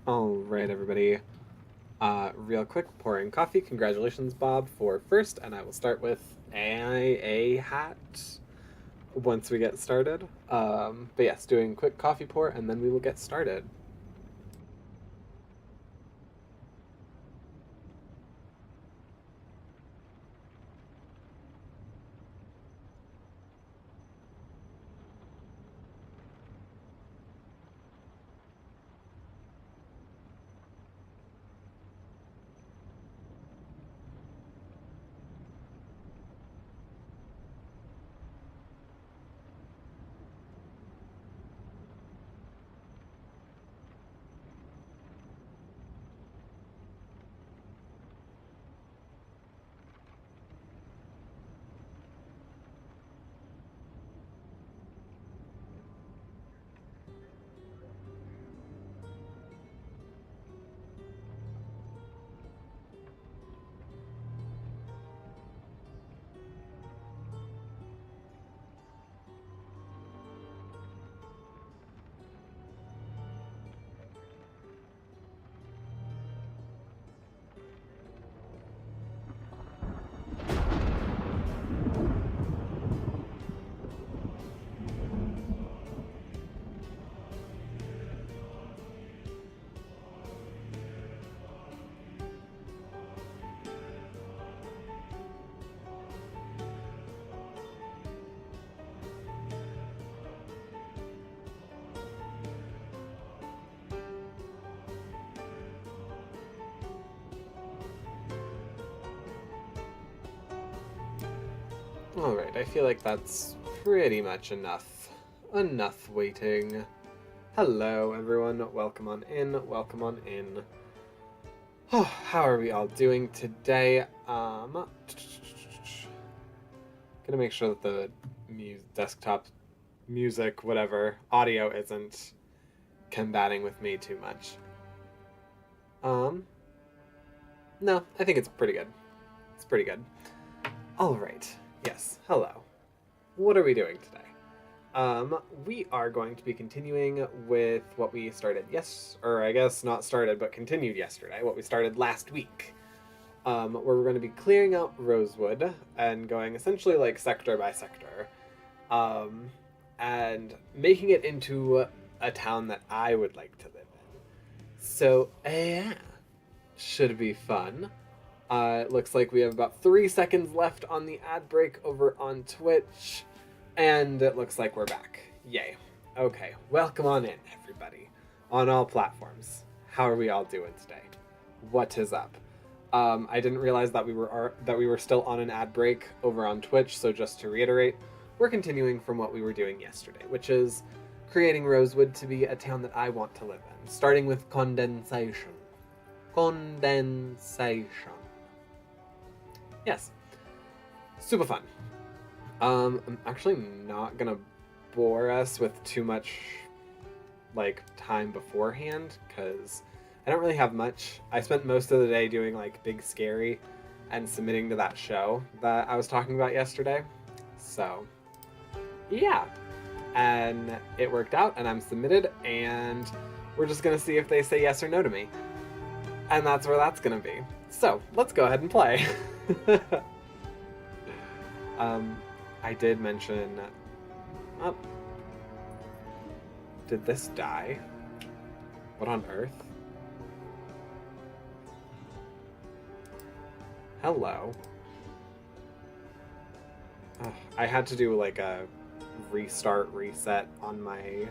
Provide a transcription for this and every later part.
All right, everybody. Real quick, pouring coffee. Congratulations, Bob, for first, and I will start with a hat once we get started. But yes, doing quick coffee pour, and then we will get started. All right, I feel like that's pretty much enough. Enough waiting. Hello, everyone. Welcome on in. Welcome on in. Oh, how are we all doing today? Gonna make sure that the desktop music, whatever, audio isn't combating with me too much. Um, no, I think it's pretty good. It's pretty good. All right. Yes. Hello. What are we doing today? We are going to be continuing with what we started or I guess not started, but continued yesterday, what we started last week. Where we're going to be clearing out Rosewood and going essentially like sector by sector. And making it into a town that I would like to live in. So, yeah, should be fun. It looks like we have about 3 seconds left on the ad break over on Twitch, and it looks like we're back. Yay. Okay, welcome on in, everybody, on all platforms. How are we all doing today? What is up? I didn't realize that we were still on an ad break over on Twitch, so just to reiterate, we're continuing from what we were doing yesterday, which is creating Rosewood to be a town that I want to live in, starting with condensation. Condensation. Yes. Super fun. I'm actually not gonna bore us with too much like time beforehand because I don't really have much. I spent most of the day doing like Big Scary and submitting to that show that I was talking about yesterday. So, yeah. And it worked out and I'm submitted and we're just gonna see if they say yes or no to me. And that's where that's gonna be. So, let's go ahead and play. I did mention... Oh. Did this die? What on earth? Hello. I had to do like a reset on my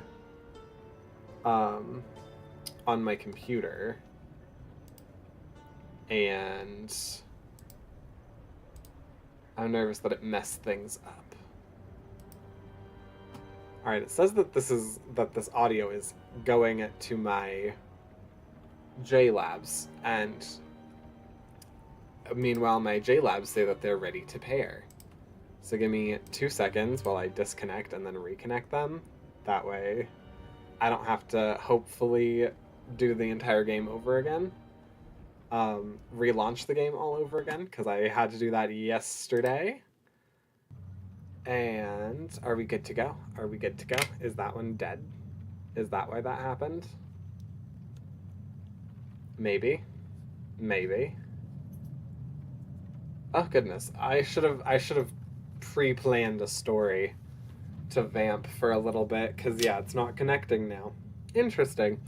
computer. And I'm nervous that it messed things up. Alright, it says that this audio is going to my JLabs, and meanwhile my JLabs say that they're ready to pair. So give me 2 seconds while I disconnect and then reconnect them. That way I don't have to hopefully do the entire game over again. Relaunch the game all over again, because I had to do that yesterday. And are we good to go? Are we good to go? Is that one dead? Is that why that happened? Maybe. Maybe. Oh goodness. I should have pre-planned a story to vamp for a little bit, because yeah, it's not connecting now. Interesting.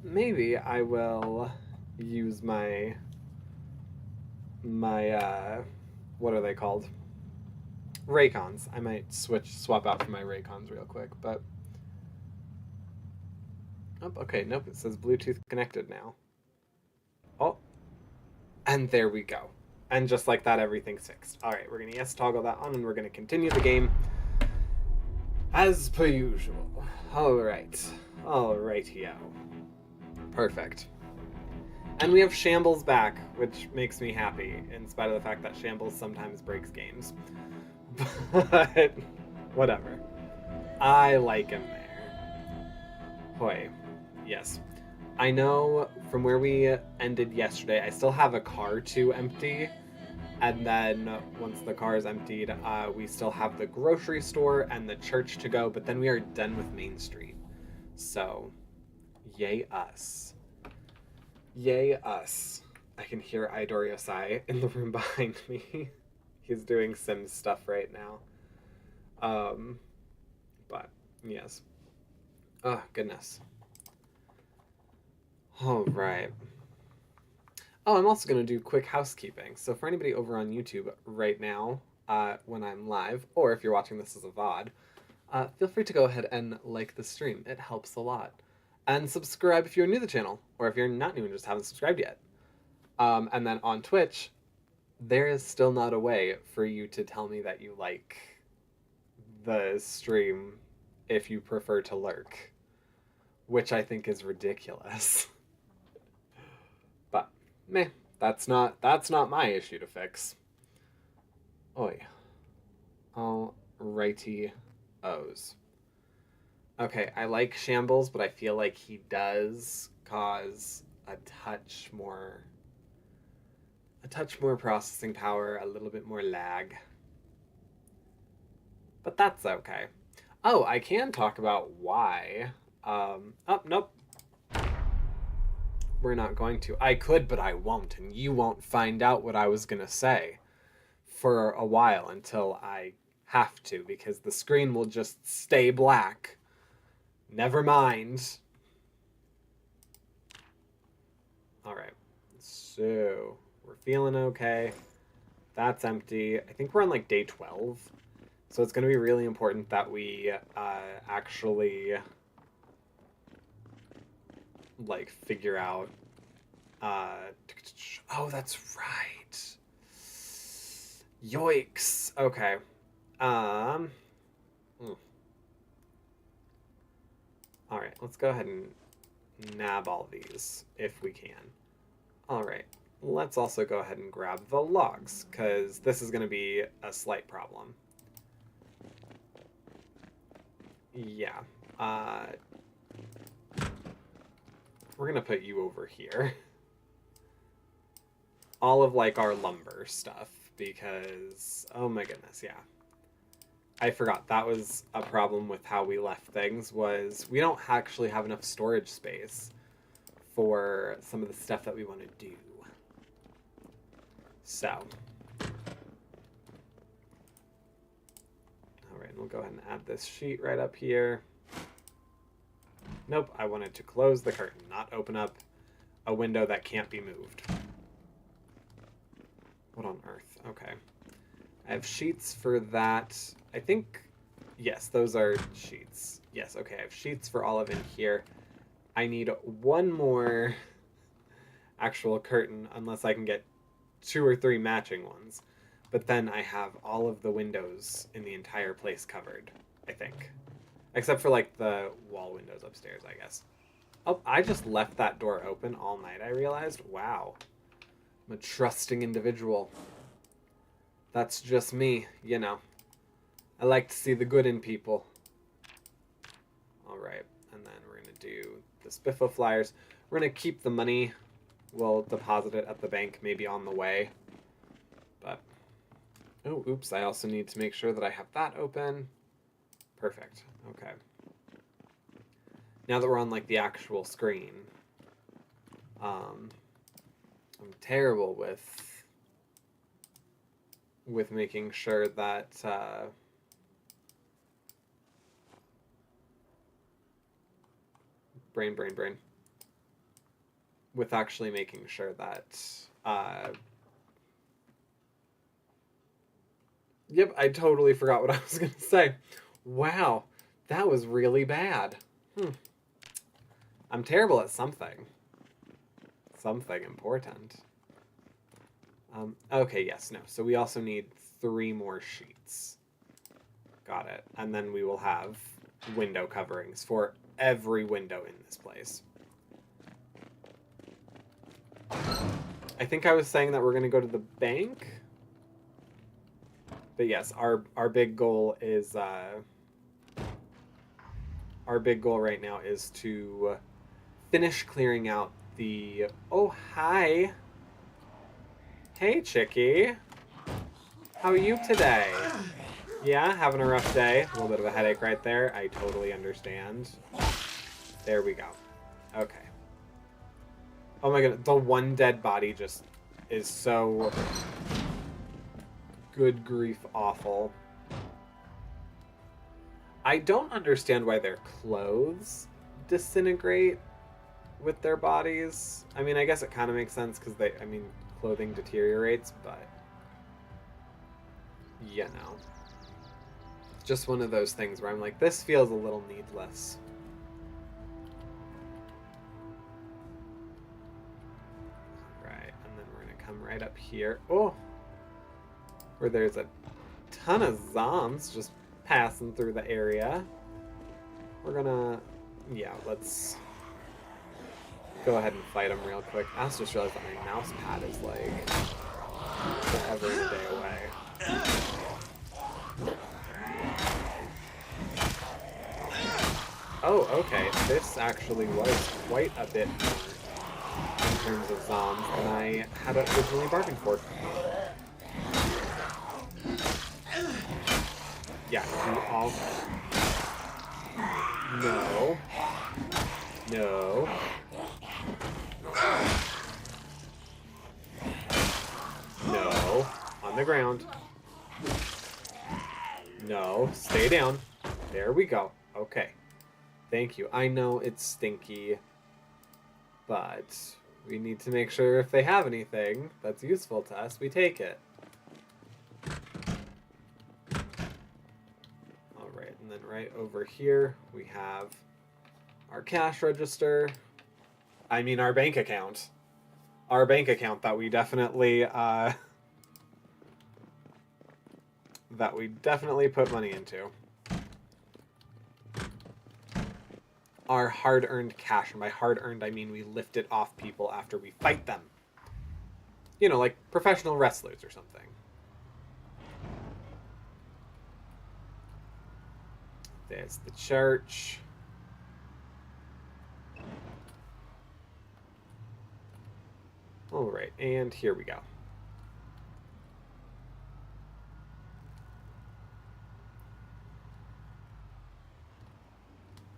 Maybe I will use my what are they called? Raycons. I might swap out for my Raycons real quick, but oh, okay, nope, it says Bluetooth connected now. Oh, and there we go. And just like that, everything's fixed. All right, we're gonna yes toggle that on, and we're gonna continue the game as per usual. All right, yo. Perfect. And we have Shambles back, which makes me happy, in spite of the fact that Shambles sometimes breaks games. But whatever. I like him there. Hoy. Yes. I know from where we ended yesterday, I still have a car to empty. And then once the car is emptied, we still have the grocery store and the church to go, but then we are done with Main Street. So, yay us. Yay us. I can hear Idorio Sai in the room behind me. He's doing Sims stuff right now. But, yes. Oh, goodness. All right. Oh, I'm also going to do quick housekeeping. So for anybody over on YouTube right now, when I'm live, or if you're watching this as a VOD, feel free to go ahead and like the stream. It helps a lot. And subscribe if you're new to the channel, or if you're not new and just haven't subscribed yet. And then on Twitch, there is still not a way for you to tell me that you like the stream if you prefer to lurk, which I think is ridiculous. But meh, that's not my issue to fix. Oi. Alrighty O's. Okay, I like Shambles, but I feel like he does cause a touch more processing power, a little bit more lag. But that's okay. Oh, I can talk about why. Oh, nope. We're not going to. I could, but I won't, and you won't find out what I was gonna say for a while until I have to, because the screen will just stay black. Never mind. Alright. So, we're feeling okay. That's empty. I think we're on like day 12. So it's going to be really important that we actually like figure out oh, that's right. Yoicks. Okay. All right, let's go ahead and nab all these if we can. All right, let's also go ahead and grab the logs, because this is going to be a slight problem. Yeah. We're going to put you over here. All of, like, our lumber stuff, because, oh my goodness, yeah. I forgot, that was a problem with how we left things, was we don't actually have enough storage space for some of the stuff that we want to do. So. Alright, we'll go ahead and add this sheet right up here. Nope, I wanted to close the curtain, not open up a window that can't be moved. What on earth? Okay. I have sheets for that. I think, yes, those are sheets. Yes, okay, I have sheets for all of in here. I need one more actual curtain, unless I can get 2 or 3 matching ones. But then I have all of the windows in the entire place covered, I think. Except for, like, the wall windows upstairs, I guess. Oh, I just left that door open all night, I realized. Wow. I'm a trusting individual. That's just me, you know. I like to see the good in people. Alright, and then we're going to do the Spiffo flyers. We're going to keep the money. We'll deposit it at the bank, maybe on the way. But, oh, oops, I also need to make sure that I have that open. Perfect, okay. Now that we're on, like, the actual screen, I'm terrible with making sure that brain with actually making sure that yep, I totally forgot what I was gonna say. Wow, that was really bad. I'm terrible at something important. Okay, yes, no. So we also need 3 more sheets. Got it. And then we will have window coverings for every window in this place. I think I was saying that we're going to go to the bank. But yes, our big goal is our big goal right now is to finish clearing out the... Oh, hi. Hey, Chickie. How are you today? Yeah, having a rough day. A little bit of a headache right there. I totally understand. There we go. Okay. Oh my god, the one dead body just is so... good grief awful. I don't understand why their clothes disintegrate with their bodies. I mean, I guess it kind of makes sense because clothing deteriorates, but you know. It's just one of those things where I'm like, this feels a little needless. Right, and then we're gonna come right up here. Oh! Where there's a ton of zombs just passing through the area. We're gonna... yeah, let's go ahead and fight them real quick. I also just realized that my mouse pad is like forever and a day away. Oh, okay. This actually was quite a bit more in terms of zombies than I had originally bargained for. Yeah, you all... No. No. No. On the ground. No. Stay down. There we go. Okay. Thank you. I know it's stinky, but we need to make sure if they have anything that's useful to us, we take it. Alright, and then right over here, we have our cash register. I mean, our bank account. Our bank account that we definitely, put money into. Our hard-earned cash, and by hard-earned I mean we lift it off people after we fight them. You know, like professional wrestlers or something. There's the church. Alright, and here we go.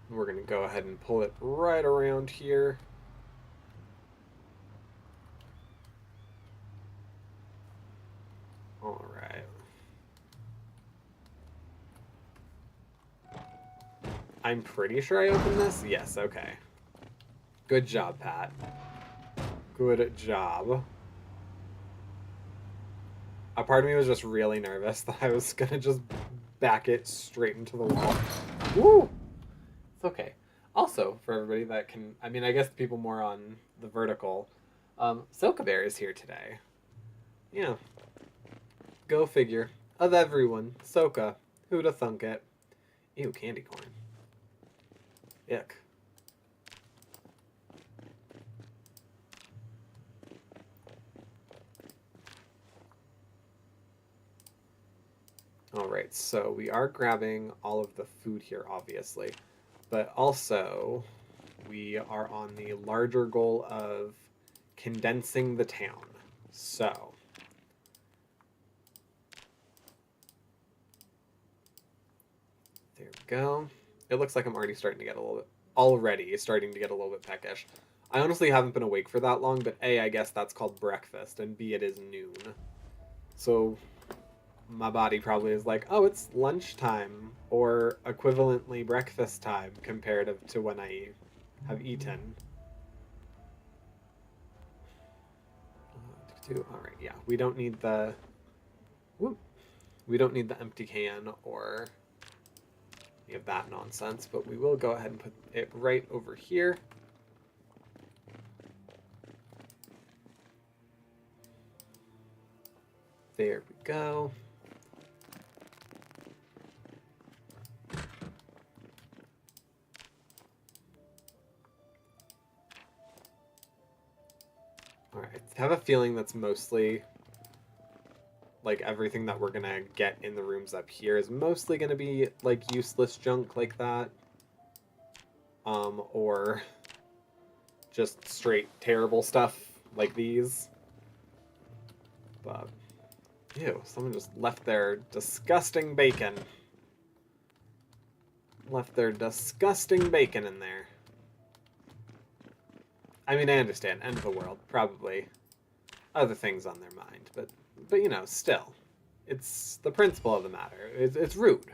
We're going to go ahead and pull it right around here. All right. I'm pretty sure I opened this. Yes, okay. Good job, Pat. Good job. A part of me was just really nervous that I was going to just back it straight into the wall. Woo! It's okay. Also, for everybody that can... I mean, I guess the people more on the vertical. Soka Bear is here today. Yeah. Go figure. Of everyone. Soka. Who'da thunk it? Ew, candy corn. Ick. Alright, so we are grabbing all of the food here, obviously. But also, we are on the larger goal of condensing the town. So, there we go. It looks like I'm already starting to get a little bit peckish. I honestly haven't been awake for that long, but A, I guess that's called breakfast, and B, it is noon. So my body probably is like, oh, it's lunchtime, or equivalently breakfast time comparative to when I have eaten. All right, yeah, we don't need the, whoop, we don't need the empty can or any of that nonsense, but we will go ahead and put it right over here. There we go. All right, I have a feeling that's mostly, like, everything that we're gonna get in the rooms up here is mostly gonna be, like, useless junk like that. Or just straight terrible stuff like these. But, ew, someone just left their disgusting bacon. Left their disgusting bacon in there. I mean, I understand, end of the world, probably other things on their mind, but you know, still, it's the principle of the matter. It's rude.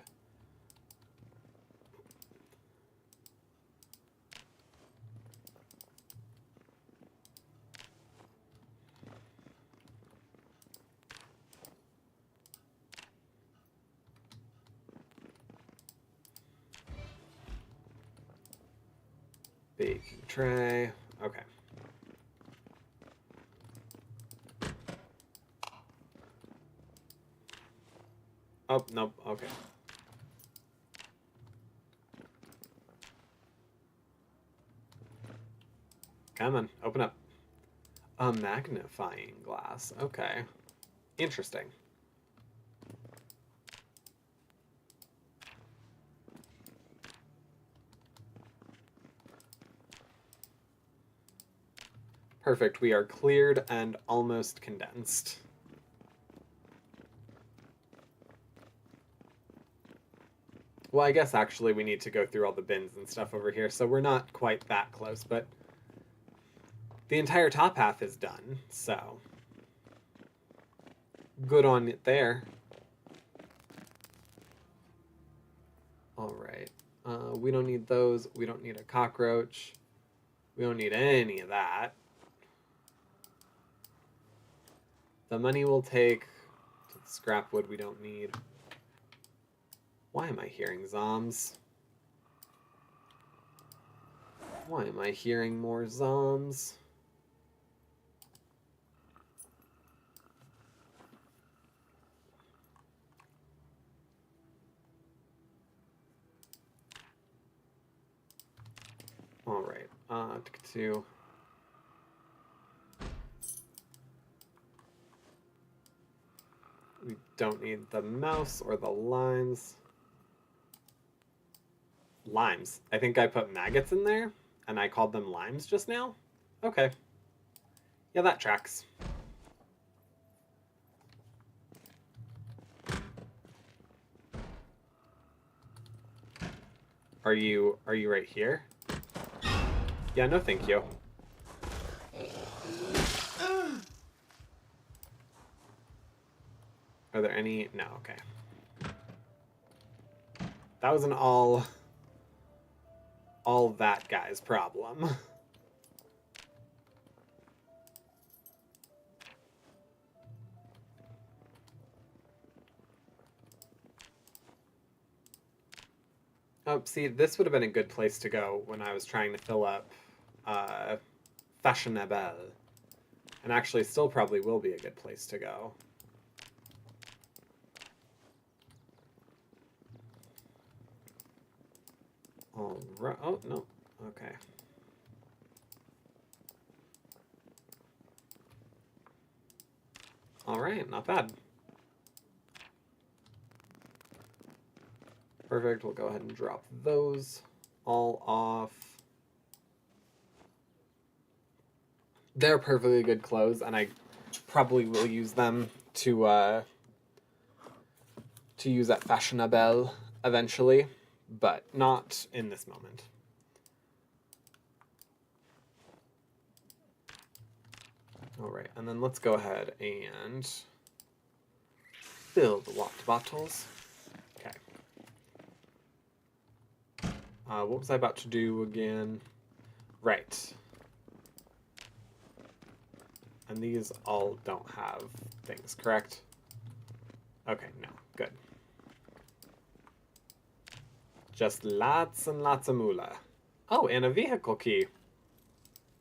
Baking tray. Okay. Oh, nope. Okay. Come on, open up. A magnifying glass. Okay. Interesting. Perfect. We are cleared and almost condensed. Well, I guess actually we need to go through all the bins and stuff over here, so we're not quite that close, but the entire top half is done, so good on it there. All right. We don't need those. We don't need a cockroach. We don't need any of that. The money we'll take. Scrap wood we don't need. Why am I hearing zombs? Why am I hearing more zombs? All right. To we don't need the mouse or the limes. Limes. I think I put maggots in there, and I called them limes just now? Okay. Yeah, that tracks. Are you right here? Yeah, no thank you. Are there any? No, okay. That was an all that guy's problem. Oh, see, this would have been a good place to go when I was trying to fill up fashionable. And actually still probably will be a good place to go. All right. Oh, no. Okay. All right, not bad. Perfect, we'll go ahead and drop those all off. They're perfectly good clothes, and I probably will use them to use at fashionable eventually, but not in this moment. All right, and then let's go ahead and fill the water bottles. Okay. What was I about to do again? Right. And these all don't have things, correct? Okay, no, good. Just lots and lots of moolah. Oh, and a vehicle key.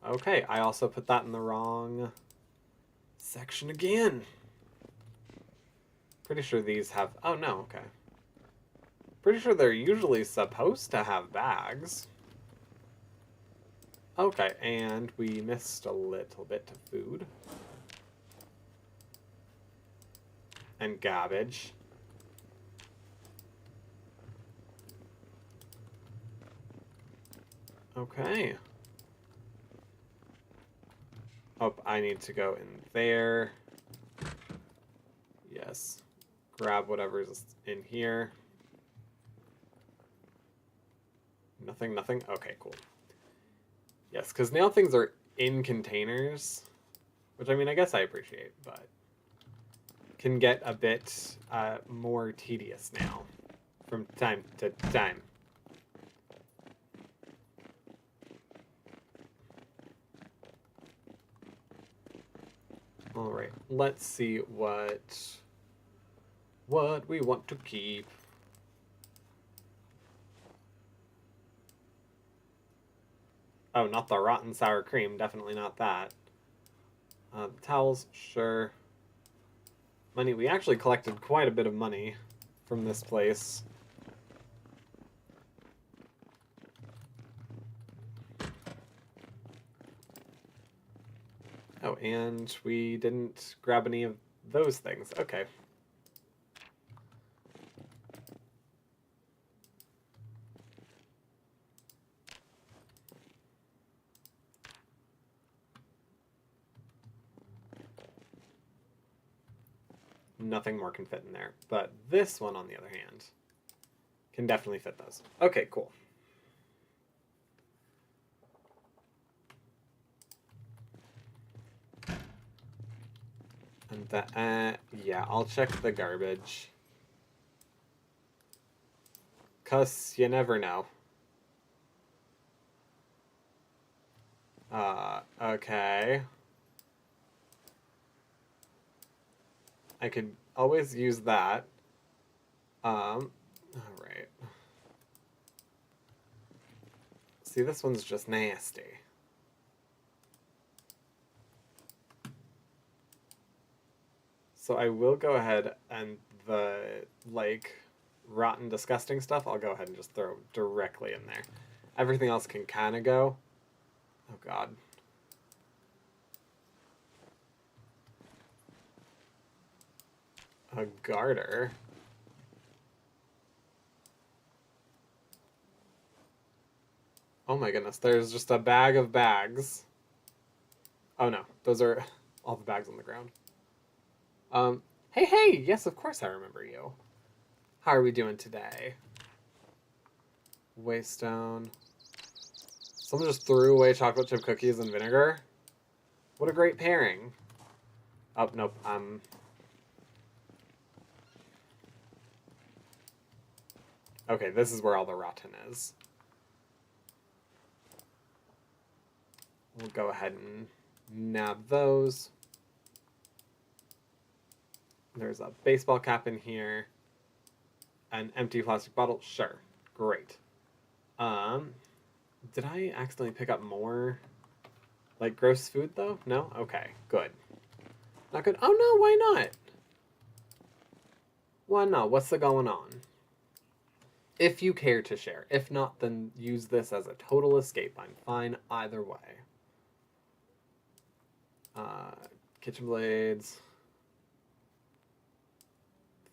Okay, I also put that in the wrong section again. Pretty sure these have... Oh, no, okay. Pretty sure they're usually supposed to have bags. Okay, and we missed a little bit of food. And garbage. Okay. Oh, I need to go in there. Yes. Grab whatever's in here. Nothing, nothing? Okay, cool. Yes, because now things are in containers, which, I mean, I guess I appreciate, but can get a bit more tedious now from time to time. All right, let's see what we want to keep. Oh, not the rotten sour cream. Definitely not that. Towels, sure. Money. We actually collected quite a bit of money from this place. Oh, and we didn't grab any of those things. Okay. Nothing more can fit in there. But this one, on the other hand, can definitely fit those. Okay, cool. And that, yeah, I'll check the garbage. 'Cause you never know. Okay. I could always use that. Alright. See, this one's just nasty. So I will go ahead and the, like, rotten, disgusting stuff, I'll go ahead and just throw directly in there. Everything else can kind of go. Oh, God. A garter. Oh my goodness, there's just a bag of bags. Oh no, those are all the bags on the ground. Hey, yes, of course I remember you. How are we doing today? Waystone. Someone just threw away chocolate chip cookies and vinegar? What a great pairing. Oh, nope, okay, this is where all the rotten is. We'll go ahead and nab those. There's a baseball cap in here. An empty plastic bottle. Sure. Great. Did I accidentally pick up more, like, gross food, though? No? Okay, good. Not good? Oh, no, why not? Why not? What's the going on? If you care to share. If not, then use this as a total escape. I'm fine either way. Kitchen blades.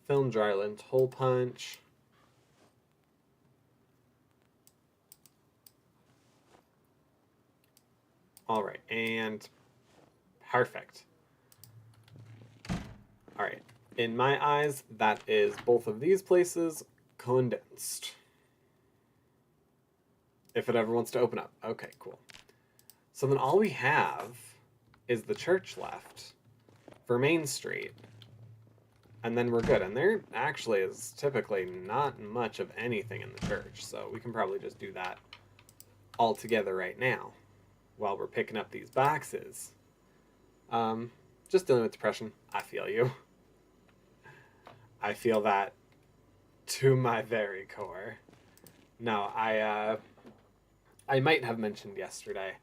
Film dryland. Hole punch. All right, and perfect. All right, in my eyes, that is both of these places condensed. If it ever wants to open up. Okay, cool. So then all we have is the church left for Main Street. And then we're good. And there actually is typically not much of anything in the church, so we can probably just do that all together right now while we're picking up these boxes. Just dealing with depression. I feel you. I feel that to my very core. No, I might have mentioned yesterday,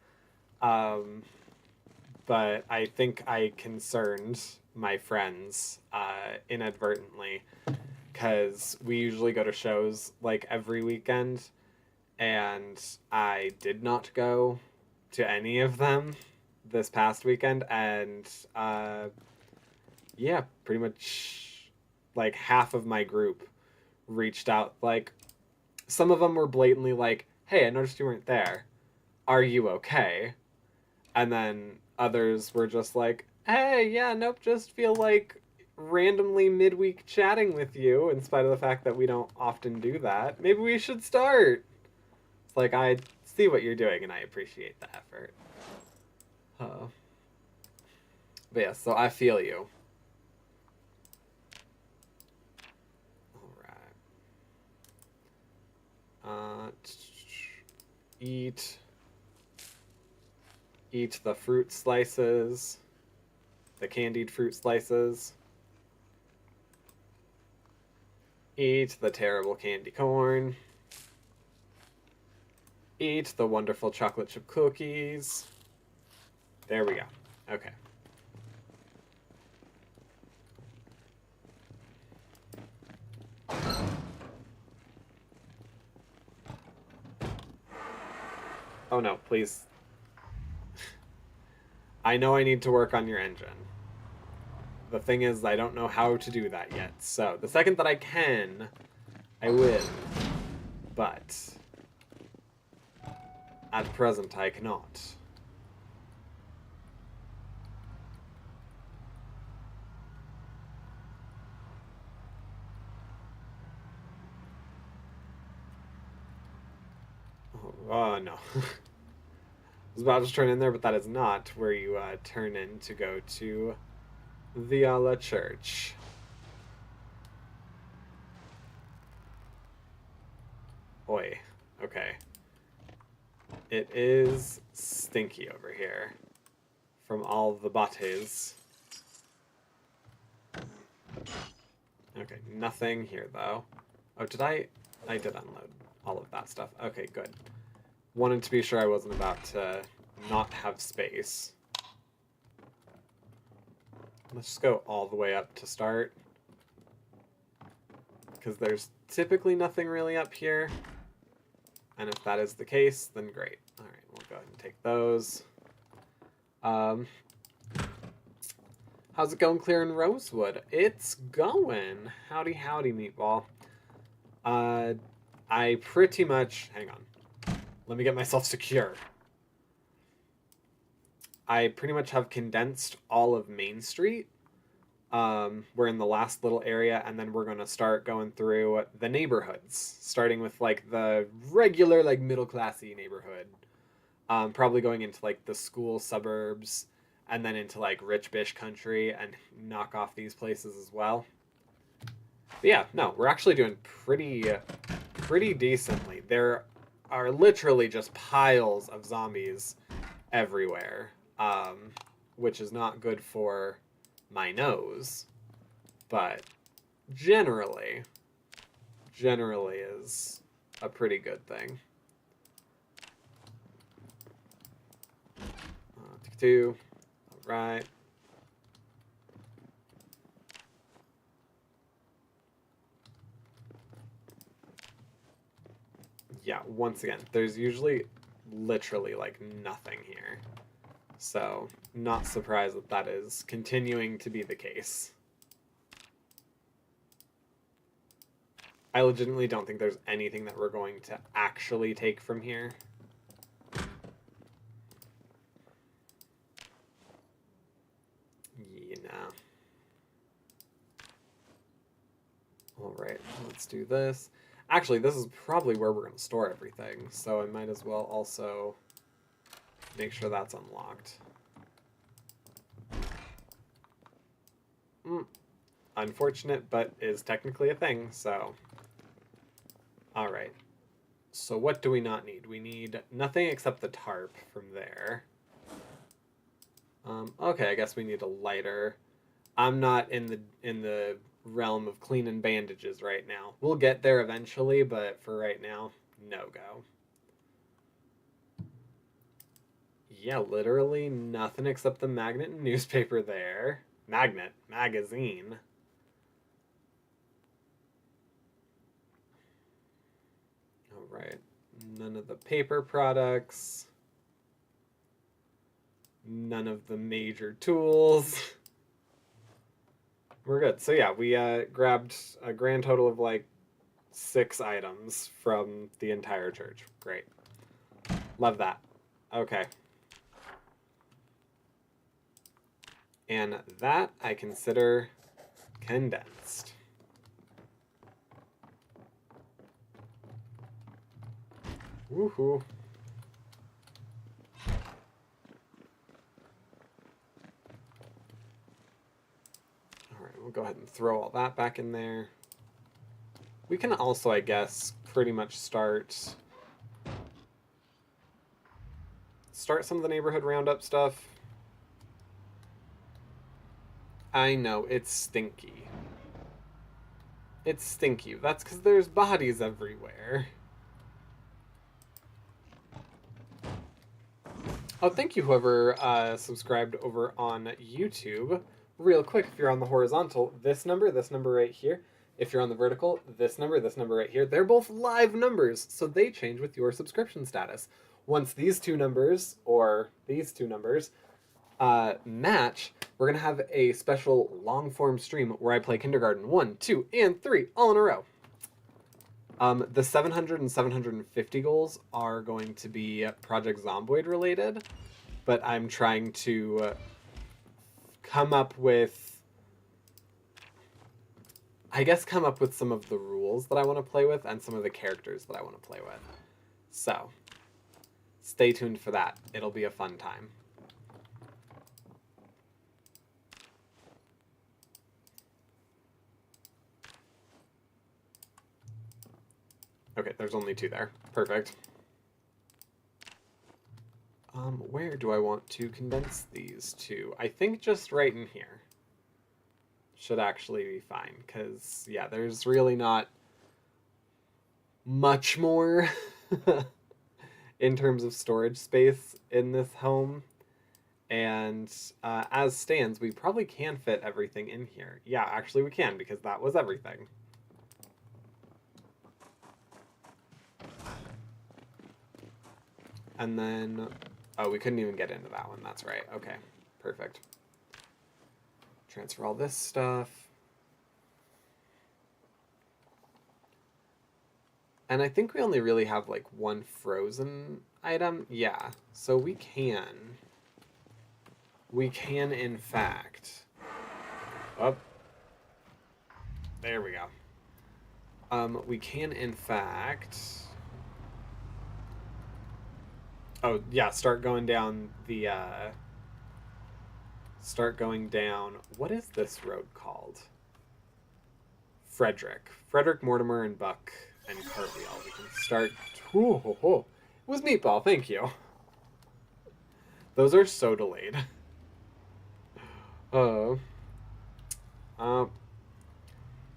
but I think I concerned my friends inadvertently, because we usually go to shows like every weekend, and I did not go to any of them this past weekend, and yeah, pretty much like half of my group reached out. Like, some of them were blatantly like, hey, I noticed you weren't there. Are you okay? And then others were just like, hey, yeah, nope, just feel like randomly midweek chatting with you, in spite of the fact that we don't often do that. Maybe we should start. It's like, I see what you're doing, and I appreciate the effort. But yeah, so I feel you. Eat the fruit slices, the candied fruit slices. Eat the terrible candy corn. Eat the wonderful chocolate chip cookies. There we go. Okay. Oh no, please. I know I need to work on your engine. The thing is, I don't know how to do that yet. So, the second that I can, I will. But at present, I cannot. Oh, no. I was about to turn in there, but that is not where you turn in to go to the church. Oi. Okay. It is stinky over here from all the bodies. Okay, nothing here, though. Oh, did I did unload all of that stuff. Okay, good. Wanted to be sure I wasn't about to not have space. Let's just go all the way up to start, because there's typically nothing really up here. And if that is the case, then great. All right, we'll go ahead and take those. How's it going clearing Rosewood? It's going. Howdy, howdy, meatball. I pretty much... Hang on. Let me get myself secure. I pretty much have condensed all of Main Street. We're in the last little area, and then we're going to start going through the neighborhoods, starting with, like, the regular, like, middle-classy neighborhood. Probably going into, like, the school suburbs, and then into, like, rich bish country, and knock off these places as well. But yeah, no, we're actually doing pretty decently. There are literally just piles of zombies everywhere, which is not good for my nose, but generally is a pretty good thing. 2, all right. Yeah, once again, there's usually literally like nothing here. So, not surprised that that is continuing to be the case. I legitimately don't think there's anything that we're going to actually take from here. You know. Alright, let's do this. Actually, this is probably where we're going to store everything, so I might as well also make sure that's unlocked. unfortunate, but is technically a thing, so. All right. So what do we not need? We need nothing except the tarp from there. Okay, I guess we need a lighter. I'm not in the realm of cleaning bandages right now. We'll get there eventually, but for right now, no go. Yeah, literally nothing except the magnet and newspaper there. Magazine. All right. None of the paper products. None of the major tools. We're good. So yeah, we grabbed a grand total of like 6 items from the entire church. Great. Love that. Okay. And that I consider condensed. Woohoo. Alright, we'll go ahead and throw all that back in there. We can also, I guess, pretty much start some of the neighborhood roundup stuff. I know, it's stinky. It's stinky. That's because there's bodies everywhere. Oh, thank you, whoever subscribed over on YouTube. Real quick, if you're on the horizontal, this number right here. If you're on the vertical, this number right here. They're both live numbers, so they change with your subscription status. Once these two numbers, or these two numbers, match, we're going to have a special long-form stream where I play Kindergarten 1, 2, and 3 all in a row. The 700 and 750 goals are going to be Project Zomboid related, but I'm trying to come up with some of the rules that I want to play with and some of the characters that I want to play with. So, stay tuned for that. It'll be a fun time. Okay, there's only 2 there. Perfect. Where do I want to condense these to? I think just right in here should actually be fine, because, yeah, there's really not much more in terms of storage space in this home. And as stands, we probably can fit everything in here. Yeah, actually we can, because that was everything. And then, oh, we couldn't even get into that one. That's right. Okay, perfect. Transfer all this stuff. And I think we only really have like 1 frozen item. Yeah, so we can in fact, oh, there we go. We can in fact, oh yeah, start going down, what is this road called? Frederick, Mortimer, and Buck, and Cartwheel. We can start, it was Meatball, thank you. Those are so delayed.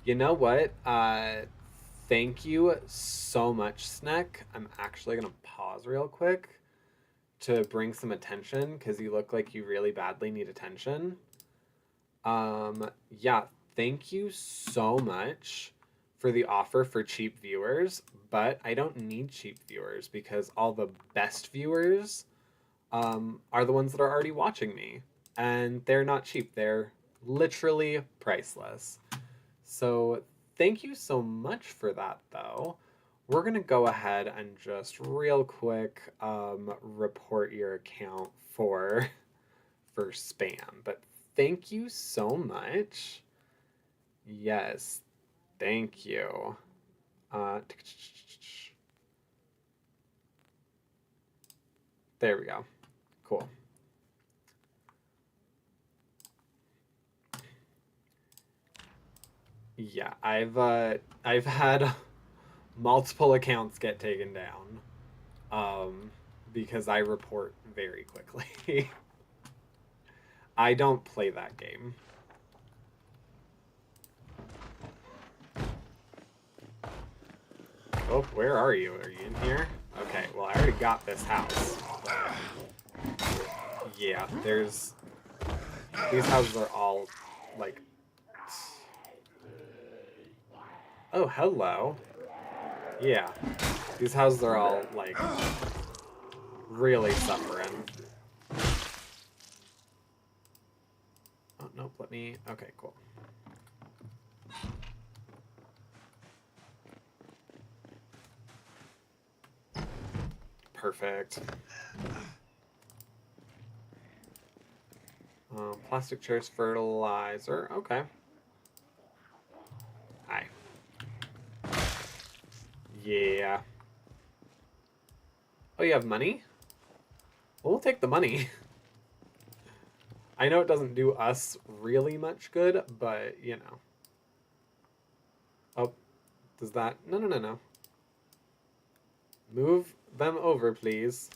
You know what? Thank you so much, Sneck. I'm actually gonna pause real quick to bring some attention, because you look like you really badly need attention. Yeah, thank you so much for the offer for cheap viewers, but I don't need cheap viewers, because all the best viewers are the ones that are already watching me, and they're not cheap. They're literally priceless. So thank you so much for that, though. We're going to go ahead and just real quick report your account for spam. But thank you so much. Yes, thank you. There we go. Cool. Yeah, I've had multiple accounts get taken down, because I report very quickly. I don't play that game. Oh, where are you? Are you in here? Okay, well, I already got this house. Yeah, there's... These houses are all, like... Oh, hello. Yeah. These houses are all, like, really suffering. Oh, nope, let me... Okay, cool. Perfect. Plastic chairs, fertilizer. Okay. Hi. Yeah. Oh, you have money? Well, we'll take the money. I know it doesn't do us really much good, but, you know. Oh, does that... No, no, no, no. Move them over, please.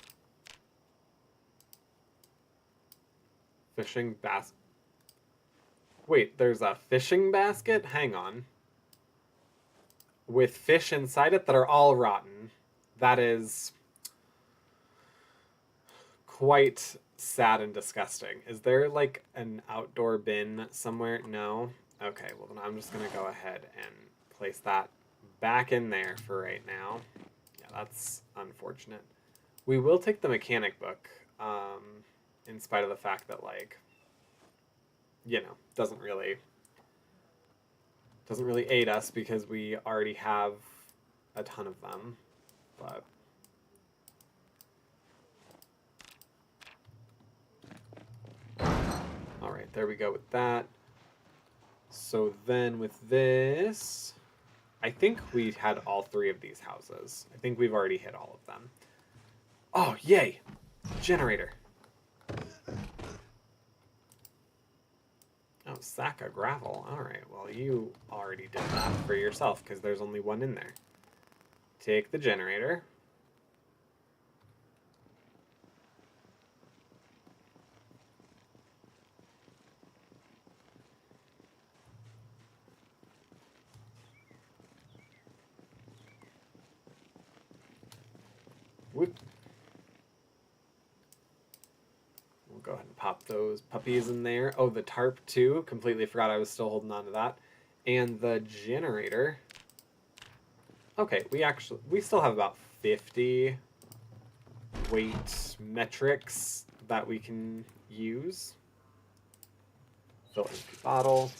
Fishing basket. Wait, there's a fishing basket? Hang on. With fish inside it that are all rotten. That is quite sad and disgusting. Is there like an outdoor bin somewhere? No? Okay, well then I'm just gonna go ahead and place that back in there for right now. Yeah, that's unfortunate. We will take the mechanic book, in spite of the fact that, like, you know, doesn't really aid us because we already have a ton of them. But all right, there we go with that. So then with this, I think we had all three of these houses. I think we've already hit all of them. Oh, yay! Generator. Oh, sack of gravel. Alright, well, you already did that for yourself because there's only one in there. Take the generator. Whoop. We'll go ahead and pop those puppies in there. Oh, the tarp too. Completely forgot I was still holding on to that. And the generator. Okay, we still have about 50 weight metrics that we can use. Fill empty bottle.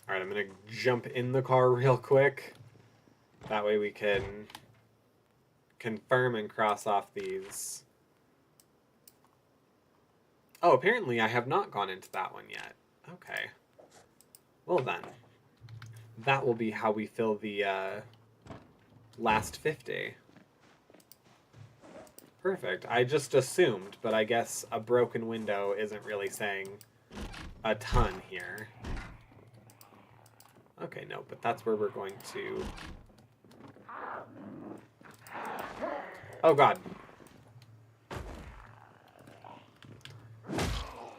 Alright, I'm gonna jump in the car real quick. That way we can confirm and cross off these. Oh, apparently I have not gone into that one yet. Okay. Well then. That will be how we fill the last 50. Perfect. I just assumed, but I guess a broken window isn't really saying a ton here. Okay, no, but that's where we're going to... Oh, God.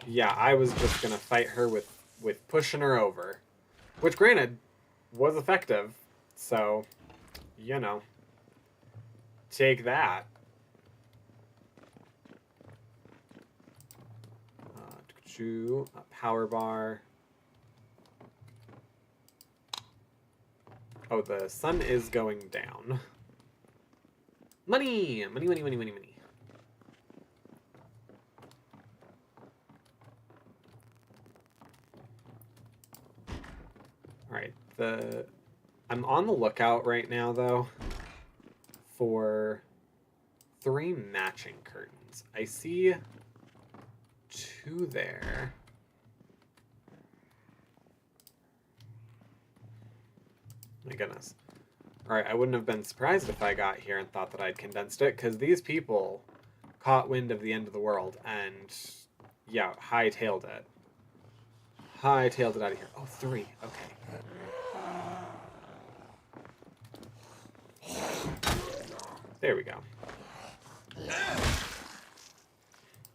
Yeah, I was just gonna fight her with pushing her over. Which, granted, was effective. So, you know. Take that. A power bar. Oh, the sun is going down. Money! Money, money, money, money, money. Alright, I'm on the lookout right now, though, for 3 matching curtains. I see 2 there. My goodness. Alright, I wouldn't have been surprised if I got here and thought that I'd condensed it, because these people caught wind of the end of the world and, yeah, hightailed it. Hightailed it out of here. Oh, 3. Okay. There we go.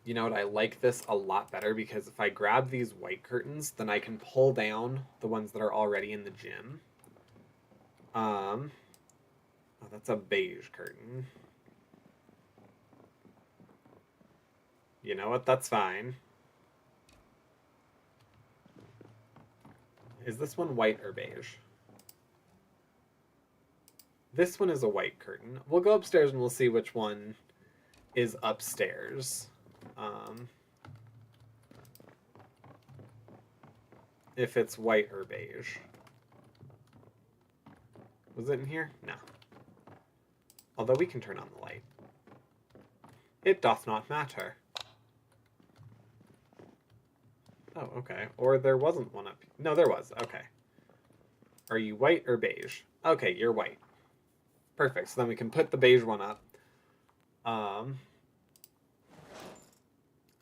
You know what? I like this a lot better because if I grab these white curtains, then I can pull down the ones that are already in the gym. Oh, that's a beige curtain. You know what? That's fine. Is this one white or beige? This one is a white curtain. We'll go upstairs and we'll see which one is upstairs. If it's white or beige. Was it in here? No. Although we can turn on the light. It doth not matter. Oh, okay. Or there wasn't one up here. No, there was. Okay. Are you white or beige? Okay, you're white. Perfect. So then we can put the beige one up.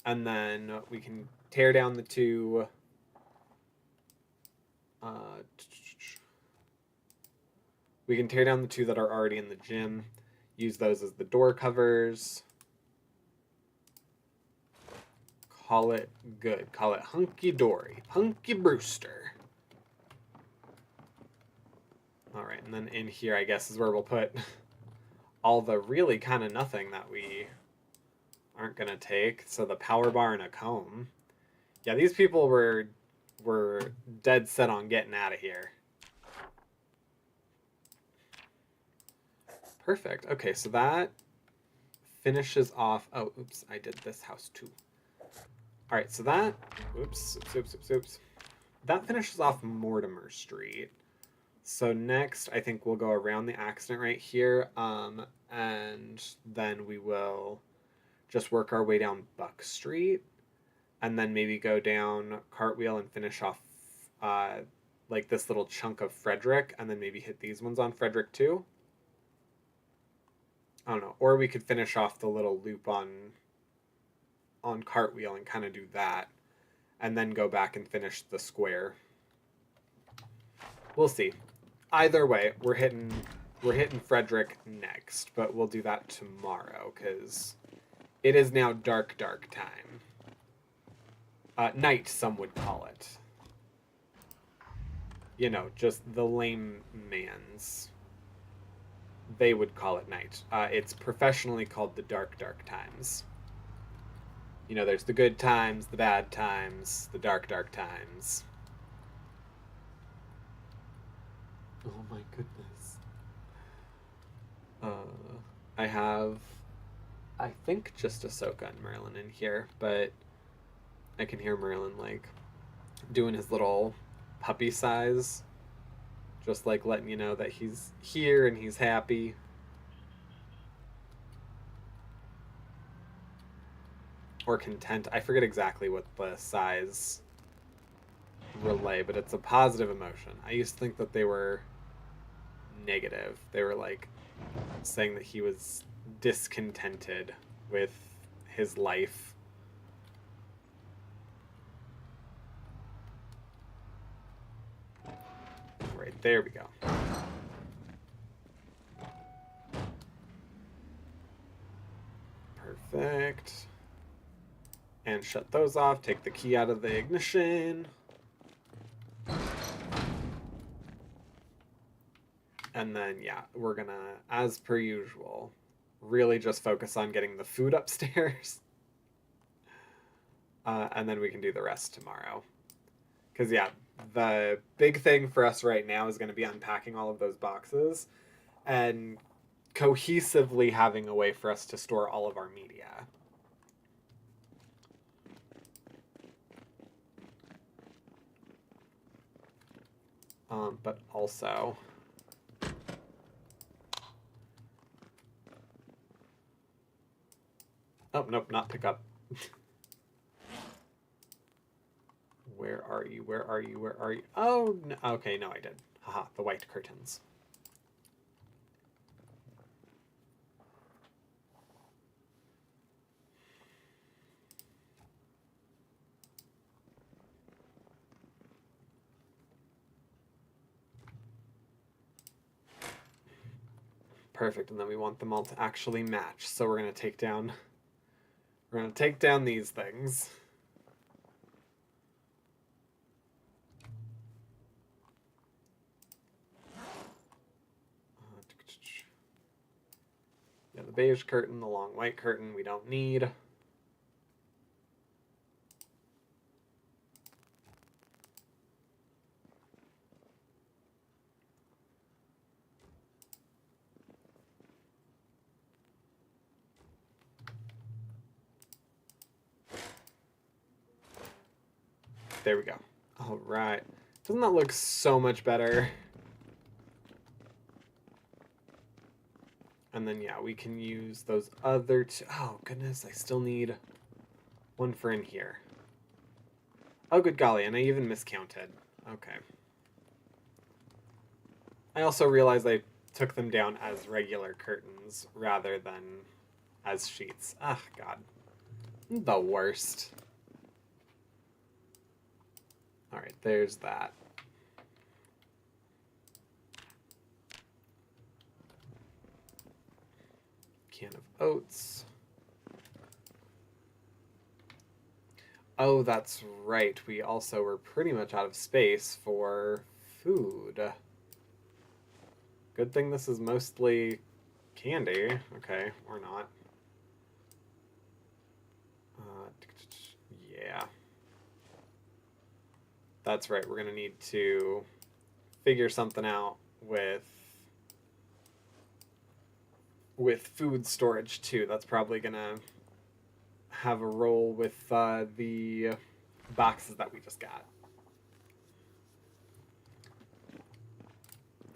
And then we can tear down the 2... we can tear down the 2 that are already in the gym. Use those as the door covers. Call it good. Call it hunky-dory. Hunky Brewster. Alright, and then in here, I guess, is where we'll put all the really kind of nothing that we aren't going to take. So the power bar and a comb. Yeah, these people were dead set on getting out of here. Perfect. Okay, so that finishes off... Oh, oops, I did this house too. Alright, so that... Oops. That finishes off Mortimer Street. So next, I think we'll go around the accident right here, and then we will just work our way down Buck Street, and then maybe go down Cartwheel and finish off, like this little chunk of Frederick, and then maybe hit these ones on Frederick too. I don't know. Or we could finish off the little loop on Cartwheel and kind of do that, and then go back and finish the square. We'll see. Either way, we're hitting Frederick next, but we'll do that tomorrow because it is now dark time. Night, some would call it. You know, just the lame man's. They would call it night. It's professionally called the dark times. You know, there's the good times, the bad times, the dark times. Oh my goodness. I have, I think, just Ahsoka and Merlin in here, but I can hear Merlin, like, doing his little puppy size. Just, like, letting you know that he's here and he's happy. Or content. I forget exactly what the size relay, but it's a positive emotion. I used to think that they were negative. They were like saying that he was discontented with his life. Right, there we go. Perfect. And shut those off. Take the key out of the ignition. And then, yeah, we're gonna, as per usual, really just focus on getting the food upstairs. And then we can do the rest tomorrow. Because, yeah, the big thing for us right now is going to be unpacking all of those boxes and cohesively having a way for us to store all of our media. But also... Oh, nope, not pick up. Where are you? Where are you? Where are you? Oh, no. Okay, no, I did. Haha, the white curtains. perfect. And then we want them all to actually match. So we're going to take down... We're going to take down these things. Yeah, the beige curtain, the long white curtain we don't need. There we go. All right. Doesn't that look so much better? And then, yeah, we can use those other two. Oh, goodness, I still need one for in here. Oh, good golly, and I even miscounted. Okay. I also realized I took them down as regular curtains rather than as sheets. Ah, God. The worst. All right, there's that. Can of oats. Oh, that's right. We also were pretty much out of space for food. Good thing this is mostly candy. Okay, or not. Yeah. That's right. We're going to need to figure something out with food storage too. That's probably going to have a role with the boxes that we just got.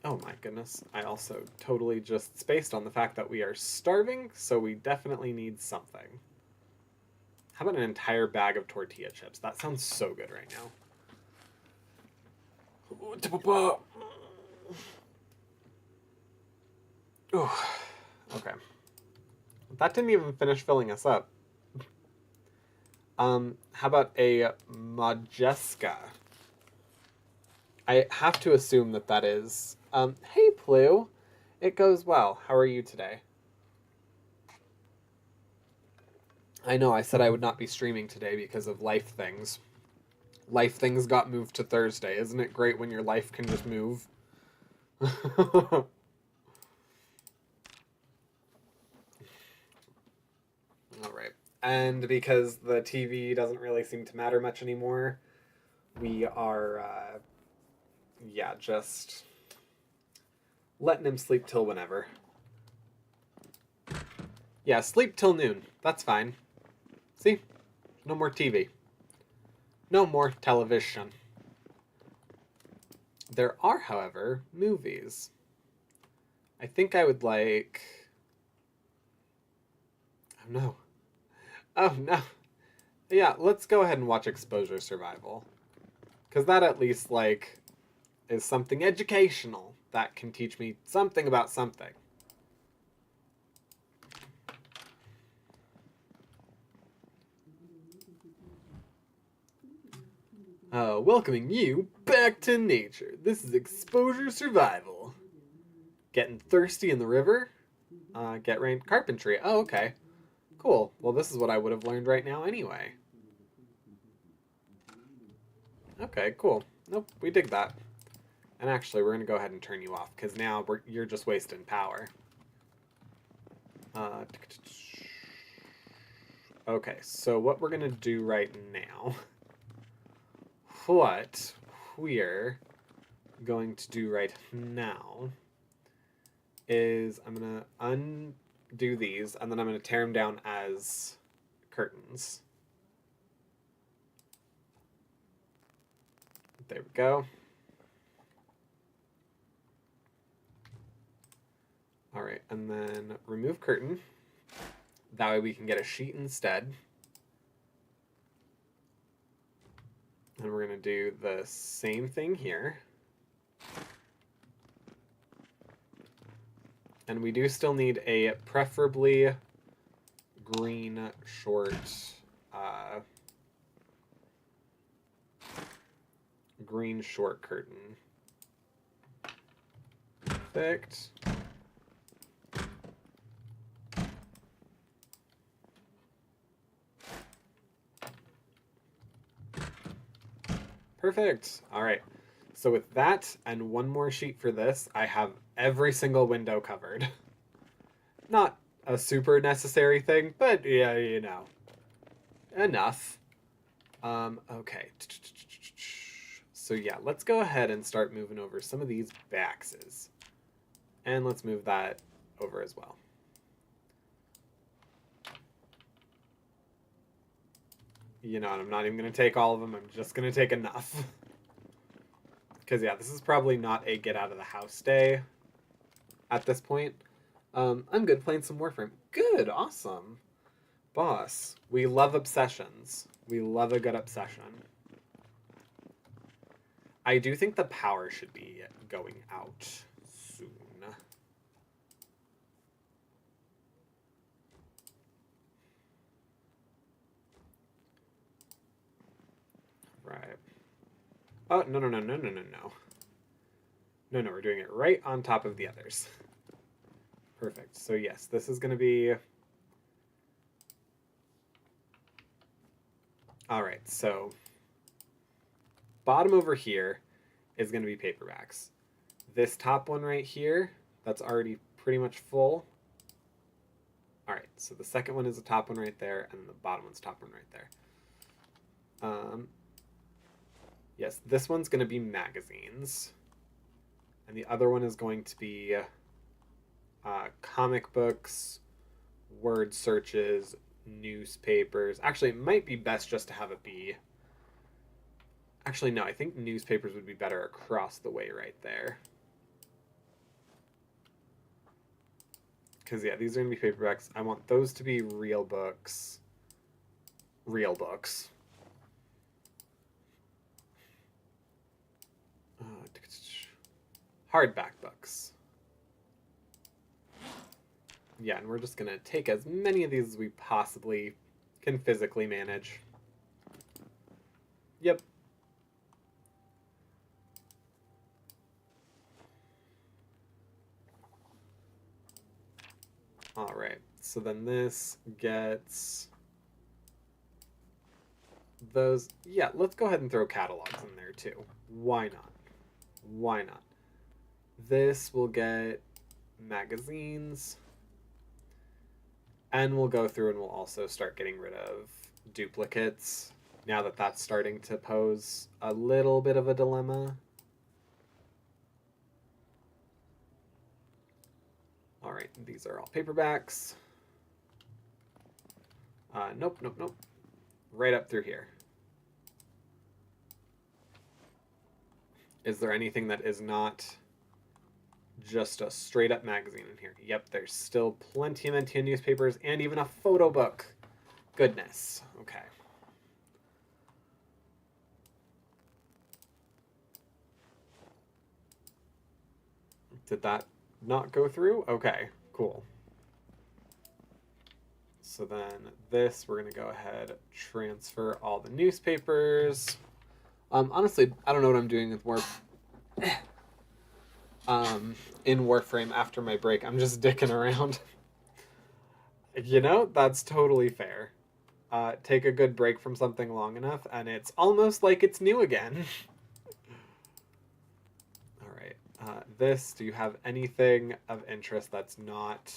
Oh my goodness. I also totally just spaced on the fact that we are starving, so we definitely need something. How about an entire bag of tortilla chips? That sounds so good right now. Oh, okay. That didn't even finish filling us up. How about a Majeska? I have to assume that that is... hey, Plu. It goes well. How are you today? I know, I said I would not be streaming today because of life things. Life things got moved to Thursday. Isn't it great when your life can just move? Alright. And because the TV doesn't really seem to matter much anymore, we are, yeah, just letting him sleep till whenever. Yeah, sleep till noon. That's fine. See? No more TV. No more television. There are, however, movies. I think I would like... Oh, no. Oh, no. Yeah, let's go ahead and watch Exposure Survival. Because that at least, like, is something educational that can teach me something about something. Welcoming you back to nature. This is Exposure Survival. Getting thirsty in the river? Get rain carpentry. Oh, okay. Cool. Well, this is what I would have learned right now anyway. Okay, cool. Nope, we dig that. And actually, we're going to go ahead and turn you off, because now you're just wasting power. Okay, so what we're going to do right now... What we're going to do right now is I'm going to undo these, and then I'm going to tear them down as curtains. There we go. All right, and then remove curtain. That way we can get a sheet instead. And we're going to do the same thing here. And we do still need a preferably green short curtain. Perfect. Perfect. All right. So with that and one more sheet for this, I have every single window covered. Not a super necessary thing, but yeah, you know, enough. Okay. So yeah, let's go ahead and start moving over some of these baxes. And let's move that over as well. You know, and I'm not even going to take all of them. I'm just going to take enough. Because, yeah, this is probably not a get out of the house day at this point. I'm good playing some Warframe. Good, awesome. Boss, we love obsessions. We love a good obsession. I do think the power should be going out soon. Right. Oh, no. No, we're doing it right on top of the others. Perfect. So yes, this is going to be... Alright, so... Bottom over here is going to be paperbacks. This top one right here, that's already pretty much full. Alright, so the second one is the top one right there, and the bottom one's top one right there. Yes, this one's going to be magazines. And the other one is going to be comic books, word searches, newspapers. Actually, it might be best just to have it be... Actually, no, I think newspapers would be better across the way right there. Because, yeah, these are going to be paperbacks. I want those to be real books. Real books. Hardback books. Yeah, and we're just going to take as many of these as we possibly can physically manage. Yep. Alright, so then this gets those. Yeah, let's go ahead and throw catalogs in there too. Why not? Why not? This will get magazines. And we'll go through and we'll also start getting rid of duplicates now that that's starting to pose a little bit of a dilemma. All right, these are all paperbacks. Nope. Right up through here. Is there anything that is not just a straight up magazine in here? Yep, there's still plenty of newspapers and even a photo book. Goodness. Okay. Did that not go through? Okay, cool. So then this, we're going to go ahead, transfer all the newspapers. Honestly, I don't know what I'm doing with in Warframe after my break. I'm just dicking around. You know, that's totally fair. Take a good break from something long enough, and it's almost like it's new again. Alright, this, do you have anything of interest that's not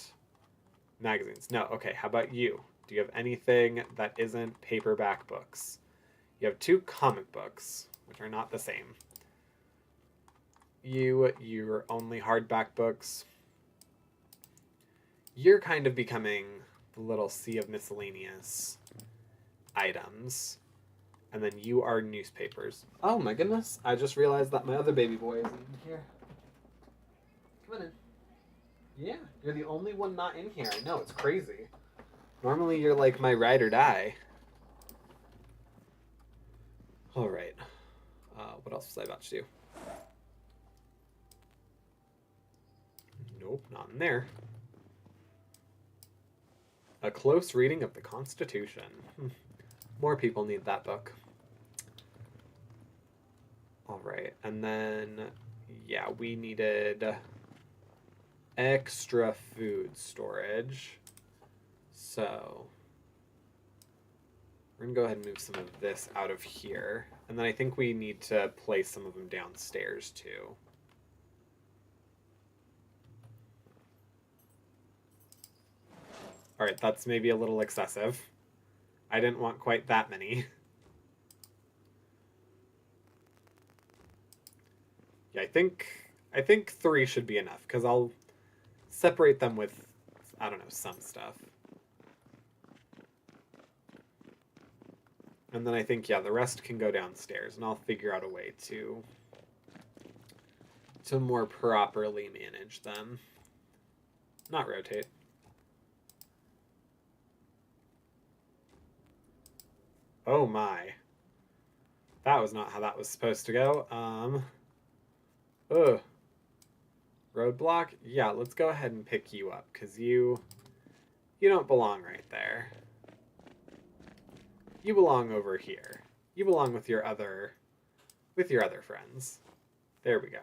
magazines? No, okay, how about you? Do you have anything that isn't paperback books? You have 2 comic books, which are not the same. You're only hardback books. You're kind of becoming the little sea of miscellaneous items. And then you are newspapers. Oh my goodness, I just realized that my other baby boy isn't in here. Come on in. Yeah, you're the only one not in here. I know, it's crazy. Normally you're like my ride or die. Alright. What else was I about to do? Nope, not in there. A close reading of the Constitution. More people need that book. Alright, and then, yeah, we needed extra food storage. So, We're going to go ahead and move some of this out of here. And then I think we need to place some of them downstairs too. All right, that's maybe a little excessive. I didn't want quite that many. Yeah, I think 3 should be enough because I'll separate them with, I don't know, some stuff. And then I think, yeah, the rest can go downstairs, and I'll figure out a way to more properly manage them. Not rotate. Oh my. That was not how that was supposed to go. Ugh. Roadblock? Yeah, let's go ahead and pick you up, because you don't belong right there. You belong over here. You belong with your other friends. There we go.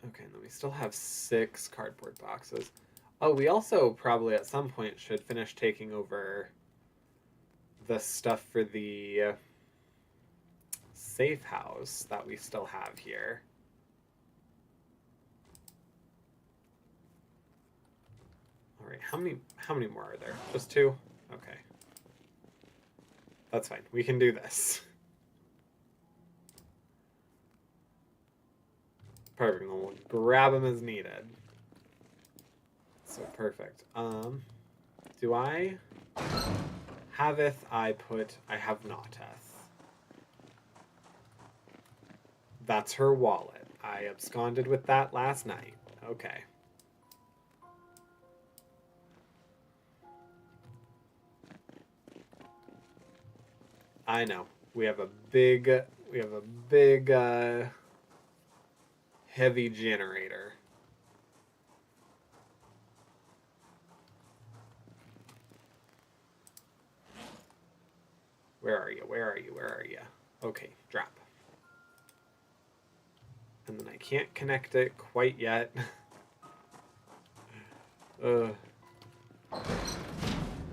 Okay, and then we still have 6 cardboard boxes. Oh, we also probably at some point should finish taking over the stuff for the safe house that we still have here. All right, how many more are there? Just 2? Okay. That's fine. We can do this. Perfect. And we'll grab them as needed. So perfect. Do I haveth I put? I have noteth. That's her wallet. I absconded with that last night. Okay. I know. We have a big heavy generator. Where are you? Where are you? Where are you? Okay, drop. And then I can't connect it quite yet.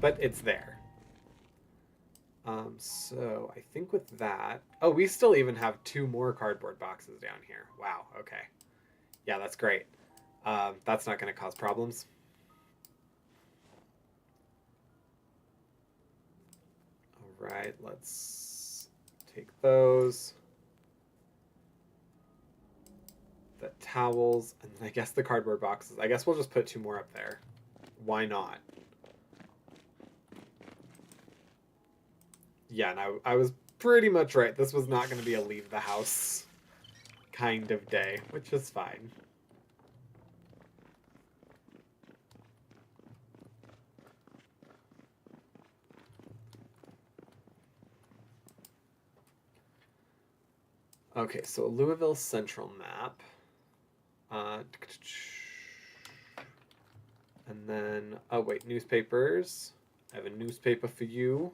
But it's there. So I think with that... Oh, we still even have 2 more cardboard boxes down here. Wow, okay. Yeah, that's great. That's not going to cause problems. All right, let's take those. The towels, and then I guess the cardboard boxes. I guess we'll just put 2 more up there. Why not? Yeah, and I was pretty much right. This was not going to be a leave the house kind of day, which is fine. Okay, so Louisville Central map. And then, oh wait, newspapers. I have a newspaper for you.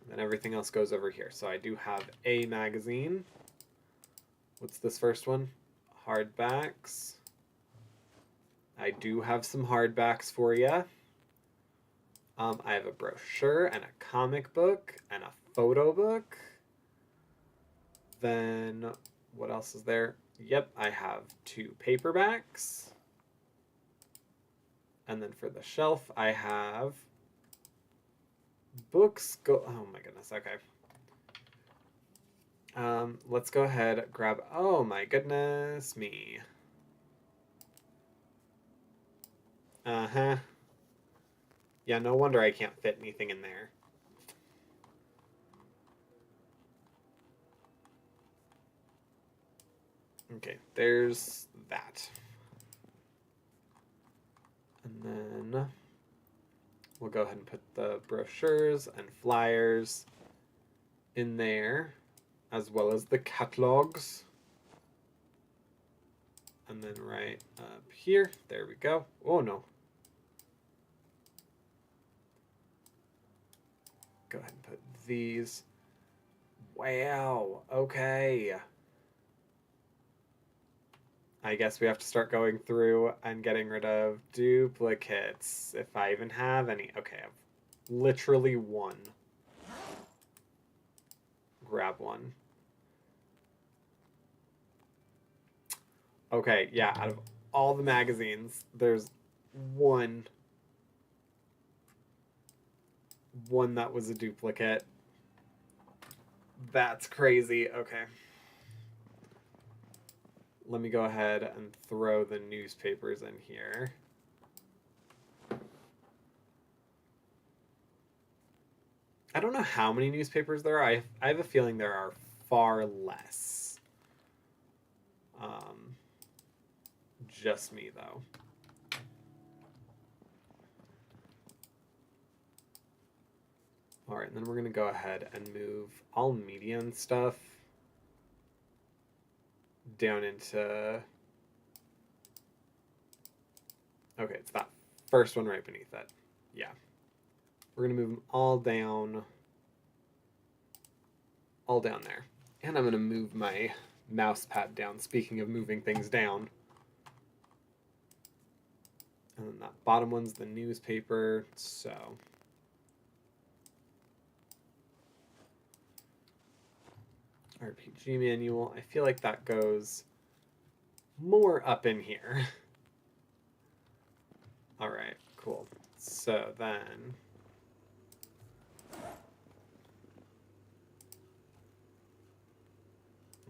And then everything else goes over here. So I do have a magazine. What's this first one? Hardbacks. I do have some hardbacks for you. I have a brochure and a comic book and a photo book. Then, what else is there? Yep, I have 2 paperbacks. And then for the shelf, I have books. Oh my goodness, okay. Let's go ahead, grab, oh my goodness me. Uh-huh. Yeah, no wonder I can't fit anything in there. Okay, there's that. And then we'll go ahead and put the brochures and flyers in there, as well as the catalogs. And then right up here, there we go. Oh no. Go ahead and put these. Wow, okay. I guess we have to start going through and getting rid of duplicates, if I even have any. Okay, I have literally one. Grab one. Okay, yeah, out of all the magazines, there's one that was a duplicate. That's crazy. Okay. Let me go ahead and throw the newspapers in here. I don't know how many newspapers there are. I have a feeling there are far less. Just me, though. All right, and then we're going to go ahead and move all media and stuff down into... Okay, it's that first one right beneath it. Yeah. We're going to move them all down there. And I'm going to move my mouse pad down, speaking of moving things down. And then that bottom one's the newspaper, so... RPG manual. I feel like that goes more up in here. All right, cool. So then...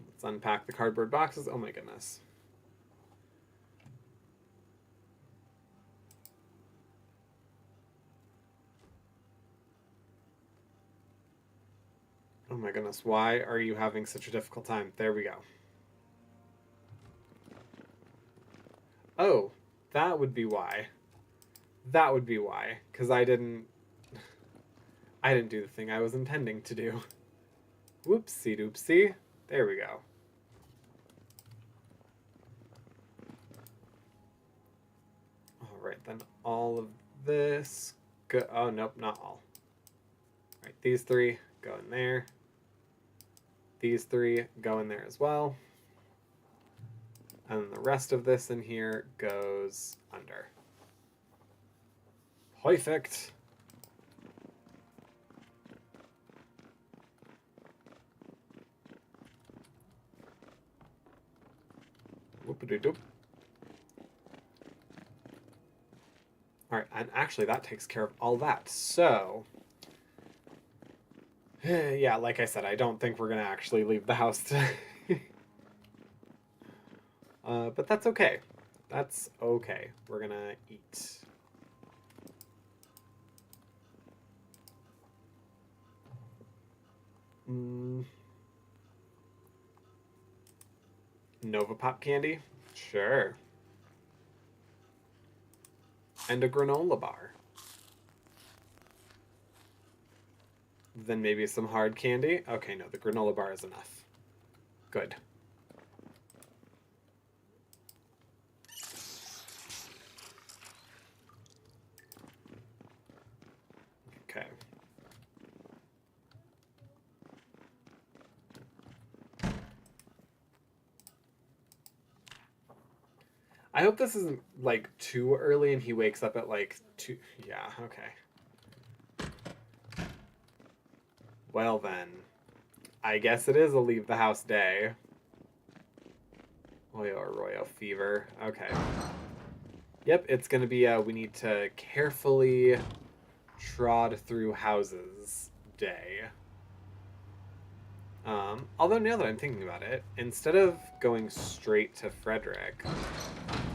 let's unpack the cardboard boxes. Oh my goodness. Oh my goodness, why are you having such a difficult time? There we go. Oh, that would be why. That would be why, because I didn't do the thing I was intending to do. Whoopsie doopsie. There we go. All right, then all of this go. Oh nope, not all. All right, these three go in there. These three go in there as well. And the rest of this in here goes under. Perfect. Whoop-a-doo-doop. Alright, and actually that takes care of all that. So, yeah, like I said, I don't think we're going to actually leave the house today. But that's okay. That's okay. We're going to eat. Nova Pop candy? Sure. And a granola bar. Then maybe some hard candy? Okay, no, the granola bar is enough. Good. Okay. I hope this isn't, like, too early and he wakes up at, like, 2... Yeah, okay. Well, then. I guess it is a leave the house day. Oyo Arroyo fever. Okay. Yep, it's gonna be we need to carefully trod through houses day. Although now that I'm thinking about it, instead of going straight to Frederick,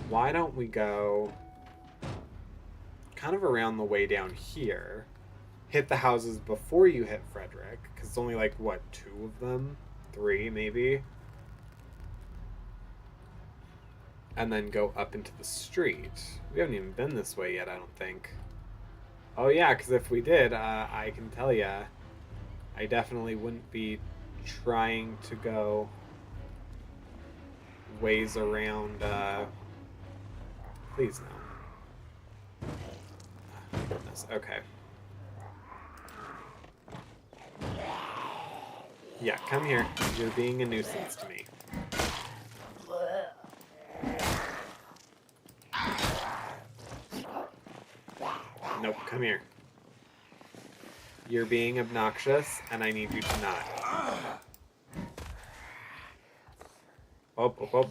why don't we go kind of around the way down here, hit the houses before you hit Frederick, because it's only like, what, 2 of them? 3, maybe? And then go up into the street. We haven't even been this way yet, I don't think. Oh yeah, because if we did, I can tell ya, I definitely wouldn't be trying to go ways around, please no. Oh, goodness, okay. Yeah, come here. You're being a nuisance to me. Nope, come here. You're being obnoxious, and I need you to not. Oh, oh, oh.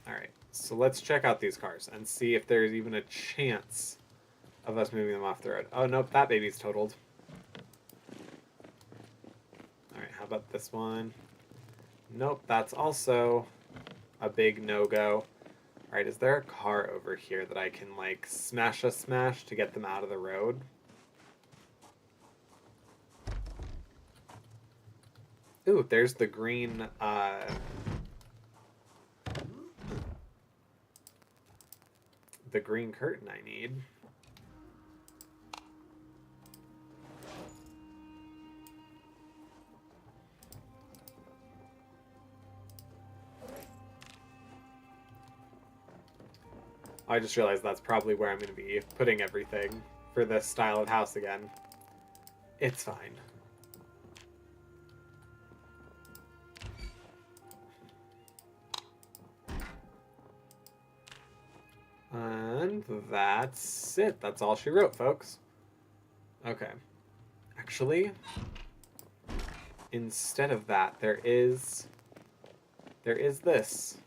Alright, so let's check out these cars and see if there's even a chance of us moving them off the road. Oh, nope, that baby's totaled. Alright, how about this one? Nope, that's also a big no-go. Alright, is there a car over here that I can, like, smash to get them out of the road? Ooh, there's the green, the green curtain I need. I just realized that's probably where I'm going to be putting everything for this style of house again. It's fine. And that's it. That's all she wrote, folks. Okay. Actually, instead of that, there is this.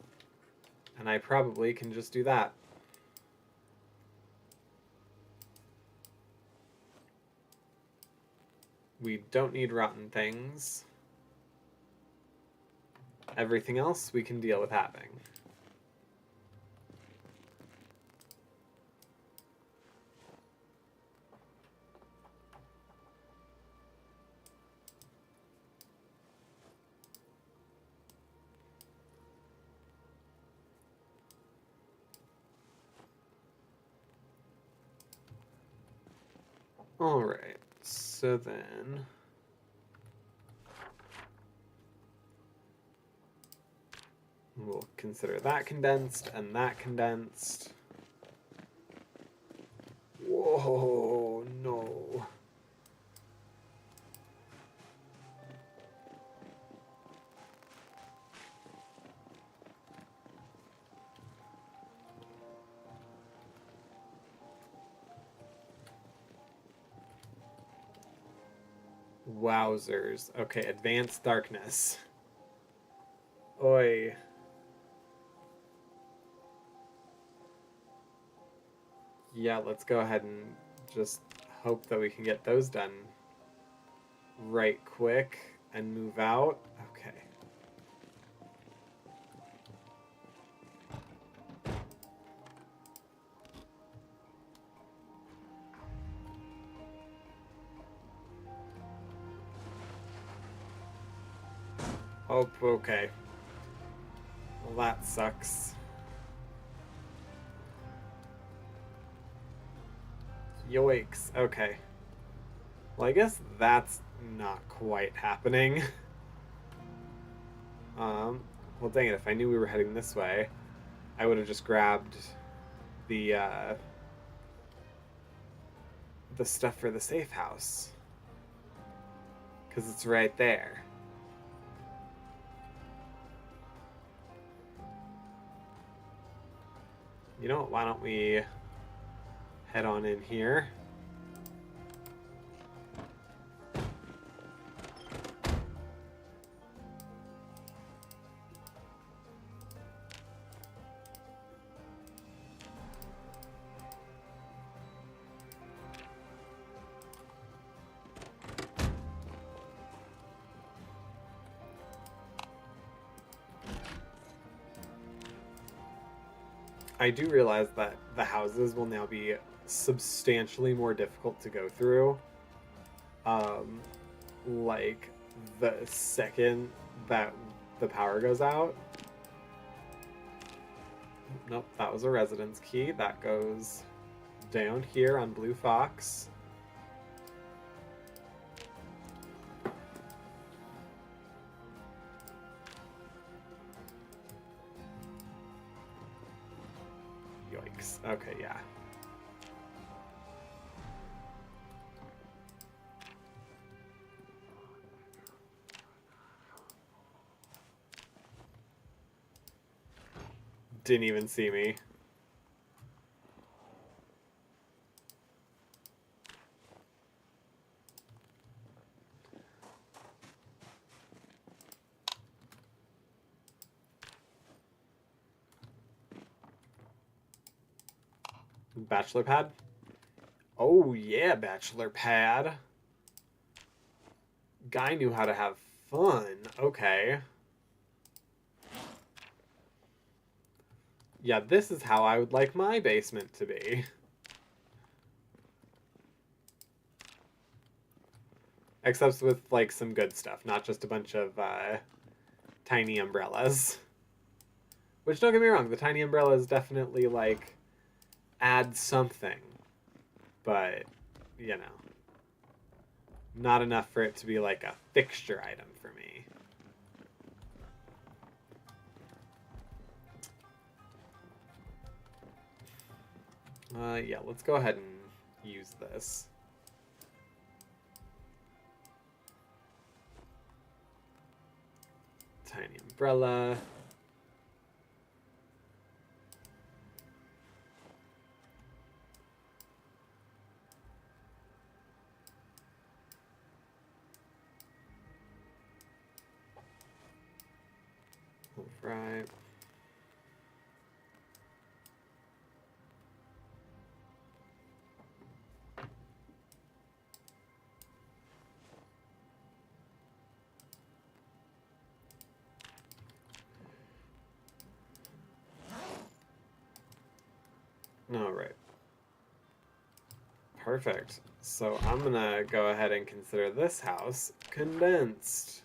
And I probably can just do that. We don't need rotten things. Everything else we can deal with having. Alright, so then... we'll consider that condensed and that condensed. Whoa, no. Wowzers. Okay, advanced darkness. Oi. Yeah, let's go ahead and just hope that we can get those done right quick and move out. Okay. Oh, okay. Well, that sucks. Yoicks. Okay. Well, I guess that's not quite happening. Well, dang it, if I knew we were heading this way, I would have just grabbed the stuff for the safe house. Because it's right there. You know what, why don't we head on in here? I do realize that the houses will now be substantially more difficult to go through. Like the second that the power goes out. Nope, that was a residence key. That goes down here on Blue Fox. Yikes. Okay, yeah. Didn't even see me. Bachelor pad? Oh yeah, bachelor pad. Guy knew how to have fun. Okay. Yeah, this is how I would like my basement to be. Except with, like, some good stuff, not just a bunch of tiny umbrellas. Which, don't get me wrong, the tiny umbrellas definitely, like, add something. But, you know, not enough for it to be, like, a fixture item for me. Yeah, let's go ahead and use this. Tiny umbrella. Right. All right. Perfect. So I'm gonna go ahead and consider this house condensed.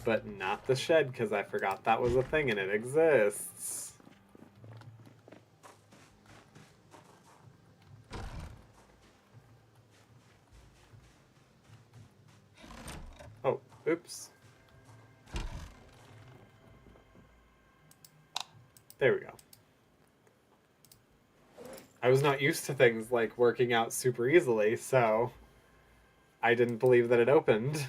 But not the shed, because I forgot that was a thing and it exists. Oh, oops. There we go. I was not used to things like working out super easily, so I didn't believe that it opened.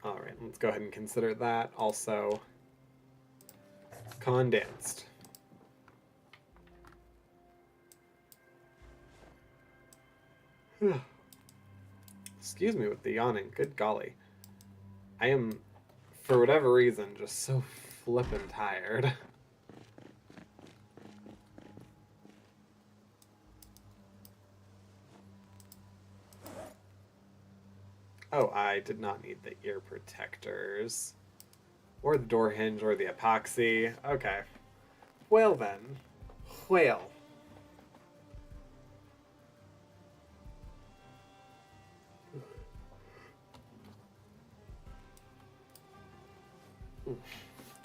Alright, let's go ahead and consider that also condensed. Excuse me with the yawning, good golly. I am, for whatever reason, just so flippin' tired. Oh, I did not need the ear protectors. Or the door hinge, or the epoxy. Okay. Well then. Well.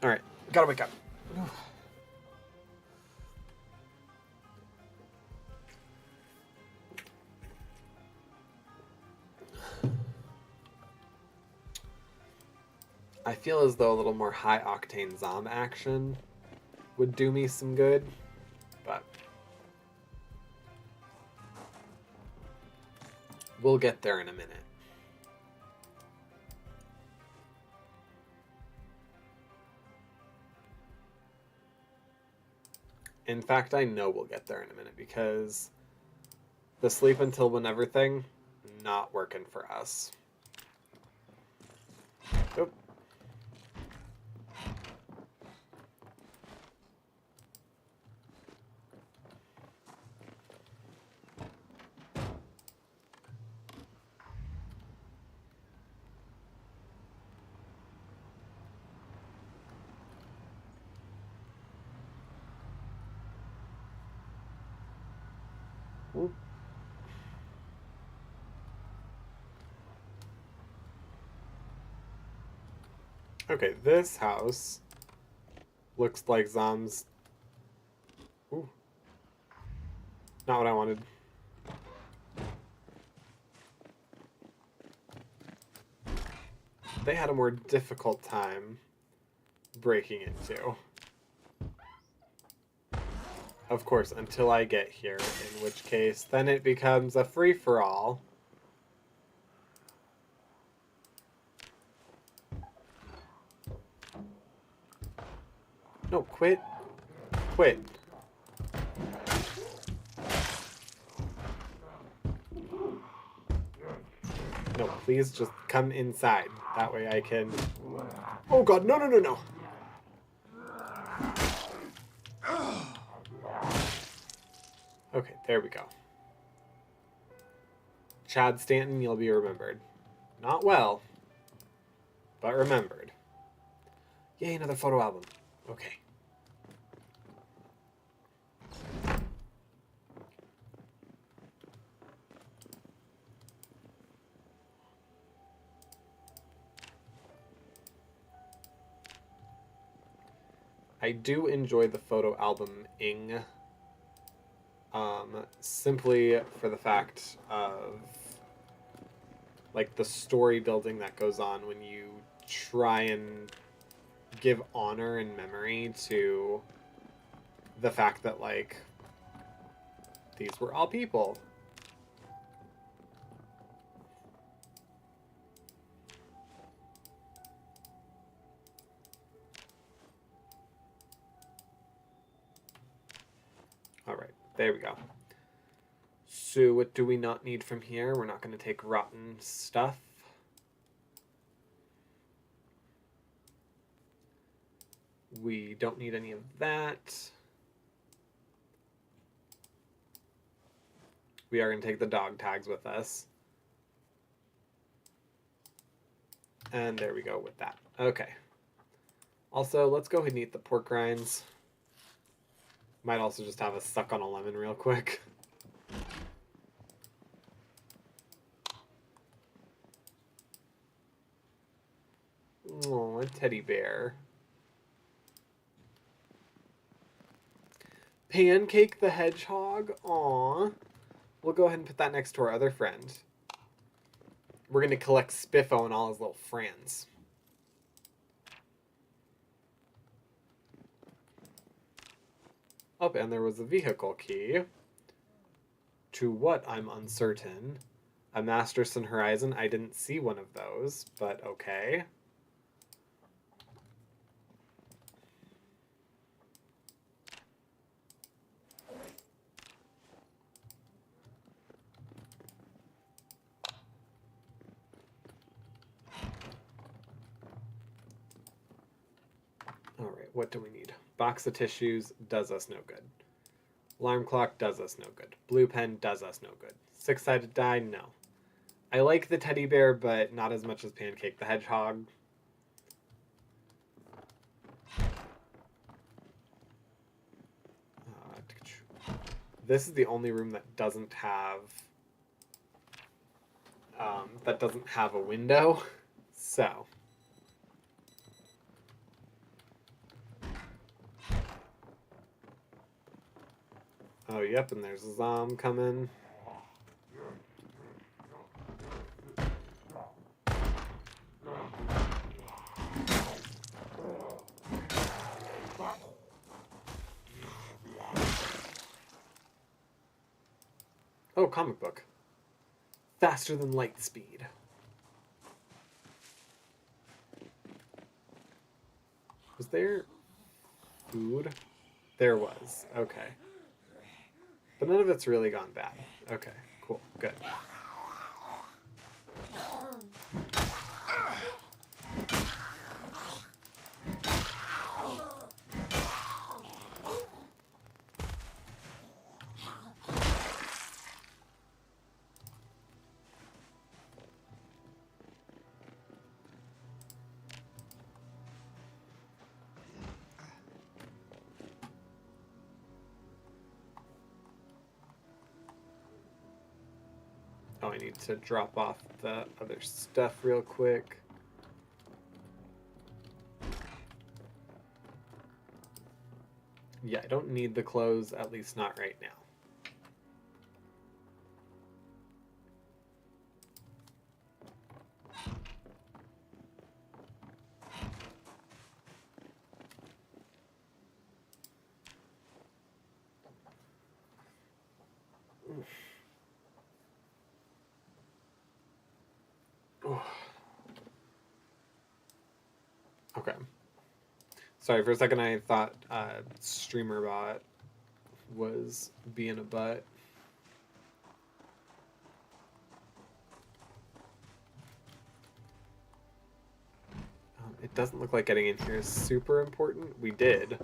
Alright, gotta wake up. I feel as though a little more high-octane zom action would do me some good, but we'll get there in a minute. In fact, I know we'll get there in a minute because the sleep until whenever thing, not working for us. Oop. Oop. Okay, this house looks like Zom's. Ooh. Not what I wanted. They had a more difficult time breaking into. Of course, until I get here, in which case, then it becomes a free-for-all. No, quit. Quit. No, please just come inside. That way I can... Oh god, no, no, no, no! Okay, there we go. Chad Stanton, you'll be remembered. Not well, but remembered. Yay, another photo album. Okay. I do enjoy the photo album-ing, simply for the fact of, like, the story building that goes on when you try and give honor and memory to the fact that, like, these were all people. Alright, there we go. So what do we not need from here? We're not going to take rotten stuff. We don't need any of that. We are going to take the dog tags with us. And there we go with that. Okay. Also, let's go ahead and eat the pork rinds. Might also just have a suck on a lemon real quick. Oh, a teddy bear. Pancake the hedgehog. Aw. We'll go ahead and put that next to our other friend. We're going to collect Spiffo and all his little friends. Oh, and there was a vehicle key. To what, I'm uncertain. A Masterson Horizon. I didn't see one of those, but okay. Alright, what do we need? Box of tissues does us no good. Alarm clock does us no good. Blue pen does us no good. Six-sided die, no. I like the teddy bear, but not as much as Pancake the Hedgehog. This is the only room that doesn't have a window. So. Oh, yep, and there's a Zom coming. Oh, comic book. Faster than light speed. Was there food? There was. Okay. But none of it's really gone bad. Okay, cool, good. Oh, I need to drop off the other stuff real quick. Yeah, I don't need the clothes, at least not right now. Okay. Sorry, for a second I thought StreamerBot was being a butt. It doesn't look like getting in here is super important. We did.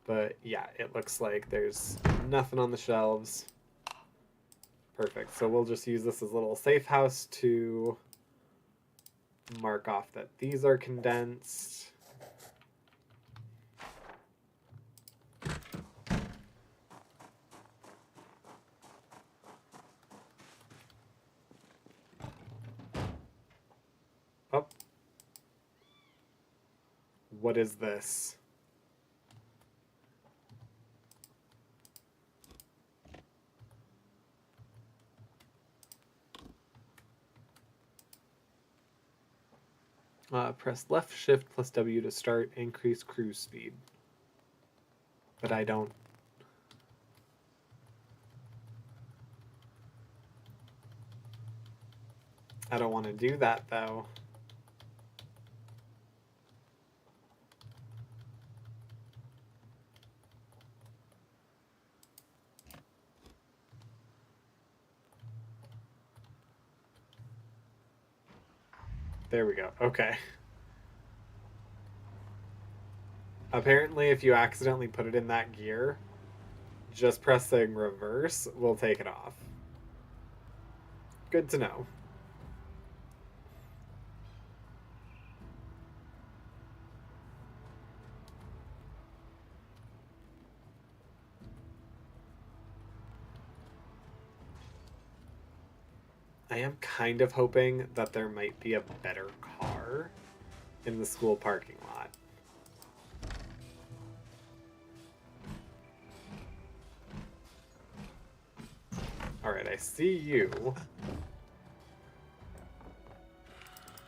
But yeah, it looks like there's nothing on the shelves. Perfect. So we'll just use this as a little safe house to mark off that these are condensed. Oh. What is this? Press left shift plus W to start, increase cruise speed. But I don't. I don't want to do that though. There we go. Okay. Apparently, if you accidentally put it in that gear, just pressing reverse will take it off. Good to know. I am kind of hoping that there might be a better car in the school parking lot. Alright, I see you.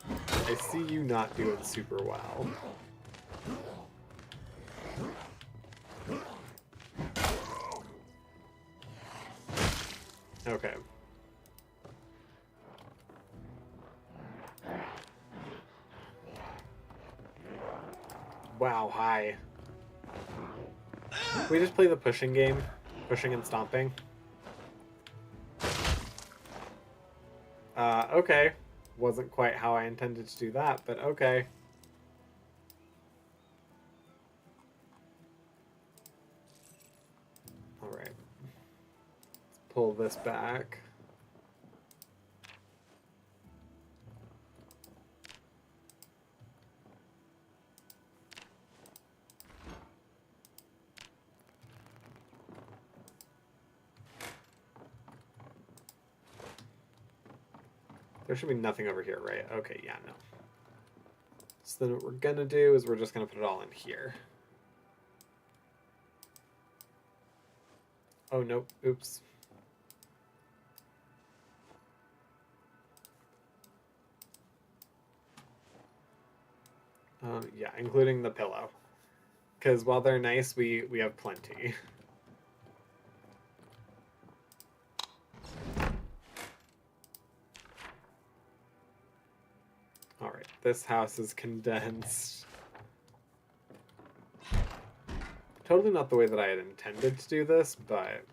I see you not doing super well. Okay. Wow, hi. Can we just play the pushing game? Pushing and stomping? Okay. Wasn't quite how I intended to do that, but okay. Alright. Let's pull this back. There should be nothing over here, right? Okay, yeah, no. So then what we're gonna do is we're just gonna put it all in here. Oh, nope. Oops. Yeah, including the pillow. Because while they're nice, we have plenty. Alright, this house is condensed. Totally not the way that I had intended to do this, but...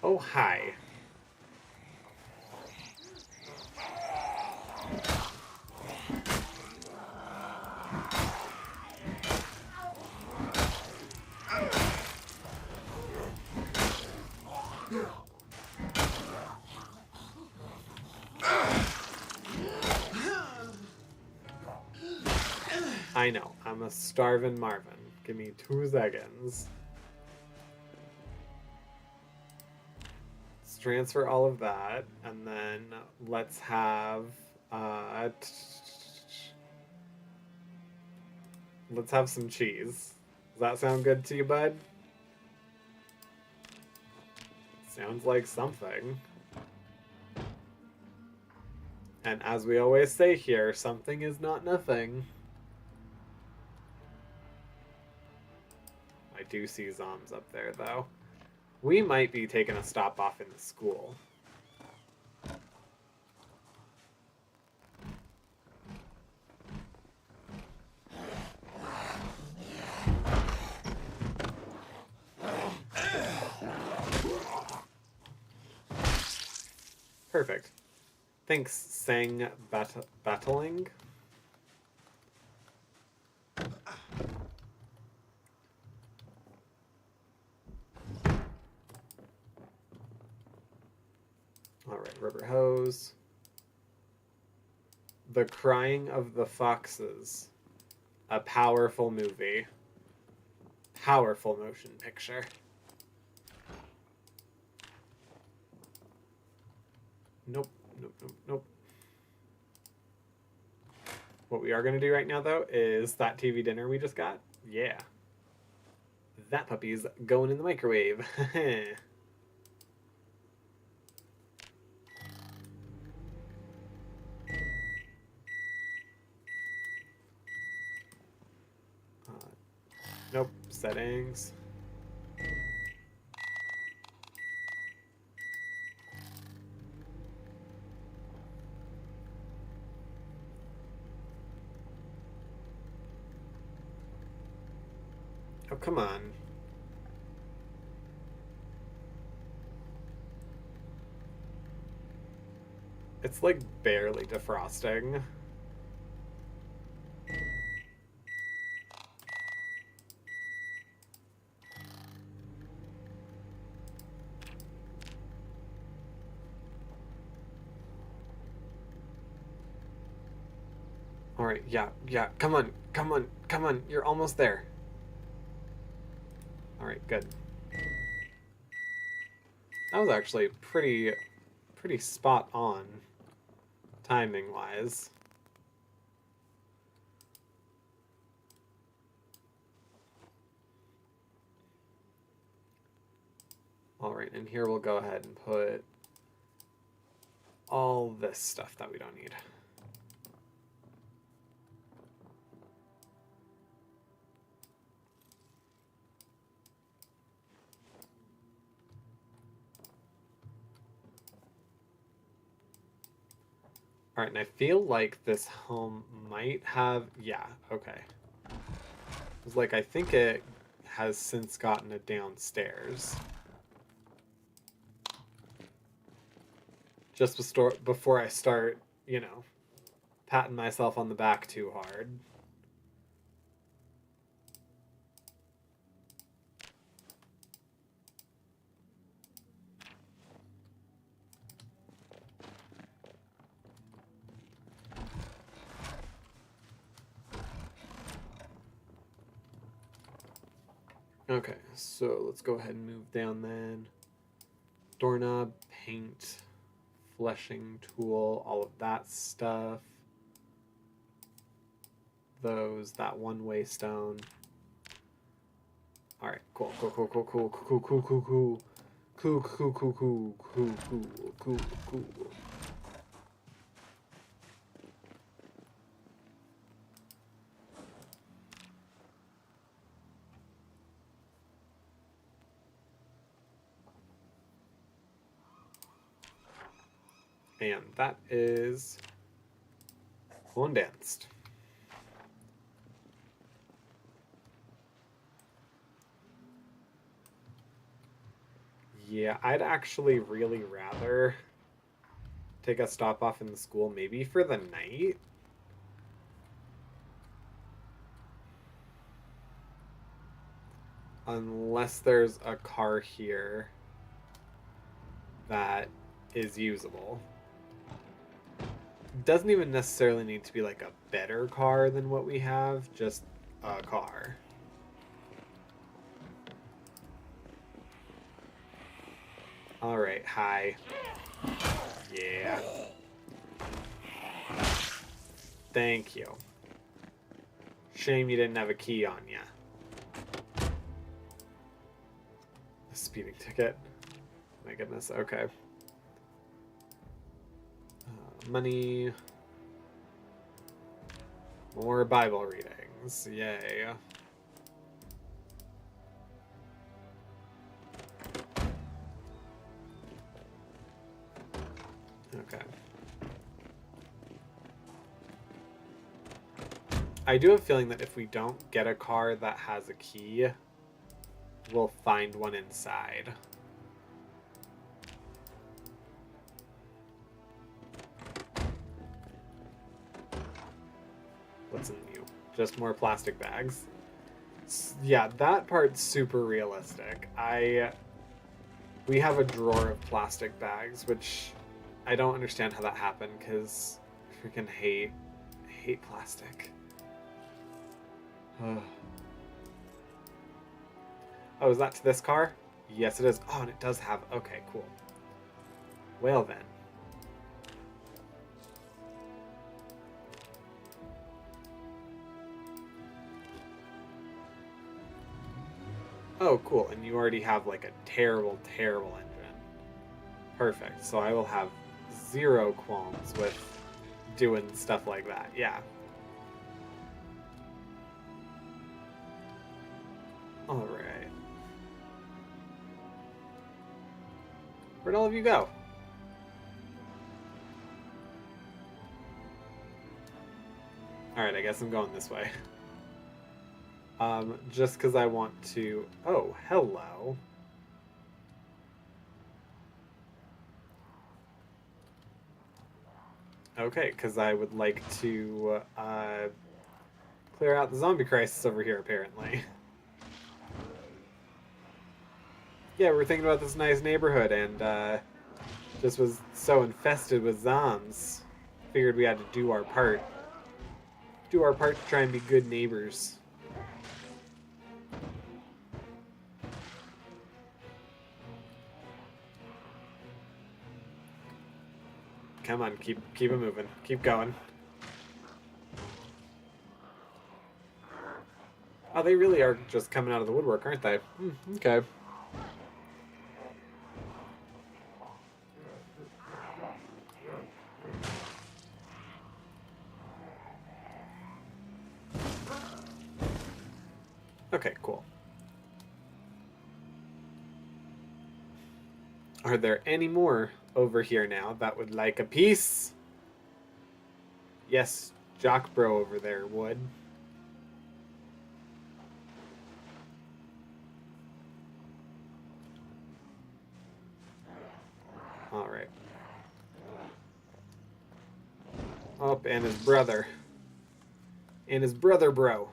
Oh, hi. I know, I'm a starving Marvin. Give me 2 seconds. Let's transfer all of that, and then let's have let's have some cheese. Does that sound good to you, bud? Sounds like something. And as we always say here, something is not nothing. I do see zombies up there, though. We might be taking a stop off in the school. Perfect. Thanks, Sang Battling. Alright, rubber hose. The Crying of the Foxes. A powerful movie. Powerful motion picture. Nope, nope, nope, nope. What we are going to do right now, though, is that TV dinner we just got. Yeah. That puppy's going in the microwave. Nope, settings. Oh, come on. It's like barely defrosting. Alright, yeah, come on, come on, come on, you're almost there. Alright, good. That was actually pretty spot on, timing-wise. Alright, and here we'll go ahead and put all this stuff that we don't need. Alright, and I feel like this home might have... Yeah, okay. It's like, I think it has since gotten it downstairs. Just before I start, you know, patting myself on the back too hard. Okay, so let's go ahead and move down then. Doorknob, paint, fleshing tool, all of that stuff. That one-way stone. Alright, cool. And that is Condensed. Yeah, I'd actually really rather take a stop off in the school, maybe for the night. Unless there's a car here that is usable. Doesn't even necessarily need to be like a better car than what we have, just a car. Alright, hi. Yeah. Thank you. Shame you didn't have a key on ya. A speeding ticket. My goodness, okay. Money. More Bible readings. Yay. I do have a feeling that if we don't get a car that has a key, we'll find one inside. What's in you? Just more plastic bags. Yeah, that part's super realistic. We have a drawer of plastic bags, which I don't understand how that happened, because I freaking hate plastic. Oh, is that to this car? Yes, it is. Oh, and it does have... Okay, cool. Well, then. Oh, cool. And you already have, like, a terrible, terrible engine. Perfect. So I will have zero qualms with doing stuff like that. Yeah. Alright. Where'd all of you go? Alright, I guess I'm going this way. Just because I want to... Oh, hello. Okay, because I would like to clear out the zombie crisis over here, apparently. Yeah, we're thinking about this nice neighborhood, and just was so infested with zombs. Figured we had to do our part. Do our part to try and be good neighbors. Come on, keep it moving. Keep going. Oh, they really are just coming out of the woodwork, aren't they? Okay. Okay, cool. Are there any more over here now that would like a piece? Yes, Jock Bro over there would. Alright. Oh, and his brother. And his brother bro.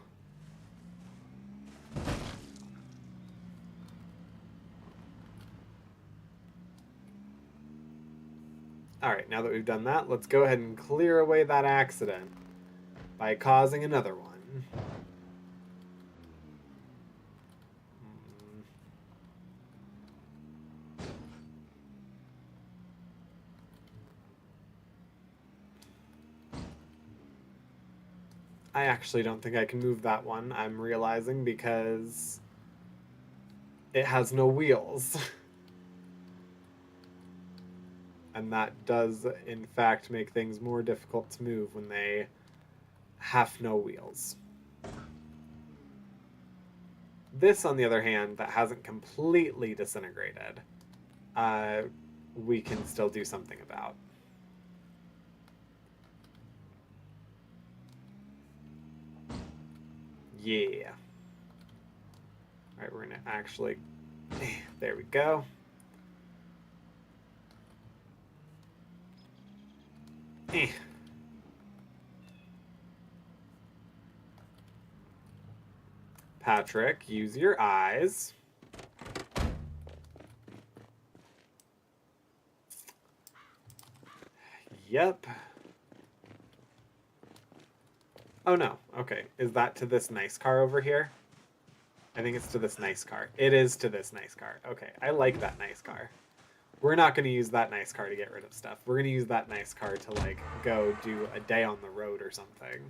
Alright, now that we've done that, let's go ahead and clear away that accident by causing another one. I actually don't think I can move that one, I'm realizing, because it has no wheels. And that does, in fact, make things more difficult to move when they have no wheels. This, on the other hand, that hasn't completely disintegrated, we can still do something about. Yeah. Alright, we're gonna actually... There we go. Patrick, use your eyes. Yep. Oh no, okay. Is that to this nice car over here? I think it's to this nice car. It is to this nice car. Okay, I like that nice car. We're not going to use that nice car to get rid of stuff. We're going to use that nice car to, like, go do a day on the road or something.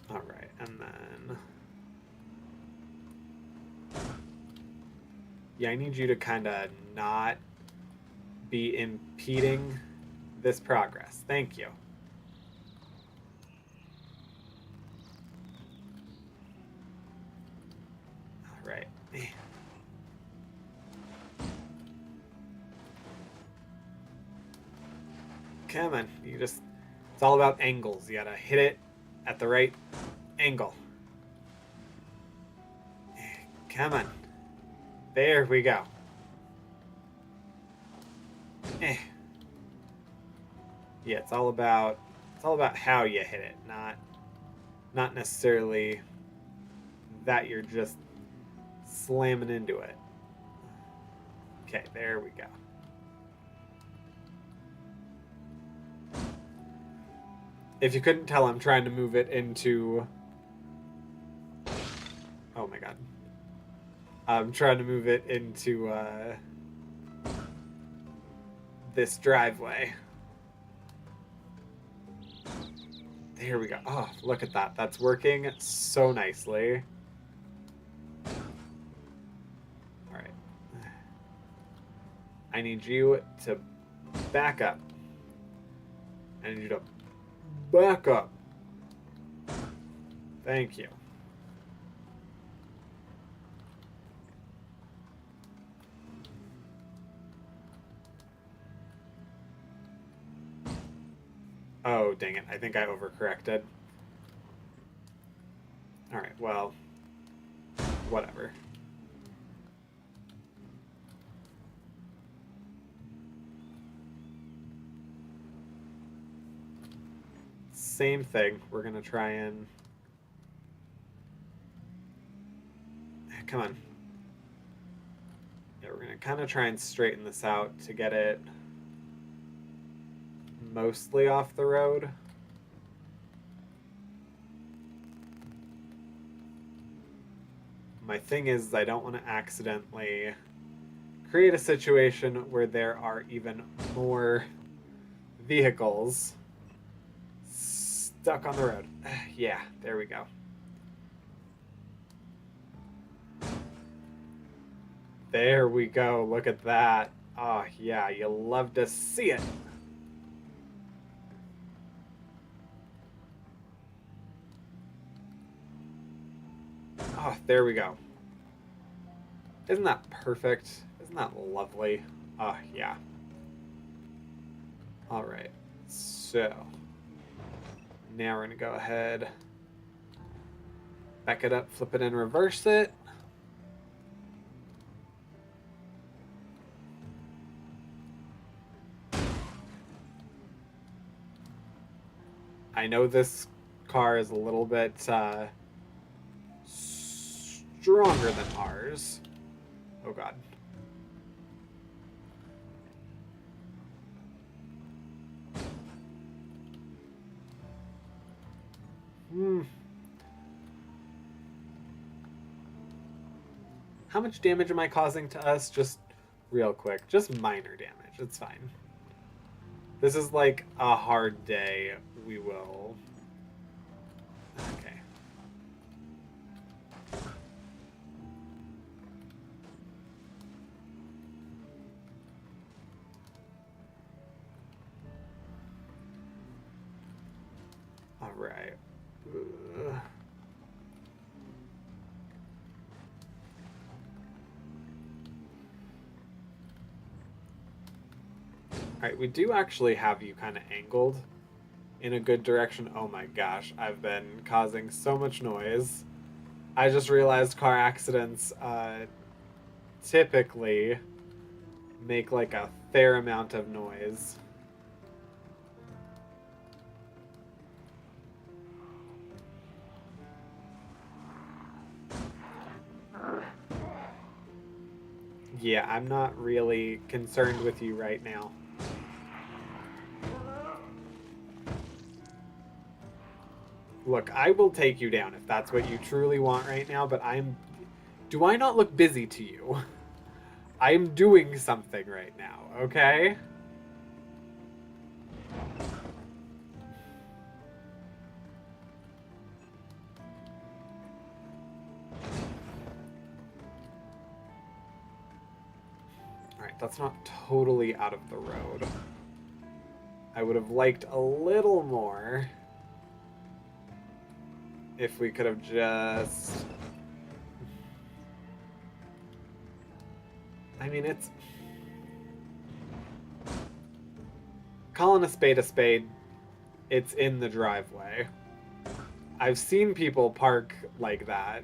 Alright, and then... Yeah, I need you to kind of not be impeding this progress. Thank you. right. Come on, you just... It's all about angles. You gotta hit it at the right angle. Come on. There we go. Yeah, it's all about how you hit it, not necessarily that you're just slamming into it. Okay, there we go. If you couldn't tell, I'm trying to move it into... Oh my god. I'm trying to move it into this driveway. There we go. Oh, look at that. That's working so nicely. Alright. I need you to back up. I need you to back up. Thank you. Oh, dang it. I think I overcorrected. Alright, well, whatever. Same thing. We're going to try and... Come on. Yeah, we're going to kind of try and straighten this out to get it mostly off the road. My thing is, I don't want to accidentally create a situation where there are even more vehicles stuck on the road. Yeah, there we go. There we go. Look at that. Oh, yeah, you love to see it. Oh, there we go. Isn't that perfect? Isn't that lovely? Oh, yeah. Alright, so now we're going to go ahead, back it up, flip it and reverse it. I know this car is a little bit stronger than ours. Oh god. How much damage am I causing to us? Just real quick. Just minor damage. It's fine. This is like a hard day. We will... Okay. Alright. Alright, we do actually have you kind of angled in a good direction. Oh my gosh, I've been causing so much noise. I just realized car accidents typically make like a fair amount of noise. Yeah, I'm not really concerned with you right now. Look, I will take you down if that's what you truly want right now, but do I not look busy to you? I'm doing something right now, okay? Alright, that's not totally out of the road. I would have liked a little more if we could have just... I mean, it's... Calling a spade, it's in the driveway. I've seen people park like that.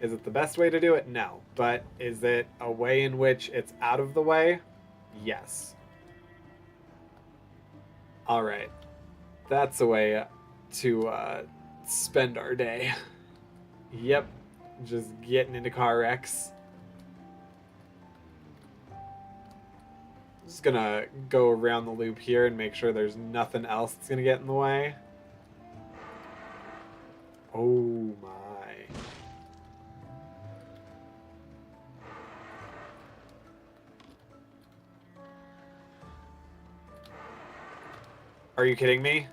Is it the best way to do it? No. But is it a way in which it's out of the way? Yes. Alright. That's a way to spend our day. Yep. Just getting into car wrecks. Just gonna go around the loop here and make sure there's nothing else that's gonna get in the way. Oh my. Are you kidding me?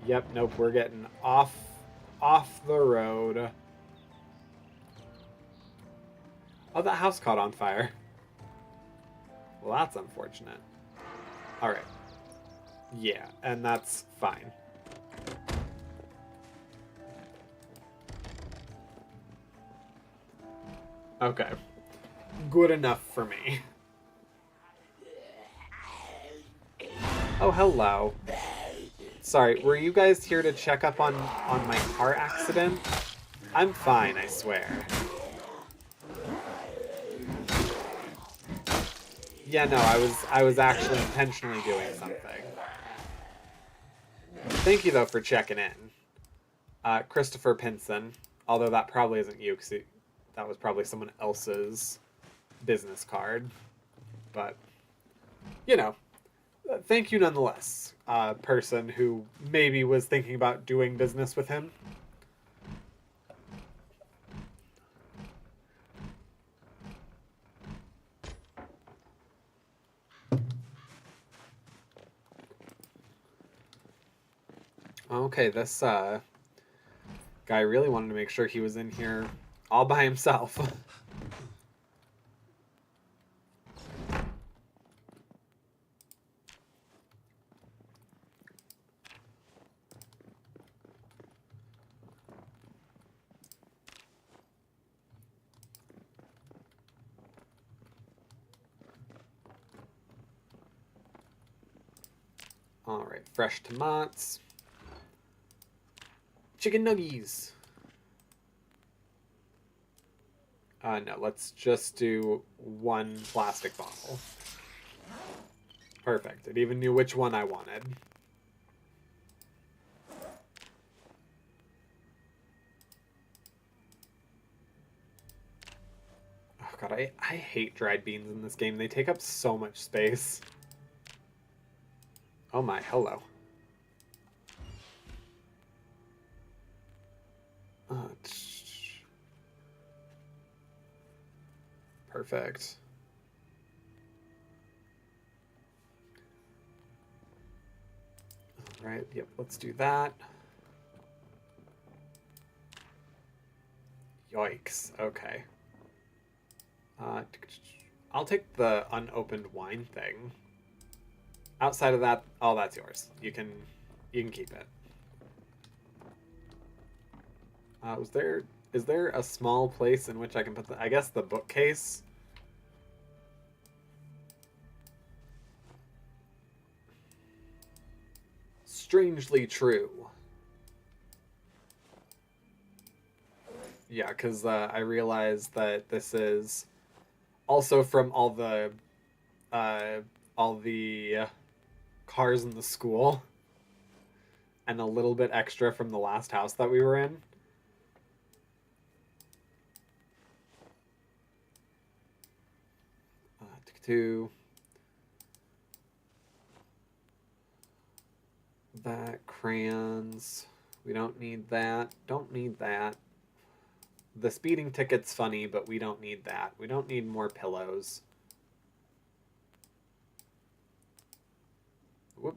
Yep, nope, we're getting off the road. Oh, that house caught on fire. Well, that's unfortunate. Alright. Yeah, and that's fine. Okay. Good enough for me. Oh, hello. Sorry, were you guys here to check up on my car accident? I'm fine, I swear. Yeah, no, I was actually intentionally doing something. Thank you, though, for checking in. Christopher Pinson. Although that probably isn't you, because that was probably someone else's business card. But, you know, thank you nonetheless, person who maybe was thinking about doing business with him. Okay, this guy really wanted to make sure he was in here all by himself. Alright, fresh tomatoes. Chicken nuggies. No, let's just do one plastic bottle. Perfect. It even knew which one I wanted. Oh god, I hate dried beans in this game. They take up so much space. Oh my, hello. Perfect. All right, yep, let's do that. Yikes, okay. I'll take the unopened wine thing. Outside of that, oh, that's yours. You can keep it. Is there a small place in which I can put I guess the bookcase? Strangely true. Yeah, because I realized that this is also from all the cars in the school, and a little bit extra from the last house that we were in. To that, crayons. We don't need that. Don't need that. The speeding ticket's funny, but we don't need that. We don't need more pillows. Whoop.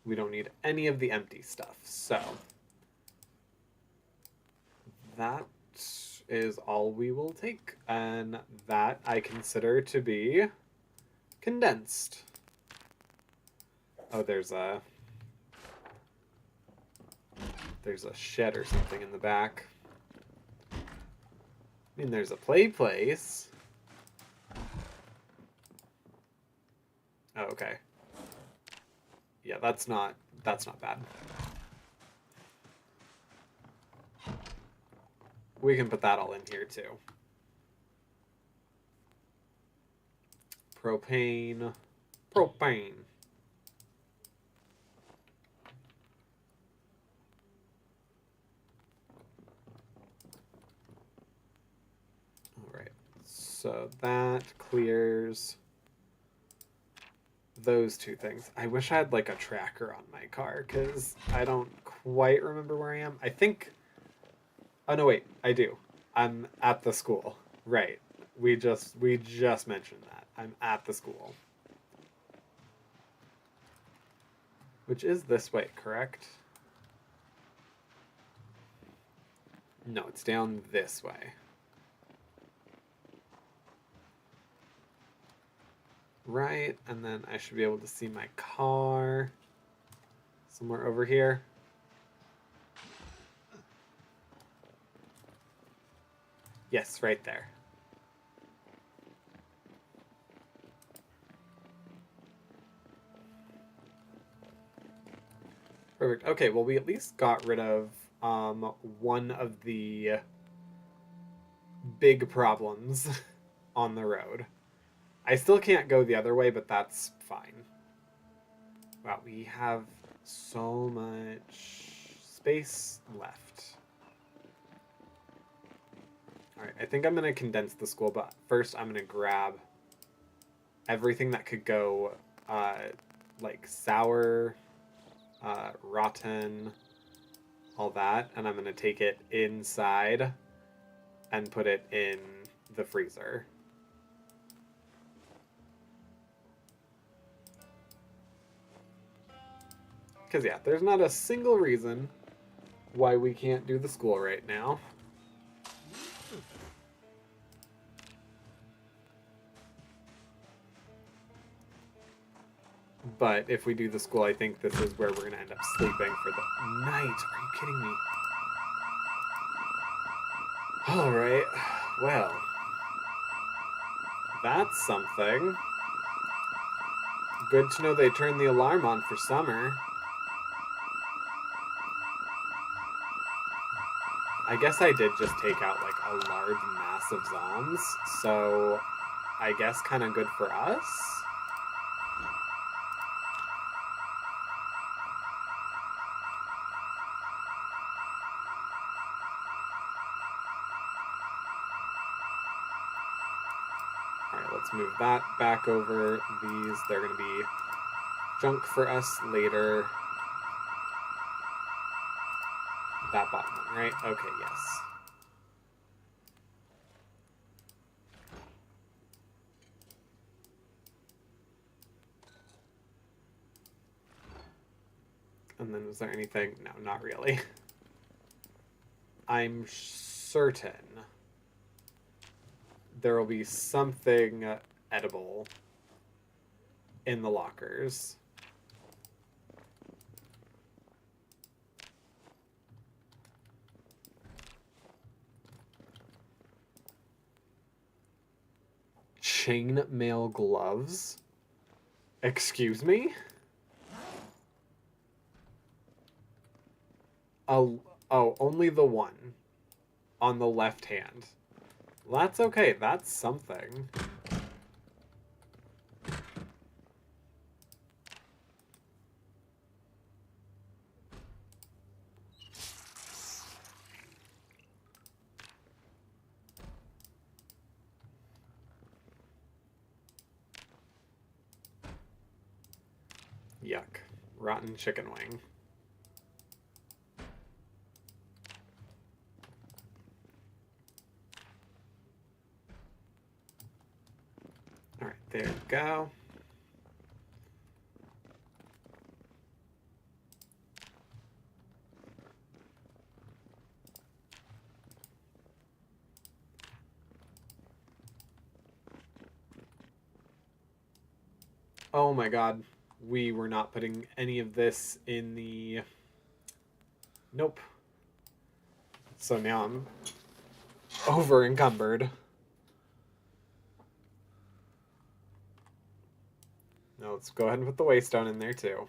We don't need any of the empty stuff, so that is all we will take, and that I consider to be condensed. Oh, there's there's a shed or something in the back. I mean, there's a play place. Oh, okay. Yeah, that's not bad. We can put that all in here too. Propane. Propane. All right. So that clears those two things. I wish I had like a tracker on my car because I don't quite remember where I am. I think. Oh no, wait, I do. I'm at the school. Right. We just mentioned that. I'm at the school. Which is this way, correct? No, it's down this way. Right, and then I should be able to see my car somewhere over here. Yes, right there. Perfect. Okay, well, we at least got rid of one of the big problems on the road. I still can't go the other way, but that's fine. Wow, we have so much space left. Alright, I think I'm going to condense the school, but first I'm going to grab everything that could go, like sour, rotten, all that, and I'm going to take it inside and put it in the freezer. Because, yeah, there's not a single reason why we can't do the school right now. But if we do the school, I think this is where we're going to end up sleeping for the night. Are you kidding me? Alright, well, that's something. Good to know they turned the alarm on for summer. I guess I did just take out like a large mass of zombs, so I guess kind of good for us. Alright, let's move that back over. These, they're going to be junk for us later. That bottom one, right? Okay, yes. And then was there anything? No, not really. I'm certain there will be something edible in the lockers. Chainmail gloves? Excuse me? Oh, only the one on the left hand. Well, that's okay. That's something. Yuck. Rotten chicken wing. Alright, there you go. Oh my god. We were not putting any of this in the... Nope. So now I'm over encumbered. Now let's go ahead and put the waystone in there too.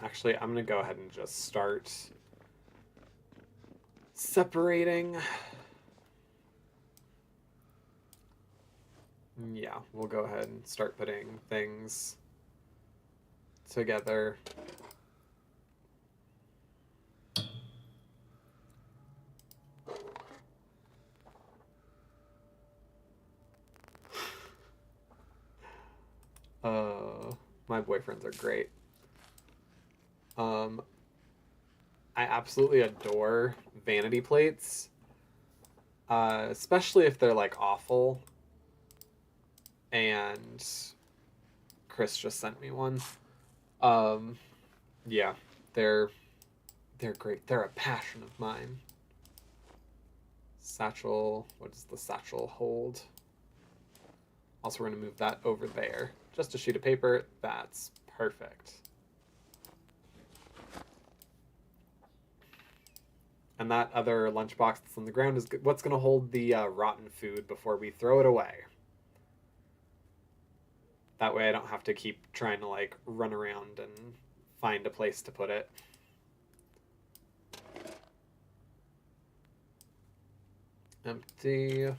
Actually, I'm going to go ahead and just start separating. Yeah, we'll go ahead and start putting things together. My boyfriends are great. I absolutely adore vanity plates, especially if they're like awful. And Chris just sent me one. Yeah, they're great. They're a passion of mine. Satchel, what does the satchel hold? Also, we're going to move that over there. Just a sheet of paper. That's perfect. And that other lunchbox that's on the ground is what's going to hold the rotten food before we throw it away. That way I don't have to keep trying to like run around and find a place to put it. Empty.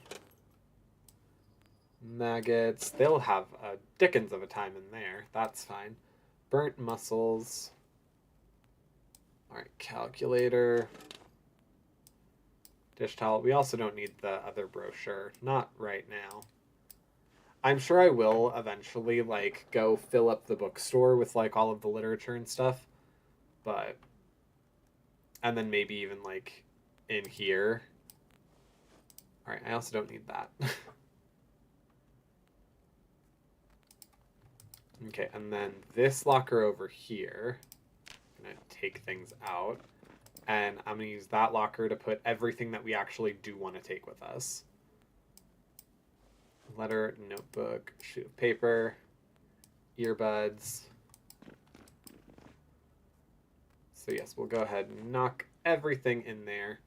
Maggots. They'll have a dickens of a time in there. That's fine. Burnt mussels. Alright, calculator. Dish towel. We also don't need the other brochure. Not right now. I'm sure I will eventually, like, go fill up the bookstore with, like, all of the literature and stuff. But... And then maybe even, like, in here. Alright, I also don't need that. Okay, and then this locker over here. I'm going to take things out. And I'm going to use that locker to put everything that we actually do want to take with us. Letter, notebook, sheet of paper, earbuds. So yes, we'll go ahead and knock everything in there.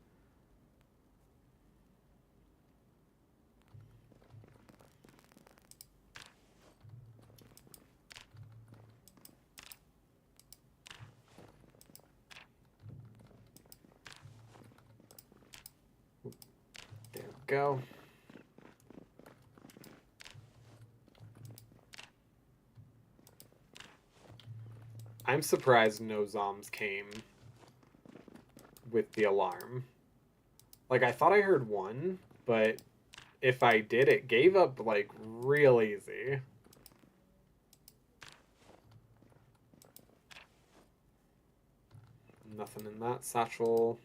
There we go. I'm surprised no zombs came with the alarm. Like, I thought I heard one, but if I did, it gave up, like, real easy. Nothing in that satchel.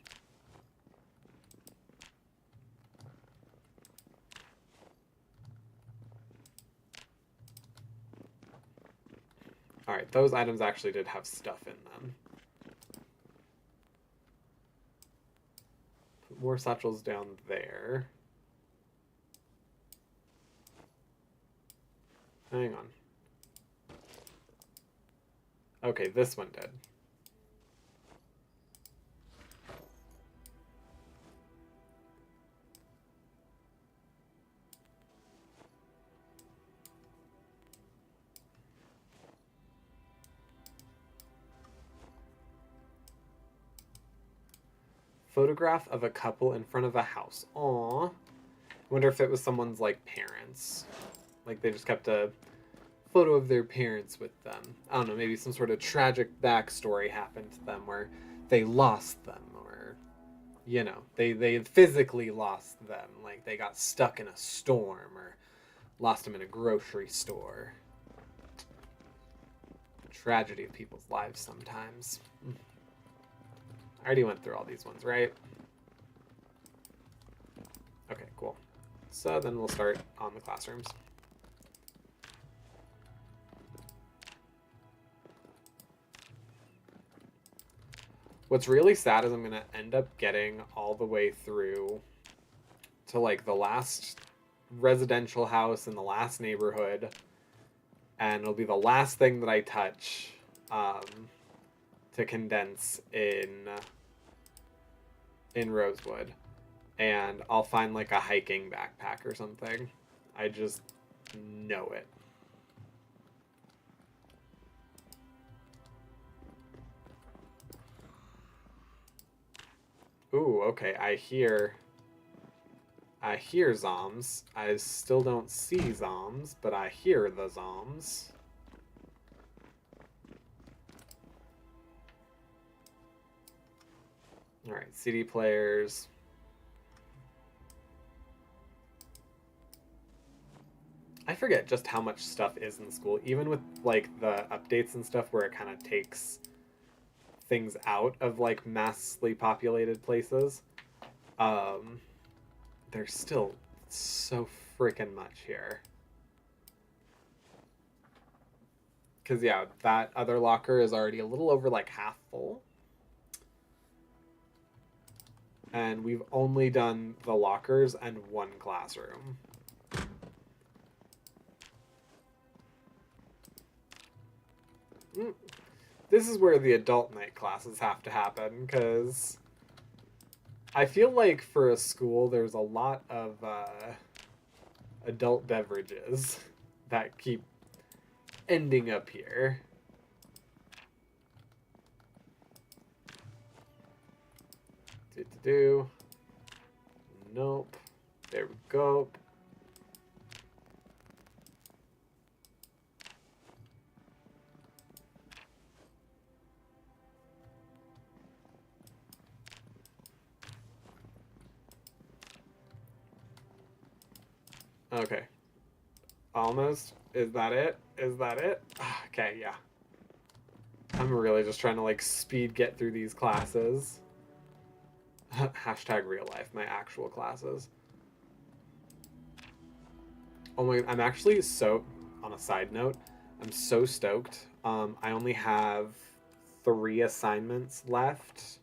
Alright, those items actually did have stuff in them. Put more satchels down there. Hang on. Okay, this one did. Photograph of a couple in front of a house. Aww. I wonder if it was someone's, like, parents. Like, they just kept a photo of their parents with them. I don't know, maybe some sort of tragic backstory happened to them where they lost them, or, you know, they physically lost them. Like, they got stuck in a storm, or lost them in a grocery store. Tragedy of people's lives sometimes. I already went through all these ones, right? Okay, cool. So then we'll start on the classrooms. What's really sad is I'm going to end up getting all the way through to like the last residential house in the last neighborhood, and it'll be the last thing that I touch to condense in Rosewood, and I'll find like a hiking backpack or something. I just know it. Ooh, okay, I hear zoms. I still don't see zoms, but I hear the zoms. Alright, CD players. I forget just how much stuff is in the school, even with like the updates and stuff where it kind of takes things out of like massively populated places. There's still so freaking much here. Because yeah, that other locker is already a little over like half full. And we've only done the lockers and one classroom. This is where the adult night classes have to happen, because I feel like for a school there's a lot of adult beverages that keep ending up here. Nope. There we go. Okay. Almost. Is that it? Is that it? Okay, yeah. I'm really just trying to like speed get through these classes. Hashtag real life, my actual classes. Oh my, I'm actually so, on a side note, I'm so stoked. I only have 3 assignments left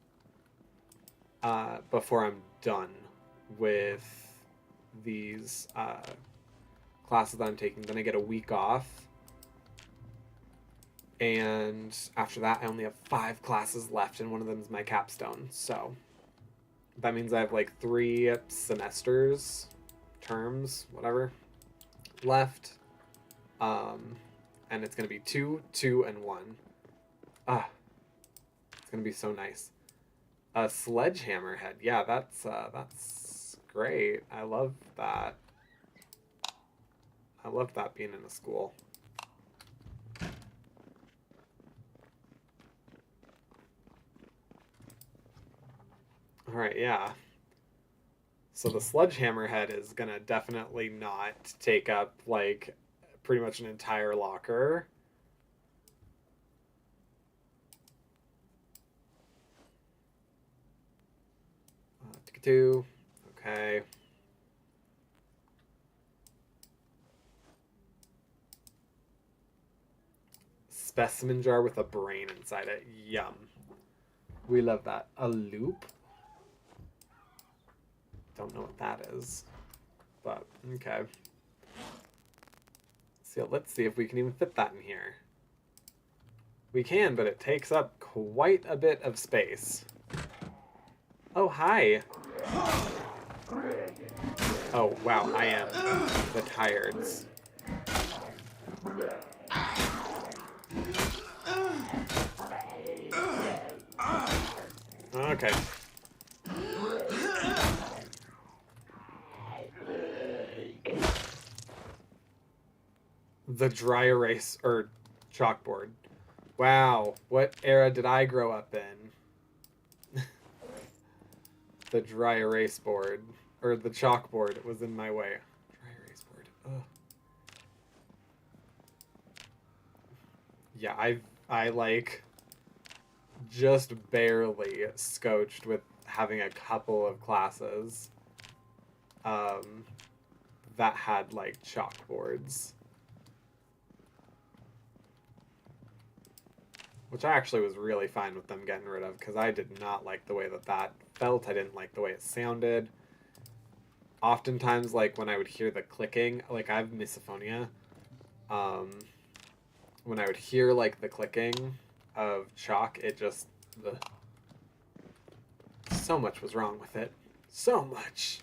before I'm done with these classes that I'm taking. Then I get a week off. And after that, I only have 5 classes left, and one of them is my capstone. So that means I have like 3 semesters, terms, whatever, left. And it's going to be 2, 2, and 1. It's going to be so nice. A sledgehammer head. Yeah, that's great. I love that. I love that being in a school. Alright, yeah. So the sledgehammer head is gonna definitely not take up, like, pretty much an entire locker. Okay. Specimen jar with a brain inside it. Yum. We love that. A loop? Don't know what that is. But, okay. So let's see if we can even fit that in here. We can, but it takes up quite a bit of space. Oh, hi. Oh, wow, I am the tireds. Okay. The dry erase, or chalkboard. Wow, what era did I grow up in? The dry erase board, or the chalkboard, was in my way. Dry erase board. Ugh. Yeah, I like just barely scotched with having a couple of classes that had like chalkboards. which I actually was really fine with them getting rid of, because I did not like the way that that felt. I didn't like the way it sounded. Oftentimes, like, when I would hear the clicking, like, I have misophonia. When I would hear, like, the clicking of chalk, it just... so much was wrong with it. So much!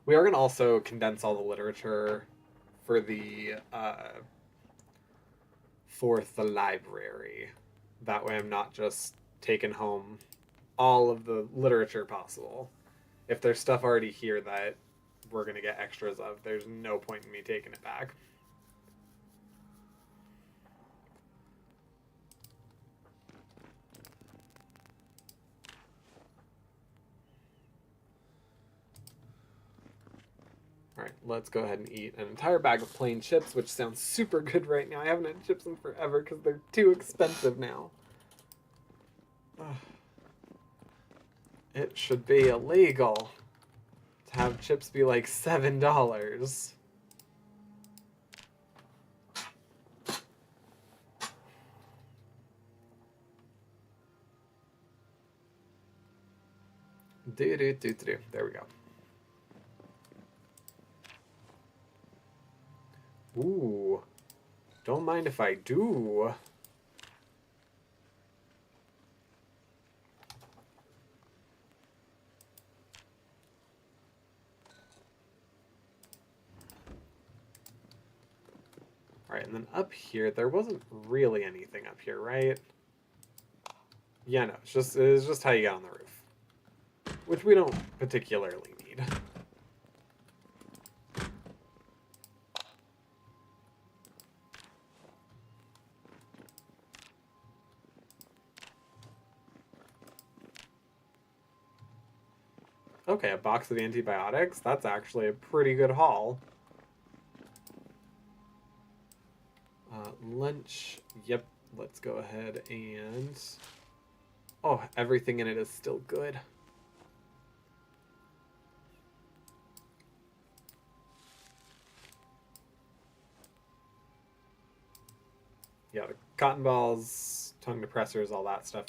We are going to also condense all the literature for the library. That way I'm not just taking home all of the literature possible. If there's stuff already here that we're going to get extras of, there's no point in me taking it back. Alright, let's go ahead and eat an entire bag of plain chips, which sounds super good right now. I haven't had chips in forever because they're too expensive now. Ugh. It should be illegal to have chips be like $7. There we go. Ooh. Don't mind if I do. Alright, and then up here, there wasn't really anything up here, right? Yeah, no, it's just how you get on the roof. Which we don't particularly need. Okay, a box of antibiotics? That's actually a pretty good haul. Lunch. Yep, let's go ahead and... Oh, everything in it is still good. Yeah, the cotton balls, tongue depressors, all that stuff.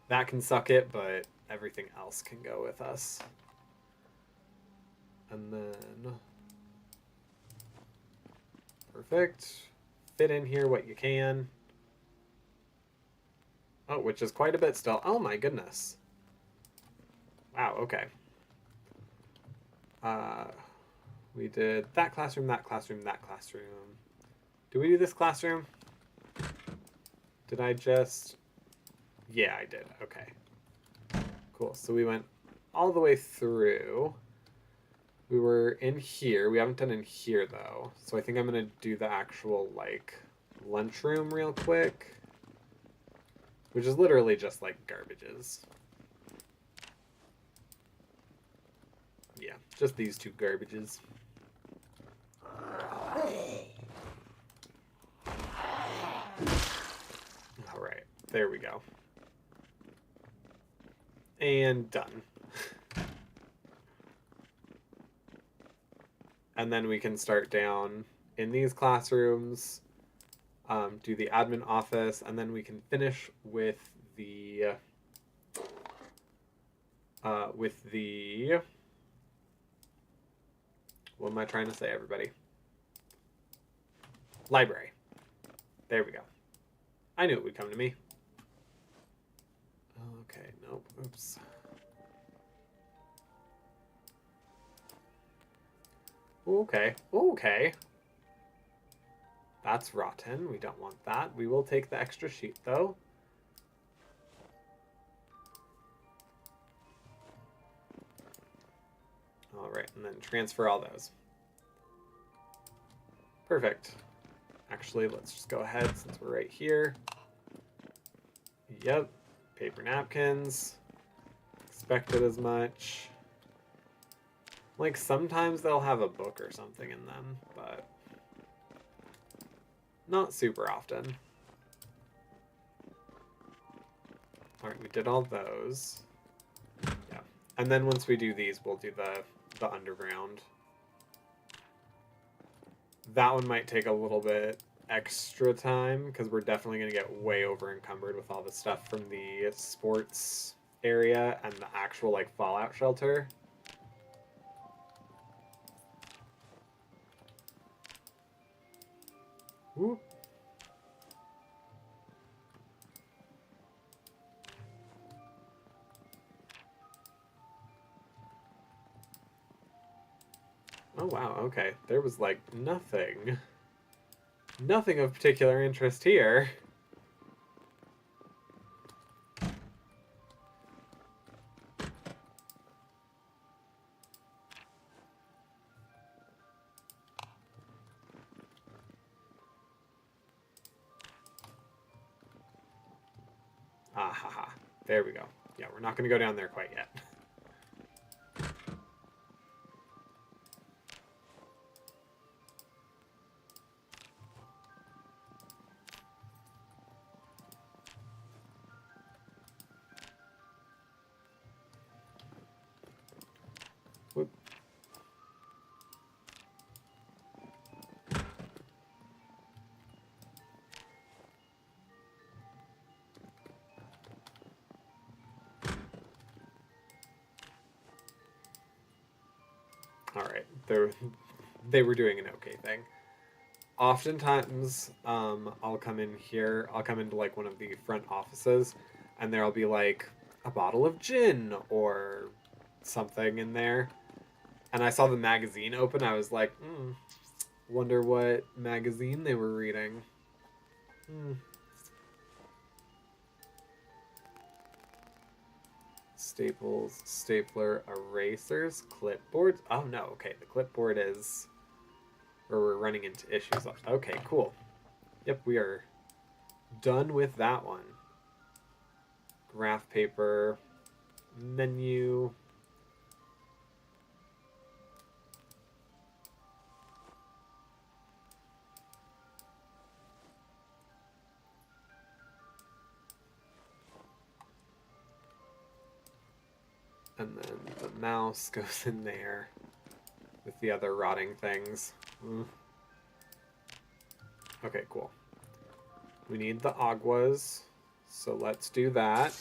That can suck it, but everything else can go with us. And then... Perfect. Fit in here what you can. Oh, which is quite a bit still. Oh my goodness. Wow, okay. We did that classroom, that classroom, that classroom. Did we do this classroom? Did I just... Yeah, I did. Okay. Cool. So we went all the way through. We were in here. We haven't done in here, though. So I think I'm going to do the actual, like, lunchroom real quick. Which is literally just, like, garbages. Yeah, just these two garbages. Alright, there we go. And done. And then we can start down in these classrooms, do the admin office, and then we can finish with the what am I trying to say, everybody? Library. There we go. I knew it would come to me. Okay, nope, oops. Okay, okay. That's rotten. We don't want that. We will take the extra sheet, though. Alright, and then transfer all those. Perfect. Actually, let's just go ahead since we're right here. Yep. Paper napkins. Expected as much. Like, sometimes they'll have a book or something in them, but not super often. Alright, we did all those. Yeah. And then once we do these, we'll do the underground. That one might take a little bit extra time because we're definitely going to get way over encumbered with all the stuff from the sports area and the actual like fallout shelter. Whoop. Oh wow, okay. There was like nothing of particular interest here. Ah ha ha. There we go. Yeah, we're not going to go down there quite yet. Whoop. All right, they were doing an okay thing. Oftentimes, I'll come in here. I'll come into like one of the front offices, and there'll be like a bottle of gin or something in there. And I saw the magazine open. I was like, wonder what magazine they were reading. Staples, stapler, erasers, clipboards. Oh no, okay, the clipboard is where we're running into issues. Okay, cool. Yep, we are done with that one. Graph paper, menu. And then the mouse goes in there with the other rotting things. Okay, cool. We need the aguas, so let's do that.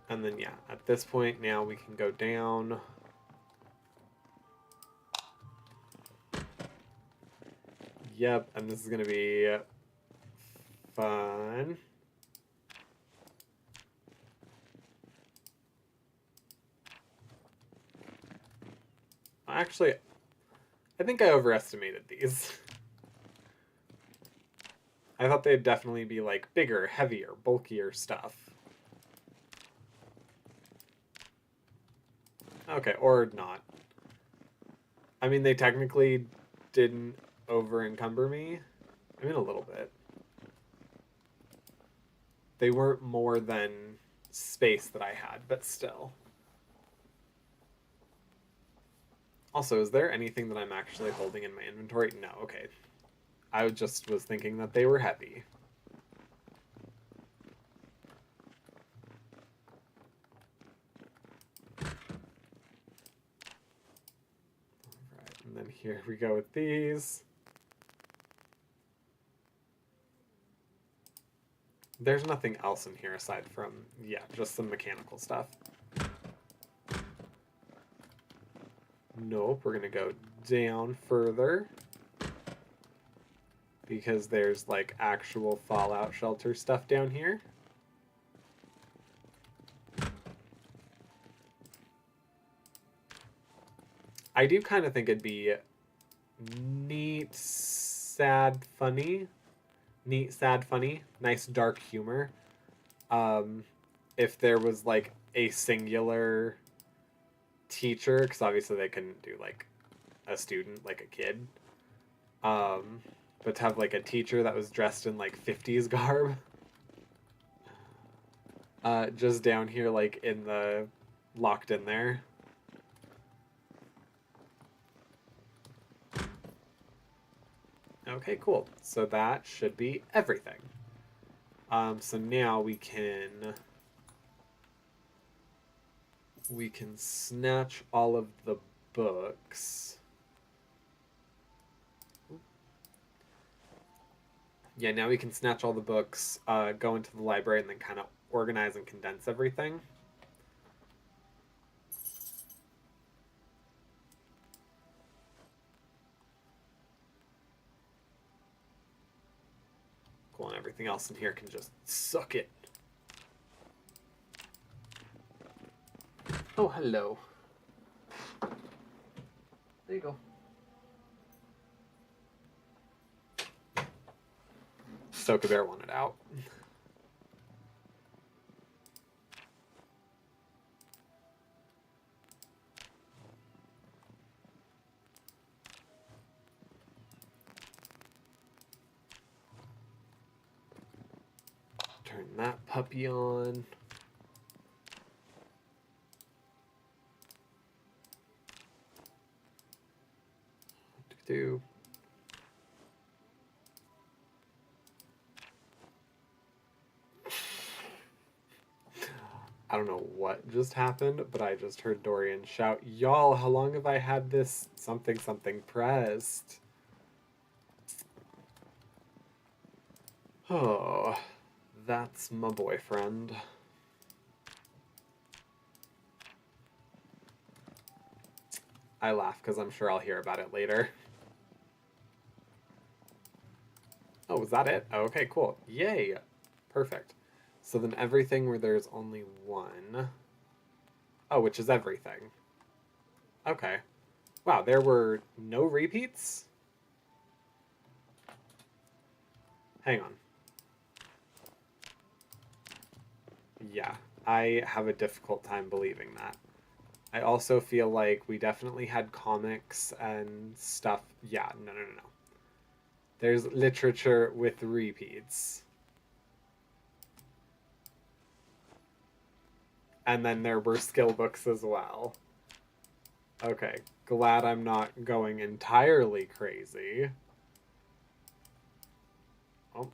And then, yeah, at this point now we can go down. Yep, and this is going to be fun. Actually, I think I overestimated these. I thought they'd definitely be like bigger, heavier, bulkier stuff. Okay, or not. I mean, they technically didn't over encumber me. I mean, a little bit. They weren't more than space that I had, but still. Also, is there anything that I'm actually holding in my inventory? No, okay. I just was thinking that they were heavy. Alright, and then here we go with these. There's nothing else in here aside from, yeah, just some mechanical stuff. Nope, we're gonna go down further. Because there's like actual fallout shelter stuff down here. I do kind of think it'd be neat, sad, funny. Neat, sad, funny. Nice dark humor. If there was like a singular teacher, because obviously they couldn't do like a student, like a kid. But to have like a teacher that was dressed in like 50s garb. Just down here, like in the locked in there. Okay, cool. So that should be everything. So now we can snatch all of the books. Yeah, now we can snatch all the books, go into the library, and then kind of organize and condense everything. Cool, and everything else in here can just suck it. Oh, hello. There you go. Stoker Bear wanted out. Turn that puppy on. Do. I don't know what just happened, but I just heard Dorian shout, "Y'all, how long have I had this something something pressed?" Oh, that's my boyfriend. I laugh because I'm sure I'll hear about it later. Oh, was that it? Oh, okay, cool. Yay. Perfect. So then everything where there's only one. Oh, which is everything. Okay. Wow, there were no repeats? Hang on. Yeah, I have a difficult time believing that. I also feel like we definitely had comics and stuff. Yeah, no. There's literature with repeats. And then there were skill books as well. Okay, glad I'm not going entirely crazy. Oh.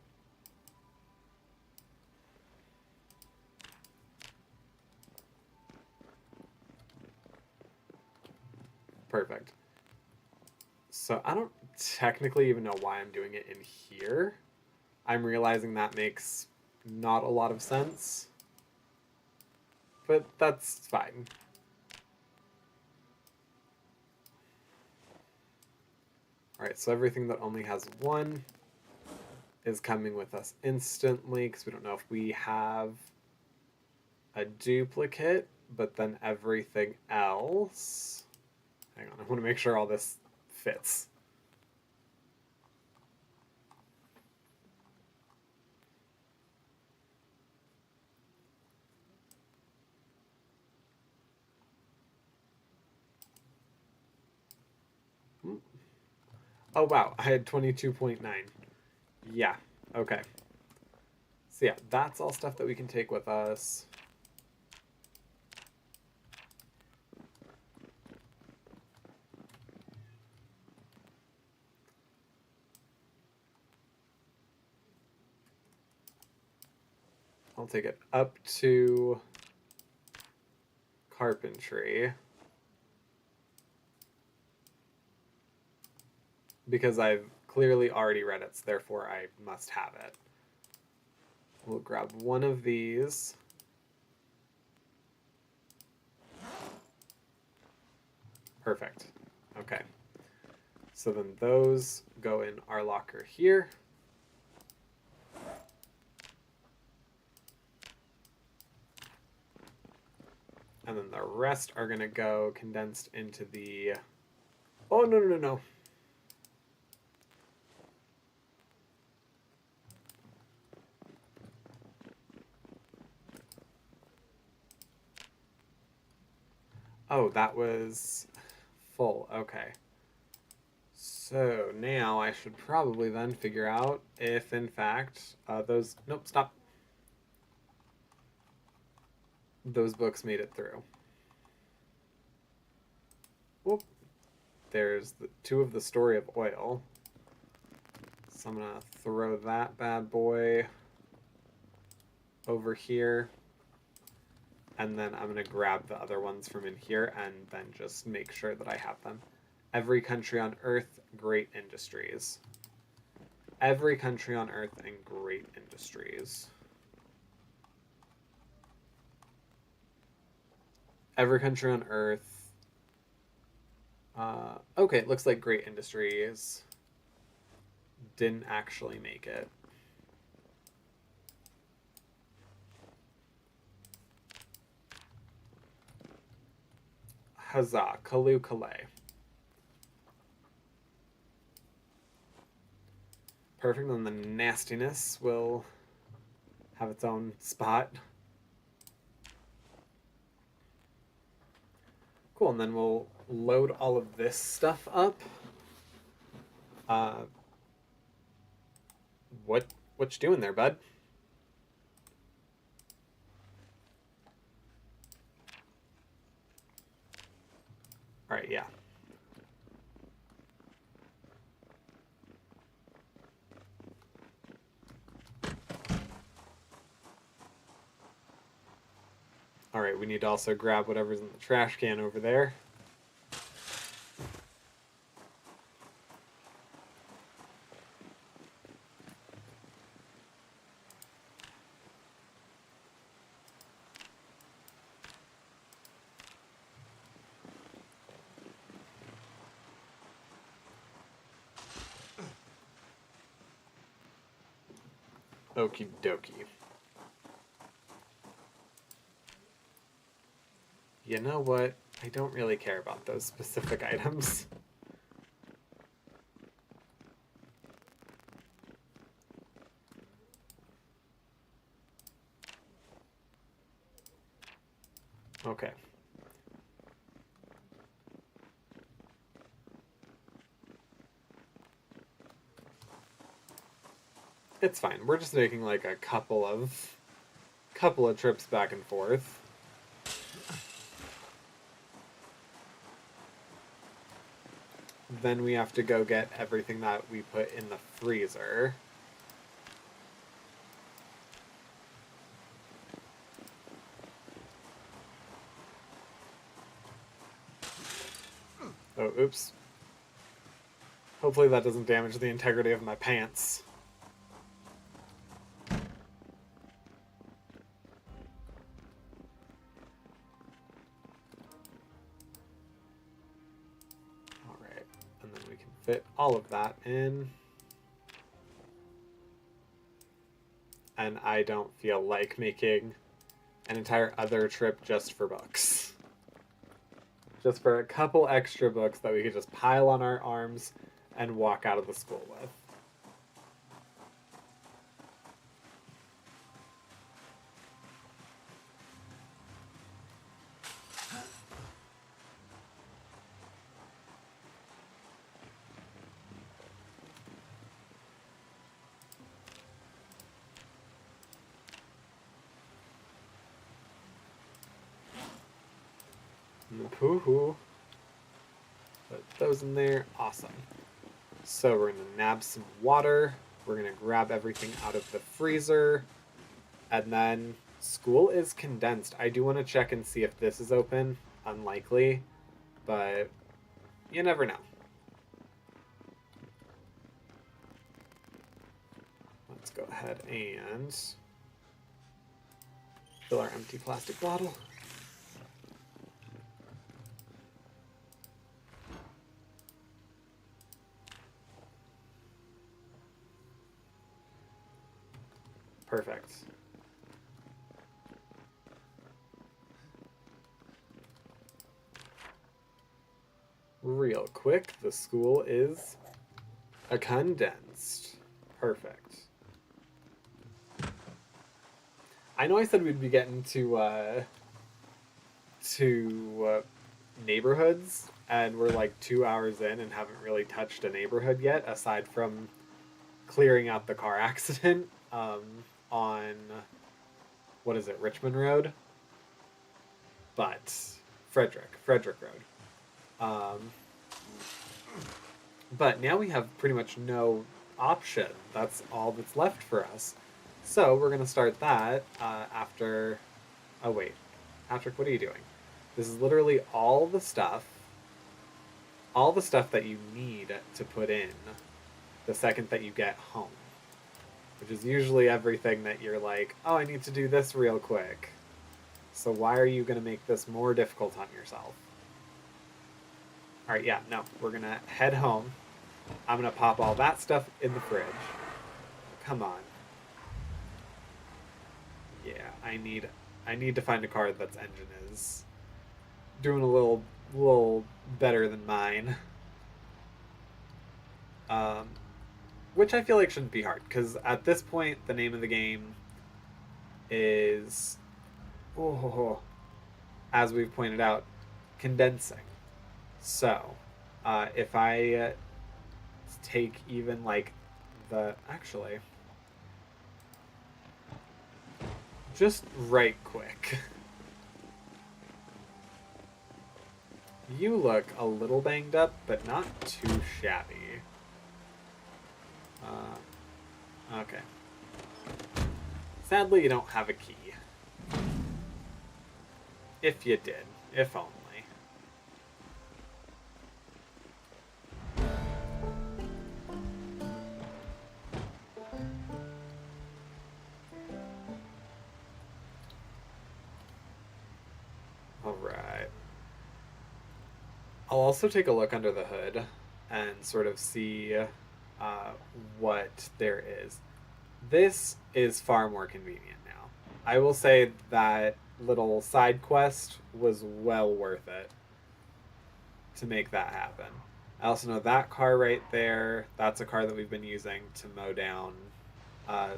Perfect. So I don't technically even know why I'm doing it in here. I'm realizing that makes not a lot of sense. But that's fine. Alright, so everything that only has one is coming with us instantly, because we don't know if we have a duplicate, but then everything else... Hang on, I want to make sure all this fits. Oh wow, I had 22.9. Yeah, okay. So yeah, that's all stuff that we can take with us. I'll take it up to carpentry. Because I've clearly already read it, so therefore I must have it. We'll grab one of these. Perfect. Okay. So then those go in our locker here. And then the rest are going to go condensed into the... Oh, no. Oh, that was full. Okay. So now I should probably then figure out if, in fact, those... Nope, stop. Those books made it through. Whoop. There's two of the Story of Oil. So I'm gonna throw that bad boy over here. And then I'm gonna grab the other ones from in here and then just make sure that I have them. Every country on Earth, great industries. Every country on Earth and great industries. Every country on Earth. Okay, it looks like great industries didn't actually make it. Huzzah, Kalu Kalay. Perfect, and the nastiness will have its own spot. Cool, and then we'll load all of this stuff up. What you doing there, bud? All right, yeah. All right, we need to also grab whatever's in the trash can over there. Okie dokie. You know what? I don't really care about those specific items. Okay. It's fine. We're just making like a couple of trips back and forth. Then we have to go get everything that we put in the freezer. Oh, oops. Hopefully that doesn't damage the integrity of my pants. Alright, and then we can fit all of that in. And I don't feel like making an entire other trip just for books. Just for a couple extra books that we could just pile on our arms and walk out of the school with. Pooh. Put those in there. Awesome. So we're going to nab some water. We're going to grab everything out of the freezer. And then school is condensed. I do want to check and see if this is open. Unlikely. But you never know. Let's go ahead and fill our empty plastic bottle. Perfect. Real quick, the school is a condensed. Perfect. I know I said we'd be getting to neighborhoods, and we're like 2 hours in and haven't really touched a neighborhood yet, aside from clearing out the car accident on, what is it, Richmond Road? But Frederick Road. But now we have pretty much no option. That's all that's left for us. So we're gonna start that after. Oh wait, Patrick, what are you doing? This is literally all the stuff that you need to put in the second that you get home, which is usually everything that you're like, oh, I need to do this real quick. So why are you gonna make this more difficult on yourself? All right, yeah, no, we're gonna head home. I'm gonna pop all that stuff in the fridge. Come on. Yeah, I need to find a car that's engine is doing a little better than mine. Um, which I feel like shouldn't be hard because at this point the name of the game is, oh, as we've pointed out, condensing. So, if I take even like the actually just right quick. You look a little banged up, but not too shabby. Okay. Sadly, you don't have a key. If you did. If only. Alright. I'll also take a look under the hood and sort of see what there is. This is far more convenient now. I will say that little side quest was well worth it to make that happen. I also know that car right there, that's a car that we've been using to mow down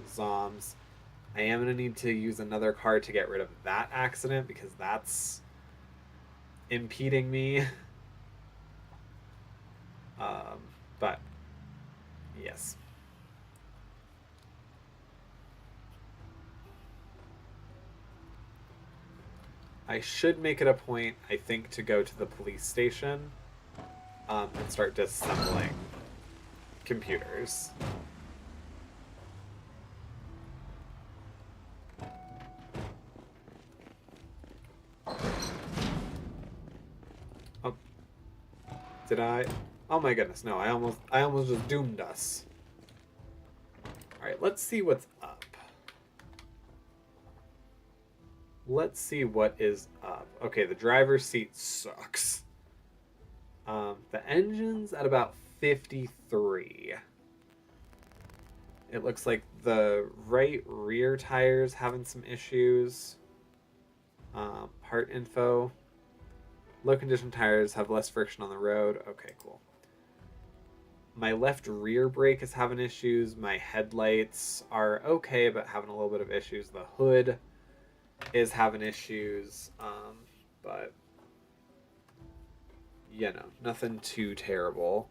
zombs. I am going to need to use another car to get rid of that accident because that's impeding me. But, yes. I should make it a point, I think, to go to the police station and start disassembling computers. Oh, did I? Oh my goodness, no! I almost just doomed us. All right, let's see what's up. Let's see what is up. Okay, the driver's seat sucks. The engine's at about 53. It looks like the right rear tire's having some issues. Part info. Low condition tires have less friction on the road. Okay, cool. My left rear brake is having issues. My headlights are okay, but having a little bit of issues. The hood is having issues, but you know, nothing too terrible.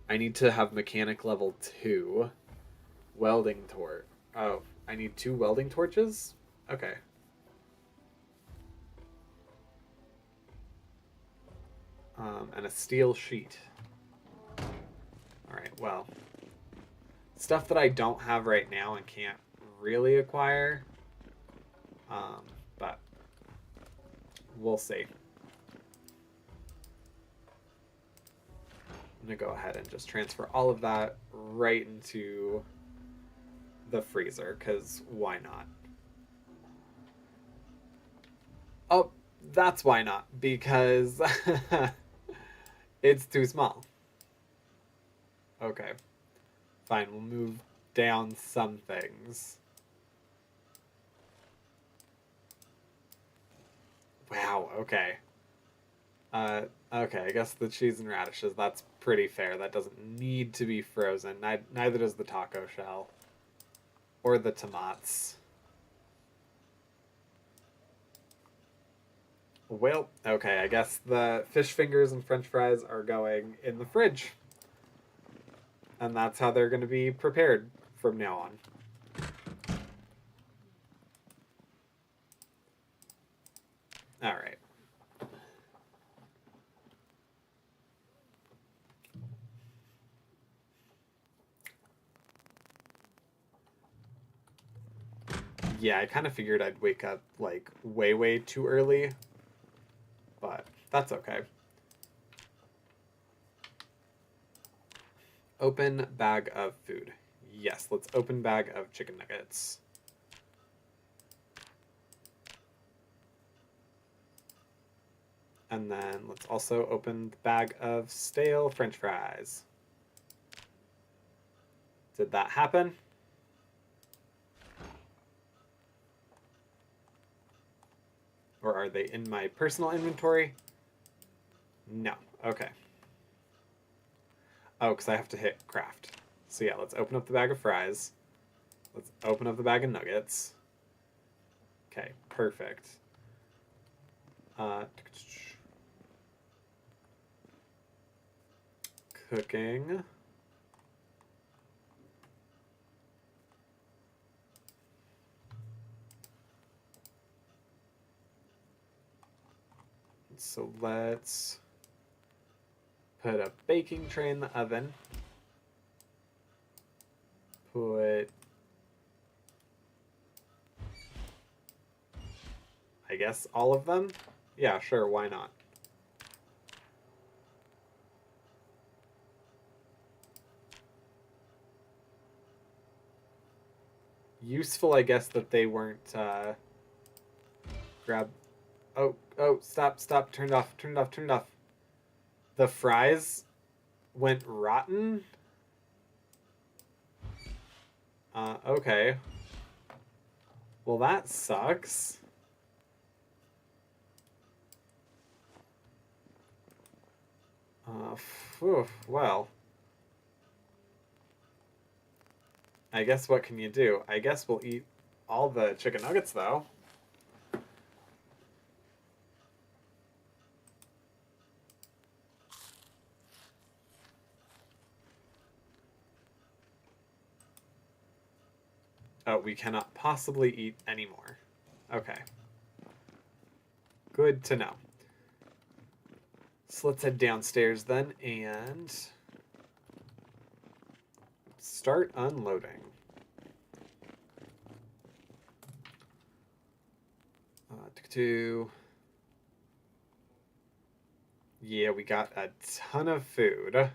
I need to have mechanic level 2. Welding torch. Oh, I need 2 welding torches? Okay. And a steel sheet. Alright, well. Stuff that I don't have right now and can't really acquire. But we'll see. I'm going to go ahead and just transfer all of that right into the freezer, because why not? Oh, that's why not, because it's too small. Okay. Fine, we'll move down some things. Wow, okay. Okay, I guess the cheese and radishes, that's pretty fair. That doesn't need to be frozen. Neither does the taco shell. Or the tomatoes. Well, okay, I guess the fish fingers and french fries are going in the fridge. And that's how they're going to be prepared from now on. Alright. Yeah, I kind of figured I'd wake up like way too early, but that's okay. Open bag of food. Yes, let's open bag of chicken nuggets. And then let's also open the bag of stale French fries. Did that happen? Or are they in my personal inventory? No. Okay. Oh, because I have to hit craft. So yeah, let's open up the bag of fries. Let's open up the bag of nuggets. Okay, perfect. Cooking. So let's put a baking tray in the oven. Put, I guess, all of them? Yeah, sure, why not? Useful, I guess, that they weren't grab. Oh, stop, turned off. The fries went rotten? Okay. Well, that sucks. Well. I guess what can you do? I guess we'll eat all the chicken nuggets, though. Oh, we cannot possibly eat any more. Okay. Good to know. So let's head downstairs then and start unloading. Yeah, we got a ton of food,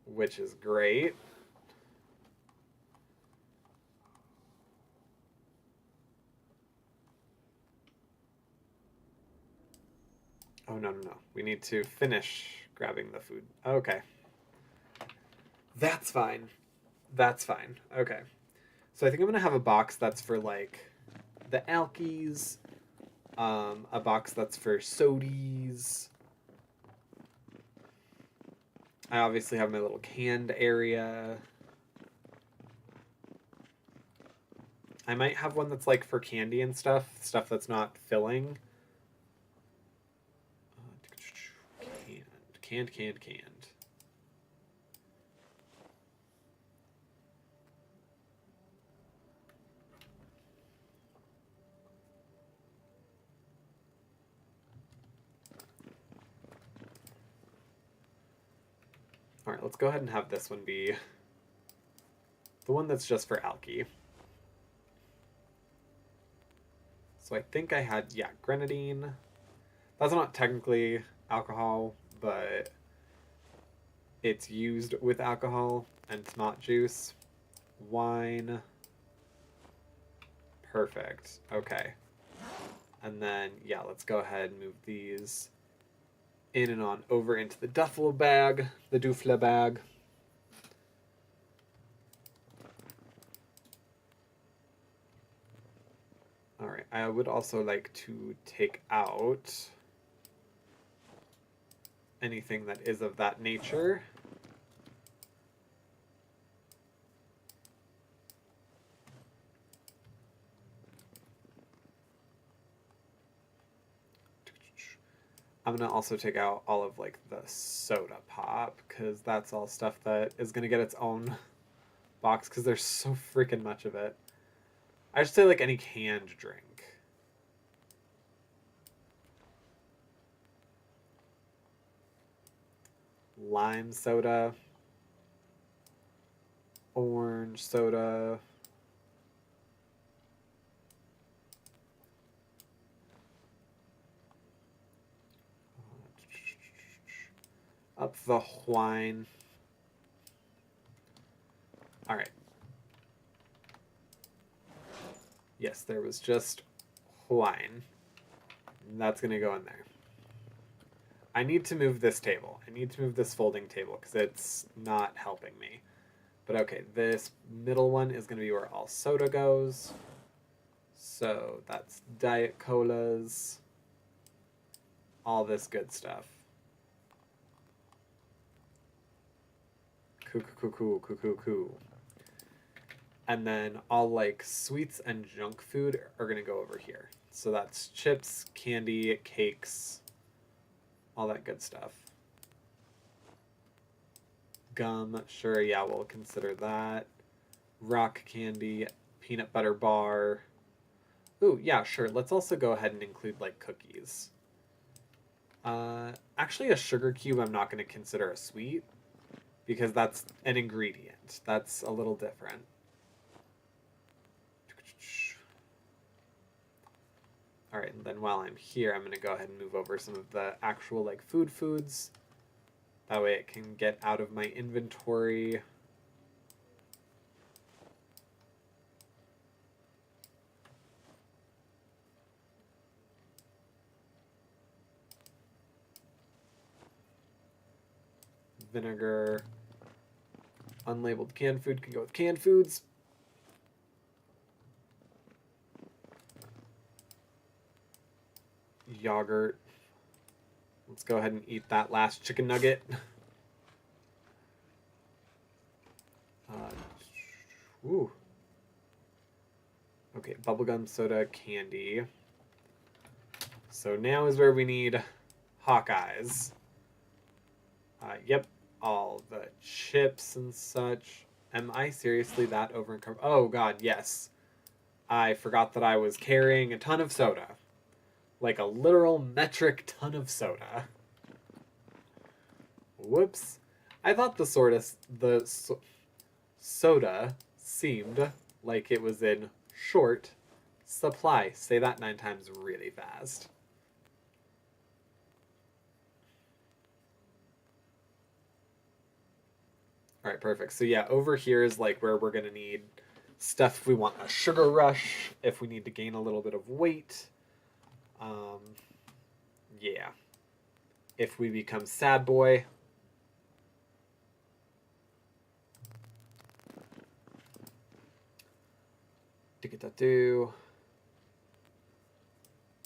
which is great. Oh, no. We need to finish grabbing the food. Okay. That's fine. Okay. So I think I'm going to have a box that's for, like, the alkies, a box that's for sodies. I obviously have my little canned area. I might have one that's, like, for candy and stuff that's not filling. Canned. Alright, let's go ahead and have this one be the one that's just for alky. So I think I had, yeah, grenadine. That's not technically alcohol, but it's used with alcohol, and it's not juice. Wine. Perfect. Okay. And then, yeah, let's go ahead and move these in and on over into the duffel bag, the doofle bag. Alright, I would also like to take out anything that is of that nature. I'm gonna also take out all of like the soda pop, because that's all stuff that is gonna get its own box, because there's so freaking much of it. I should say like any canned drink. Lime soda, orange soda, Up the wine. All right. Yes, there was just wine. That's going to go in there. I need to move this table. I need to move this folding table because it's not helping me. But okay, this middle one is going to be where all soda goes. So that's Diet Colas. All this good stuff. Coo. And then all like sweets and junk food are going to go over here. So that's chips, candy, cakes, all that good stuff. Gum, sure, yeah, we'll consider that. Rock candy, peanut butter bar. Ooh, yeah, sure. Let's also go ahead and include like cookies. Actually, a sugar cube I'm not going to consider a sweet because that's an ingredient. That's a little different. All right, and then while I'm here, I'm going to go ahead and move over some of the actual like foods. That way it can get out of my inventory. Vinegar. Unlabeled canned food can go with canned foods. Yogurt. Let's go ahead and eat that last chicken nugget. Ooh. Okay, bubblegum, soda, candy. So now is where we need Hawkeyes. Yep, all the chips and such. Am I seriously that over encumbered? Oh god, yes. I forgot that I was carrying a ton of soda. Like a literal metric ton of soda. Whoops. I thought the soda seemed like it was in short supply. Say that 9 times really fast. All right, perfect. So yeah, over here is like where we're gonna need stuff if we want a sugar rush, if we need to gain a little bit of weight. Yeah. If we become sad boy. Do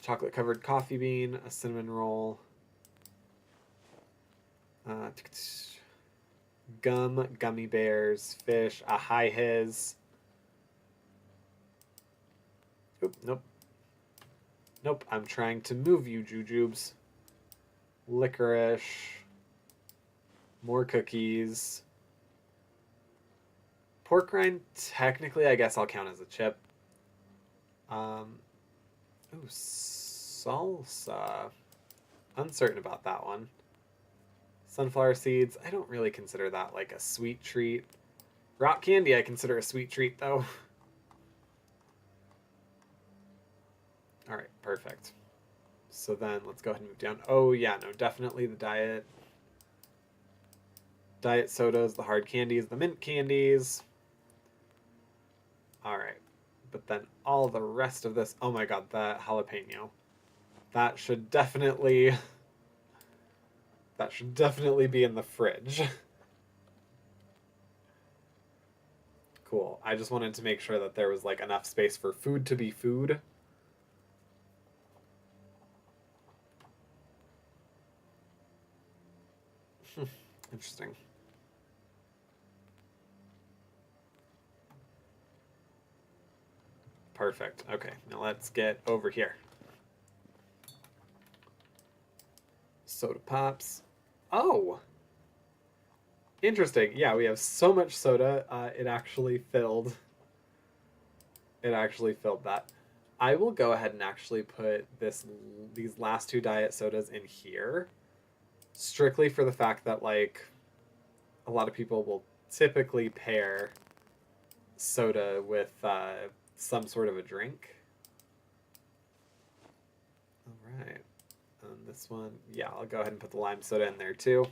chocolate covered coffee bean, a cinnamon roll, gum, gummy bears, fish, a high his. Oop, nope. Nope, I'm trying to move you, jujubes. Licorice. More cookies. Pork rind, technically, I guess I'll count as a chip. Ooh, salsa. Uncertain about that one. Sunflower seeds, I don't really consider that like a sweet treat. Rock candy, I consider a sweet treat, though. All right, perfect. So then let's go ahead and move down. Oh, yeah, no, definitely the diet. Diet sodas, the hard candies, the mint candies. All right. But then all the rest of this, oh my god, the jalapeno. That should definitely be in the fridge. Cool. I just wanted to make sure that there was like enough space for food to be food. Interesting. Perfect. Okay, now let's get over here. Soda pops. Oh! Interesting. Yeah, we have so much soda, it actually filled. It actually filled that. I will go ahead and actually put these last 2 diet sodas in here. Strictly for the fact that, like, a lot of people will typically pair soda with some sort of a drink. All right. And this one, yeah, I'll go ahead and put the lime soda in there too.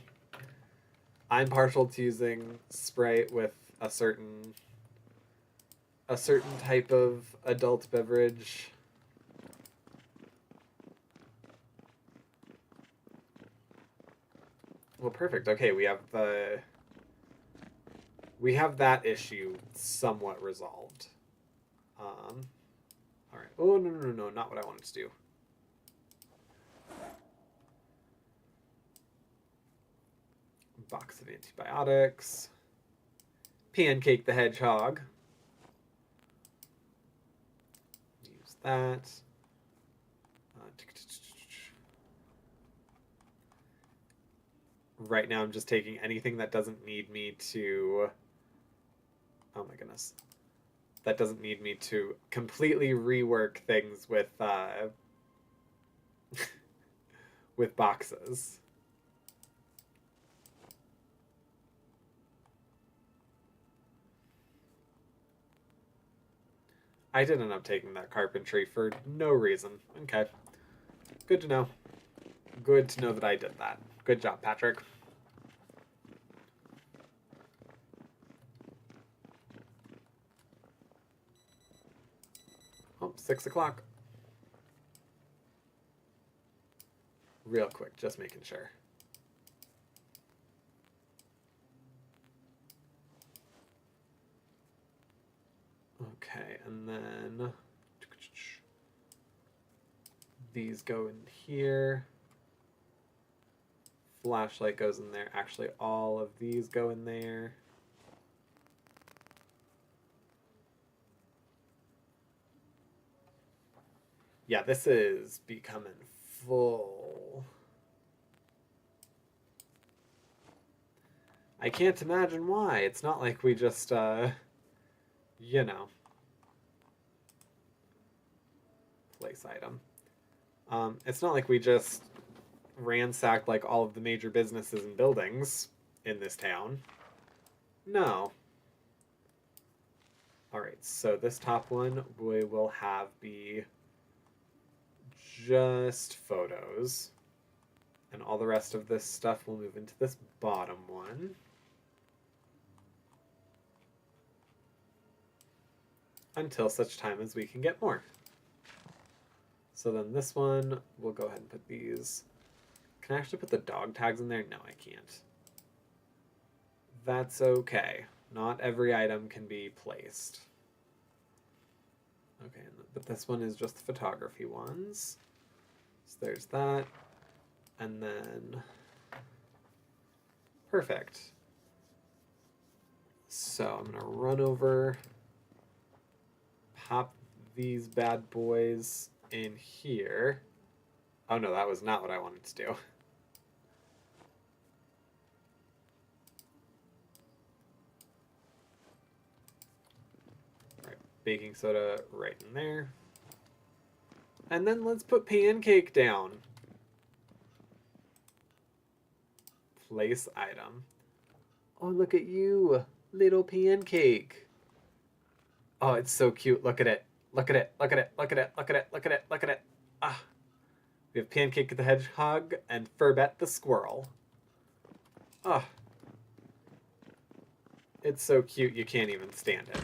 I'm partial to using Sprite with a certain type of adult beverage. Well, perfect. Okay, we have that issue somewhat resolved. All right. Oh no, not what I wanted to do. Box of antibiotics. Pancake the hedgehog. Use that. Right now I'm just taking anything that doesn't need me to... Oh my goodness. That doesn't need me to completely rework things with with boxes. I did end up taking that carpentry for no reason. Okay. Good to know. Good to know that I did that. Good job, Patrick. Oh, 6 o'clock. Real quick, just making sure. Okay, and then these go in here. Flashlight goes in there. Actually, all of these go in there. Yeah, this is becoming full. I can't imagine why. It's not like we just, you know, place item. It's not like we just ransacked like all of the major businesses and buildings in this town. No. Alright, so this top one we will have be just photos. And all the rest of this stuff will move into this bottom one. Until such time as we can get more. So then this one, we'll go ahead and put these. Can I actually put the dog tags in there? No, I can't. That's okay. Not every item can be placed. Okay, but this one is just the photography ones. So there's that. And then... Perfect. So I'm going to run over, pop these bad boys in here. Oh no, that was not what I wanted to do. Alright, baking soda right in there. And then let's put pancake down. Place item. Oh, look at you, little pancake. Oh, it's so cute. Look at it. Look at it. Look at it. Look at it. Look at it. Look at it. Look at it. Ah. We have Pancake the Hedgehog and Furbet the Squirrel. Ah. It's so cute you can't even stand it.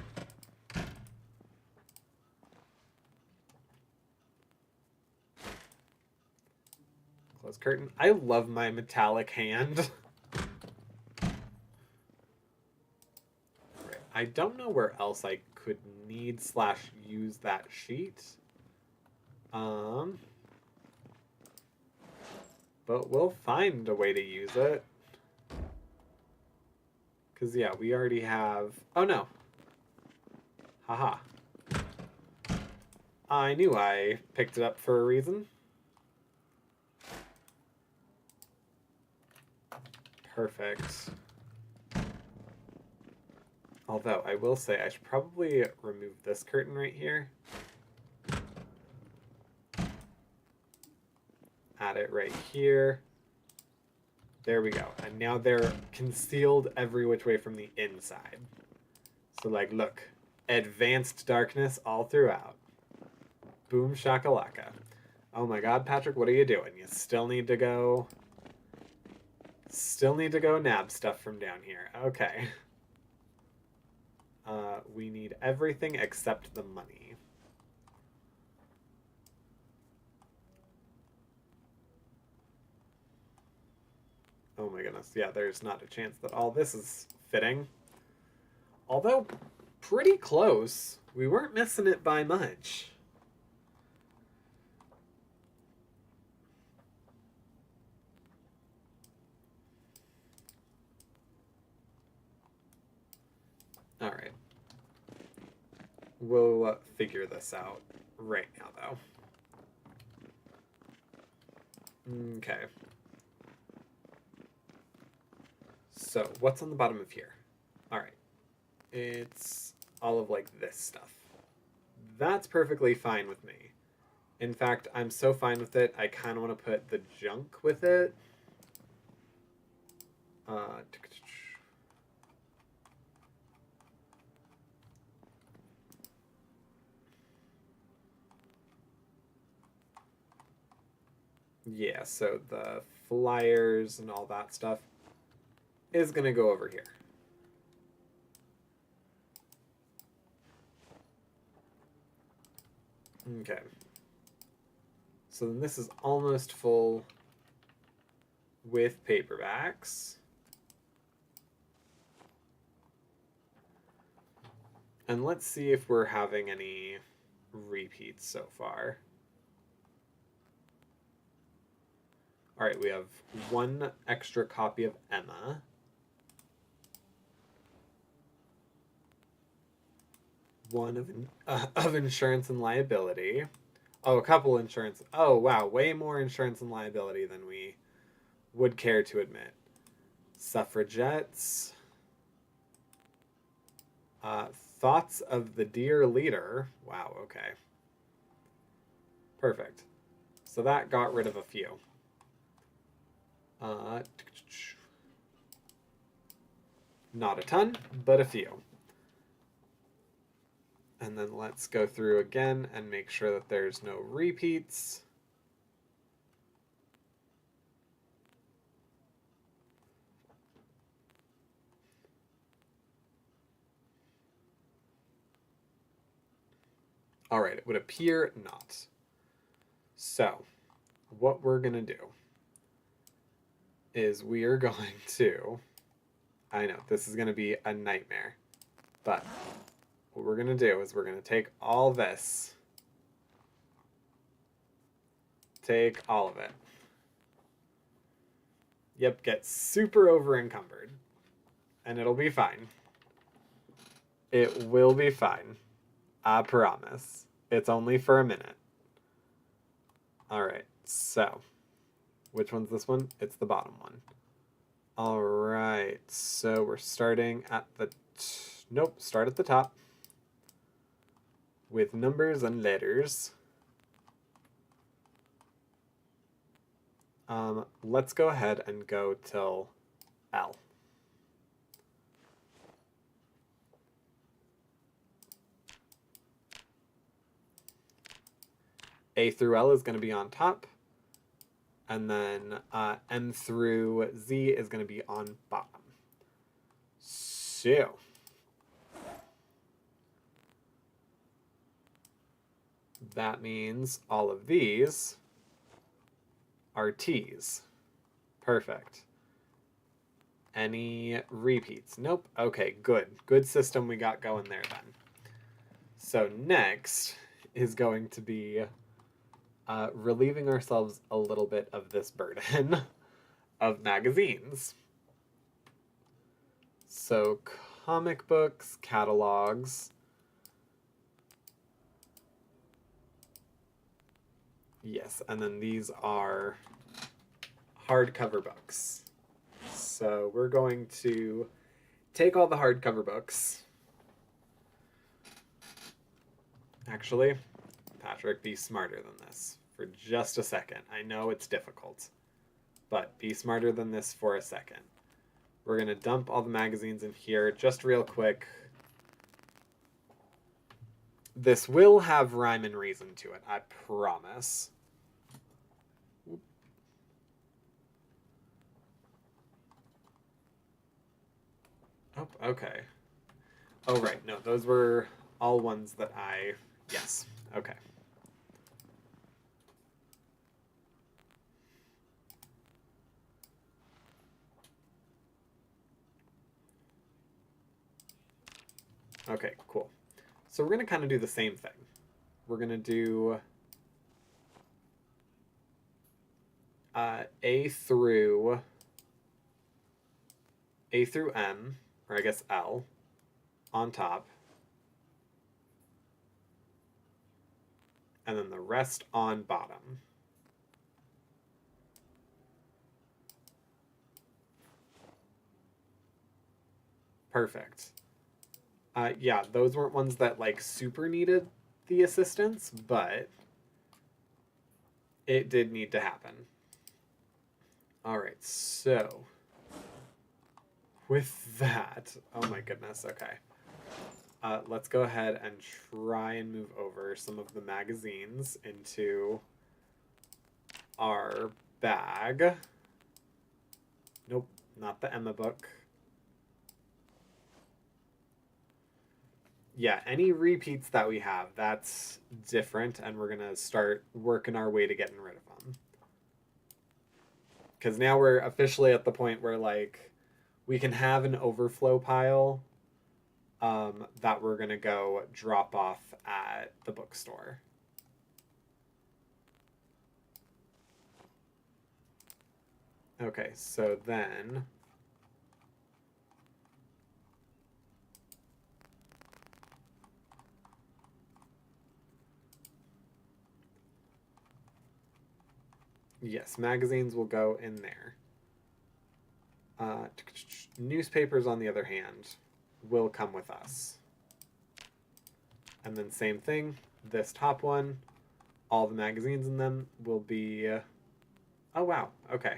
Close curtain. I love my metallic hand. Right. I don't know where else I could need / use that sheet. But we'll find a way to use it. Because, yeah, we already have... Oh, no. Haha. I knew I picked it up for a reason. Perfect. Although, I will say, I should probably remove this curtain right here. Add it right here. There we go. And now they're concealed every which way from the inside. So, like, look. Advanced darkness all throughout. Boom shakalaka. Oh my god, Patrick, what are you doing? You still need to go... Still need to go nab stuff from down here. Okay. We need everything except the money. Oh my goodness. Yeah, there's not a chance that all this is fitting. Although, pretty close. We weren't missing it by much. Alright. We'll figure this out right now, though. Okay. So, what's on the bottom of here? Alright. It's all of, like, this stuff. That's perfectly fine with me. In fact, I'm so fine with it, I kind of want to put the junk with it. Yeah, so the flyers and all that stuff is going to go over here. Okay. So then this is almost full with paperbacks. And let's see if we're having any repeats so far. All right, we have one extra copy of Emma. One of insurance and liability. Oh, a couple insurance. Oh, wow, way more insurance and liability than we would care to admit. Suffragettes. Thoughts of the dear leader. Wow, okay. Perfect. So that got rid of a few. Not a ton, but a few. And then let's go through again and make sure that there's no repeats. All right, it would appear not. So, what we're going to do is we are going to... I know, this is going to be a nightmare. But what we're going to do is we're going to take all this. Take all of it. Yep, get super over encumbered. And it'll be fine. It will be fine. I promise. It's only for a minute. Alright, so. Which one's this one? It's the bottom one. Alright, so we're starting at the... Nope, start at the top. With numbers and letters. Let's go ahead and go till L. A through L is going to be on top. And then M through Z is going to be on bottom. So. That means all of these are T's. Perfect. Any repeats? Nope. Okay, good. Good system we got going there then. So next is going to be relieving ourselves a little bit of this burden of magazines. So comic books, catalogs. Yes, and then these are hardcover books. So we're going to take all the hardcover books. Actually, Patrick, be smarter than this for just a second. I know it's difficult, but be smarter than this for a second. We're going to dump all the magazines in here just real quick. This will have rhyme and reason to it, I promise. Oh, okay. Oh, right. No, those were all ones that I... Yes. Okay. Okay, cool. So we're going to kind of do the same thing. We're going to do A through M, or I guess L, on top. And then the rest on bottom. Perfect. Yeah, those weren't ones that like super needed the assistance, but it did need to happen. All right, so with that, oh my goodness, okay. Let's go ahead and try and move over some of the magazines into our bag. Nope, not the Emma book. Yeah, any repeats that we have, that's different, and we're going to start working our way to getting rid of them. Because now we're officially at the point where, like, we can have an overflow pile that we're going to go drop off at the bookstore. Okay, so then... Yes, magazines will go in there. Newspapers, on the other hand, will come with us. And then same thing, this top one, all the magazines in them will be... Oh, wow, okay.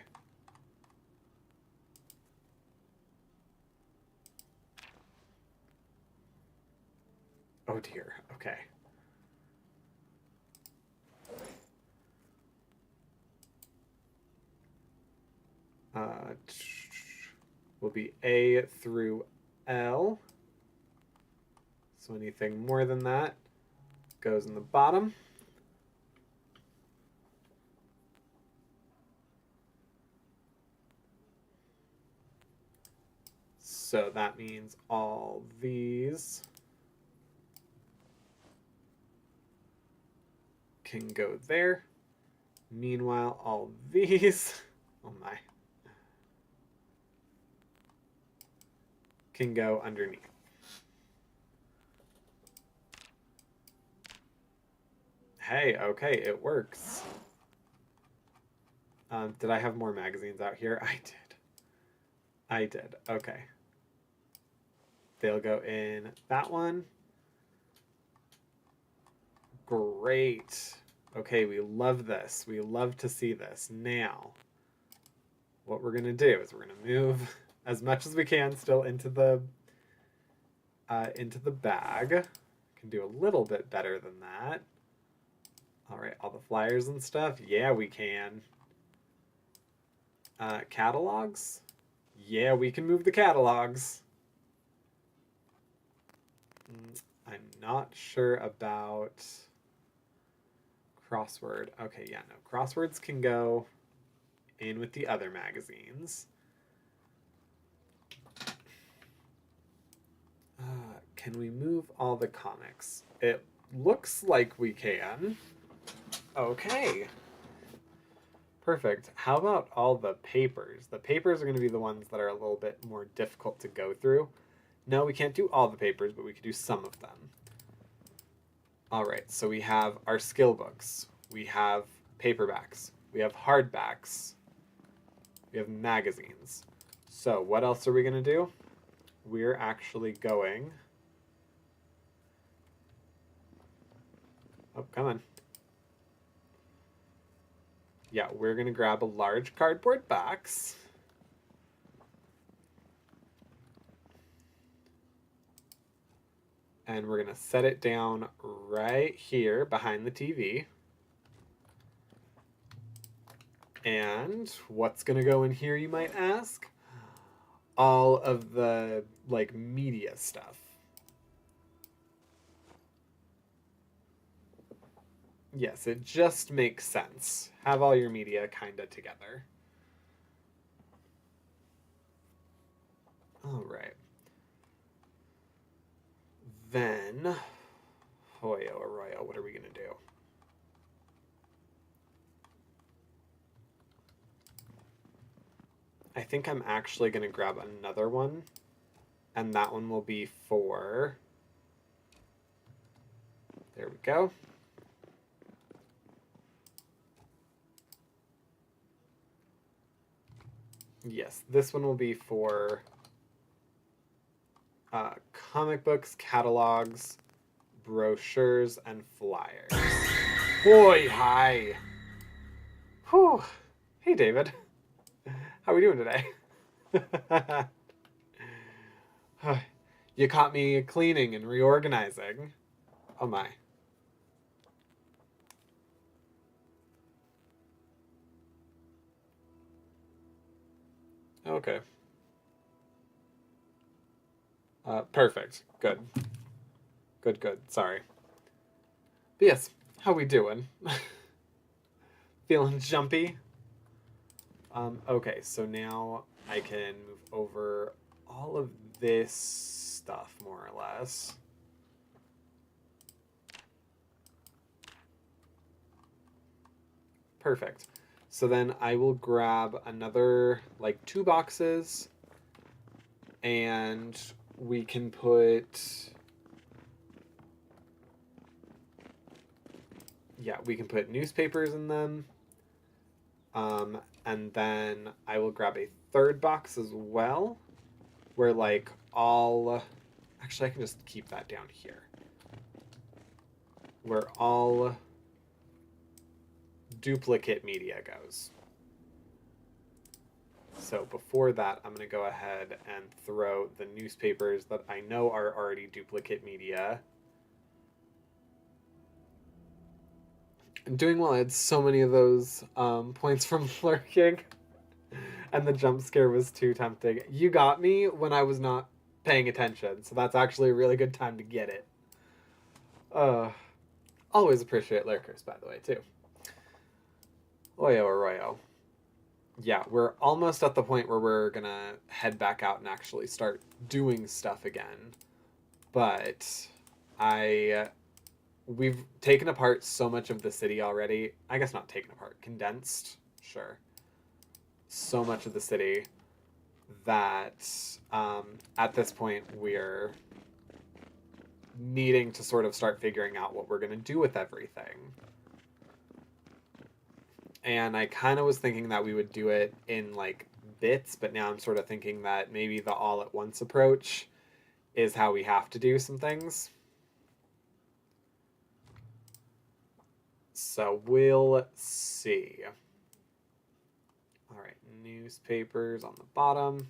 Oh dear, okay. Will be A through L. So anything more than that goes in the bottom. So that means all these can go there. Meanwhile, all these, oh my, can go underneath. Hey, okay, it works. Did I have more magazines out here? I did. I did, okay. They'll go in that one. Great. Okay, we love this. We love to see this. Now, what we're going to do is we're going to move as much as we can still into the bag. Can do a little bit better than that. All right, all the flyers and stuff. Yeah, we can. Catalogs? Yeah, we can move the catalogs. I'm not sure about crossword. Okay, yeah, no. Crosswords can go in with the other magazines. Can we move all the comics? It looks like we can. Okay. Perfect. How about all the papers? The papers are going to be the ones that are a little bit more difficult to go through. No, we can't do all the papers, but we can do some of them. All right, so we have our skill books. We have paperbacks. We have hardbacks. We have magazines. So what else are we going to do? We're actually going... Oh, come on. Yeah, we're going to grab a large cardboard box. And we're going to set it down right here behind the TV. And what's going to go in here, you might ask? all of the, like, media stuff. Yes, it just makes sense. Have all your media kind of together. All right. Then, Hoyo Arroyo, what are we going to do? I think I'm actually going to grab another one, and that one will be for... There we go. Yes, this one will be for comic books, catalogs, brochures, and flyers. Boy, hi. Whew. Hey, David. How are we doing today? You caught me cleaning and reorganizing. Oh my. Okay. Perfect. Good. Good. Sorry. But yes, how we doing? Feeling jumpy? Okay, so now I can move over all of this stuff, more or less. Perfect. So then I will grab another, like, 2 boxes, and we can put... Yeah, we can put newspapers in them. And then I will grab a 3rd box as well, where, like, all... Actually, I can just keep that down here. Where all duplicate media goes. So before that, I'm going to go ahead and throw the newspapers that I know are already duplicate media. I'm doing well. I had so many of those points from lurking, and the jump scare was too tempting. You got me when I was not paying attention, so that's actually a really good time to get it. Always appreciate lurkers, by the way, too. Oyo Arroyo. Yeah, we're almost at the point where we're gonna head back out and actually start doing stuff again. But we've taken apart so much of the city already. I guess not taken apart, condensed, sure. So much of the city that at this point we're needing to sort of start figuring out what we're gonna do with everything. And I kind of was thinking that we would do it in, like, bits, but now I'm sort of thinking that maybe the all-at-once approach is how we have to do some things. So we'll see. All right, newspapers on the bottom.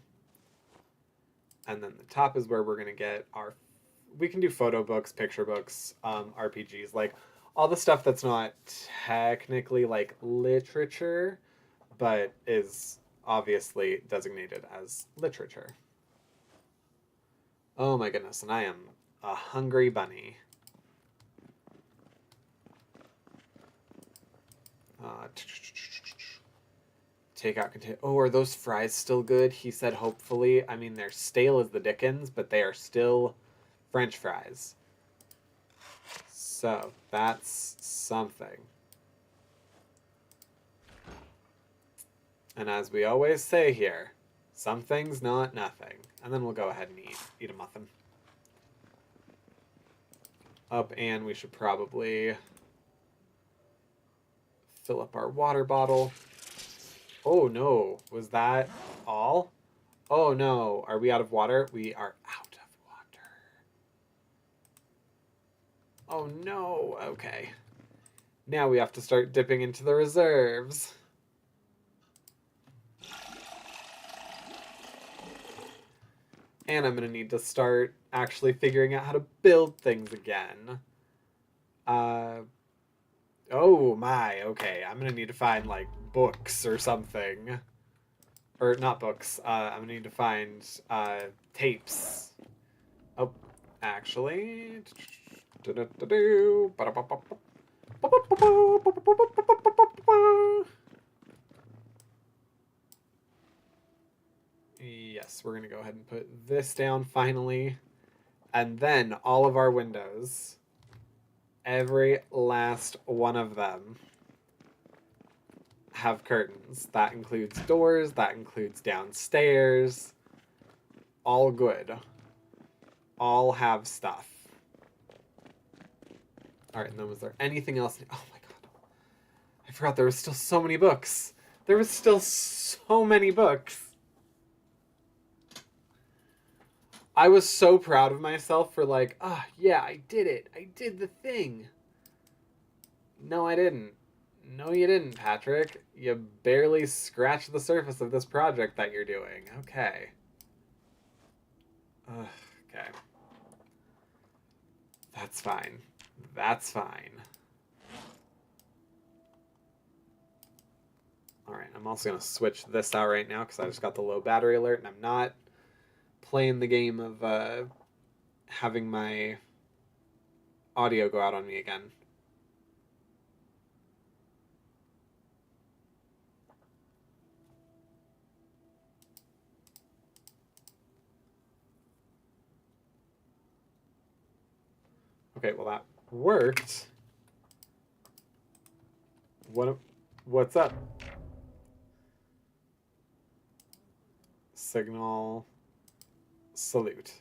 And then the top is where we're going to get our... We can do photo books, picture books, RPGs, like... all the stuff that's not technically, like, literature, but is obviously designated as literature. Oh my goodness, and I am a hungry bunny. Take out contain... Oh, are those fries still good? He said hopefully. I mean, they're stale as the dickens, but they are still French fries. So, that's something. And as we always say here, something's not nothing. And then we'll go ahead and eat a muffin. And we should probably fill up our water bottle. Oh no, was that all? Oh no, are we out of water? We are out of water. Oh no, okay. Now we have to start dipping into the reserves. And I'm going to need to start actually figuring out how to build things again. Oh my, okay. I'm going to need to find, like, books or something. or not books. I'm gonna need to find tapes. Oh, actually. Yes, we're gonna go ahead and put this down finally. And then all of our windows, every last one of them, have curtains. That includes doors, that includes downstairs. All good. All have stuff. Alright, and then was there anything else? Oh my god. I forgot there was still so many books. There was still so many books. I was so proud of myself for like, yeah, I did it. I did the thing. No, I didn't. No, you didn't, Patrick. You barely scratched the surface of this project that you're doing. Okay. Okay. That's fine. That's fine. Alright, I'm also going to switch this out right now because I just got the low battery alert and I'm not playing the game of having my audio go out on me again. Okay, well that worked. What's up? Signal salute.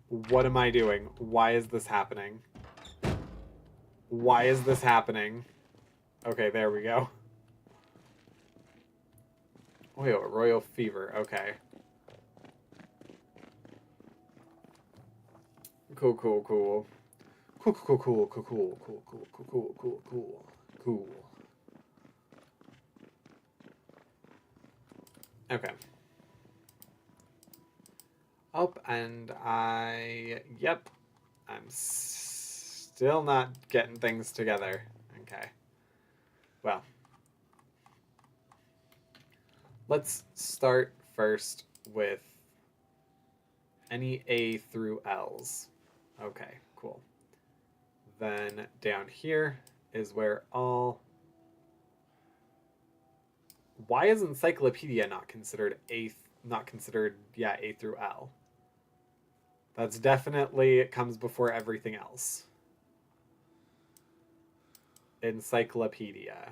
What am I doing? Why is this happening? Why is this happening? Okay, there we go. Oh, yo, royal fever. Okay. Cool, cool, cool. Cool, cool, cool, cool, cool, cool, cool, cool, cool, cool, cool, cool. Okay. Oh, and yep. I'm still not getting things together. Okay. Well. Let's start first with any A through L's. Okay, cool. Then down here is where all... Why is encyclopedia not considered A through L? That's definitely, it comes before everything else. Encyclopedia.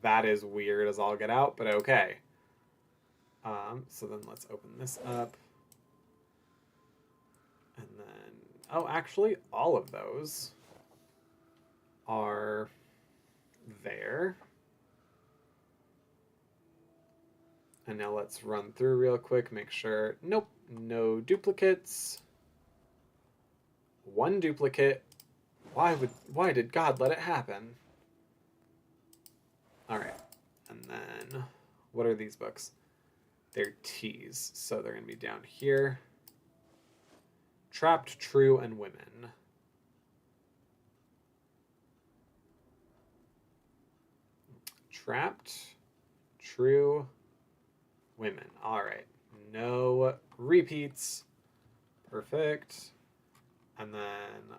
That is weird as all get out, but okay. So then let's open this up. And then, oh, actually, all of those are there. And now let's run through real quick, make sure, nope, no duplicates. One duplicate. Why did God let it happen? All right. And then what are these books? They're T's, so they're going to be down here. Trapped, True, and Women. Trapped, True, Women. All right. No repeats. Perfect. And then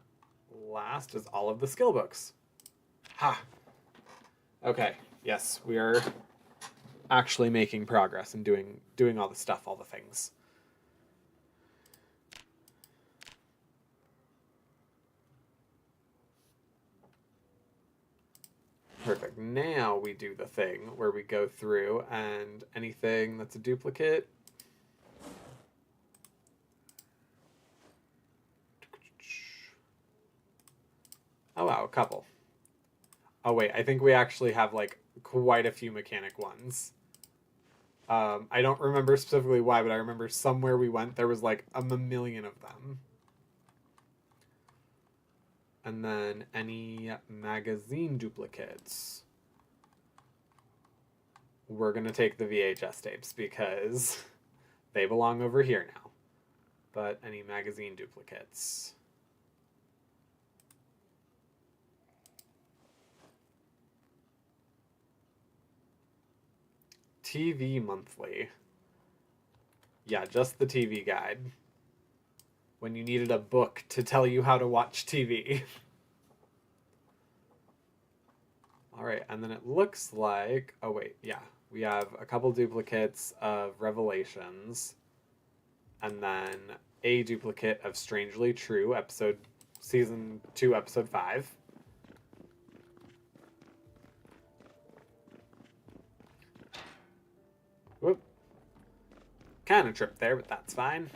last is all of the skill books. Ha! Okay. Yes, we are actually making progress and doing all the stuff, all the things. Perfect. Now we do the thing where we go through and anything that's a duplicate. Oh wow, a couple. Oh wait, I think we actually have like quite a few mechanic ones. I don't remember specifically why, but I remember somewhere we went, there was like a million of them. And then any magazine duplicates. We're going to take the VHS tapes because they belong over here now. But any magazine duplicates. TV monthly. Yeah, just the TV guide. When you needed a book to tell you how to watch TV. All right, and then it looks like, oh wait, yeah. We have a couple duplicates of Revelations, and then a duplicate of Strangely True, season 2, episode 5. Whoop. Kind of tripped there, but that's fine.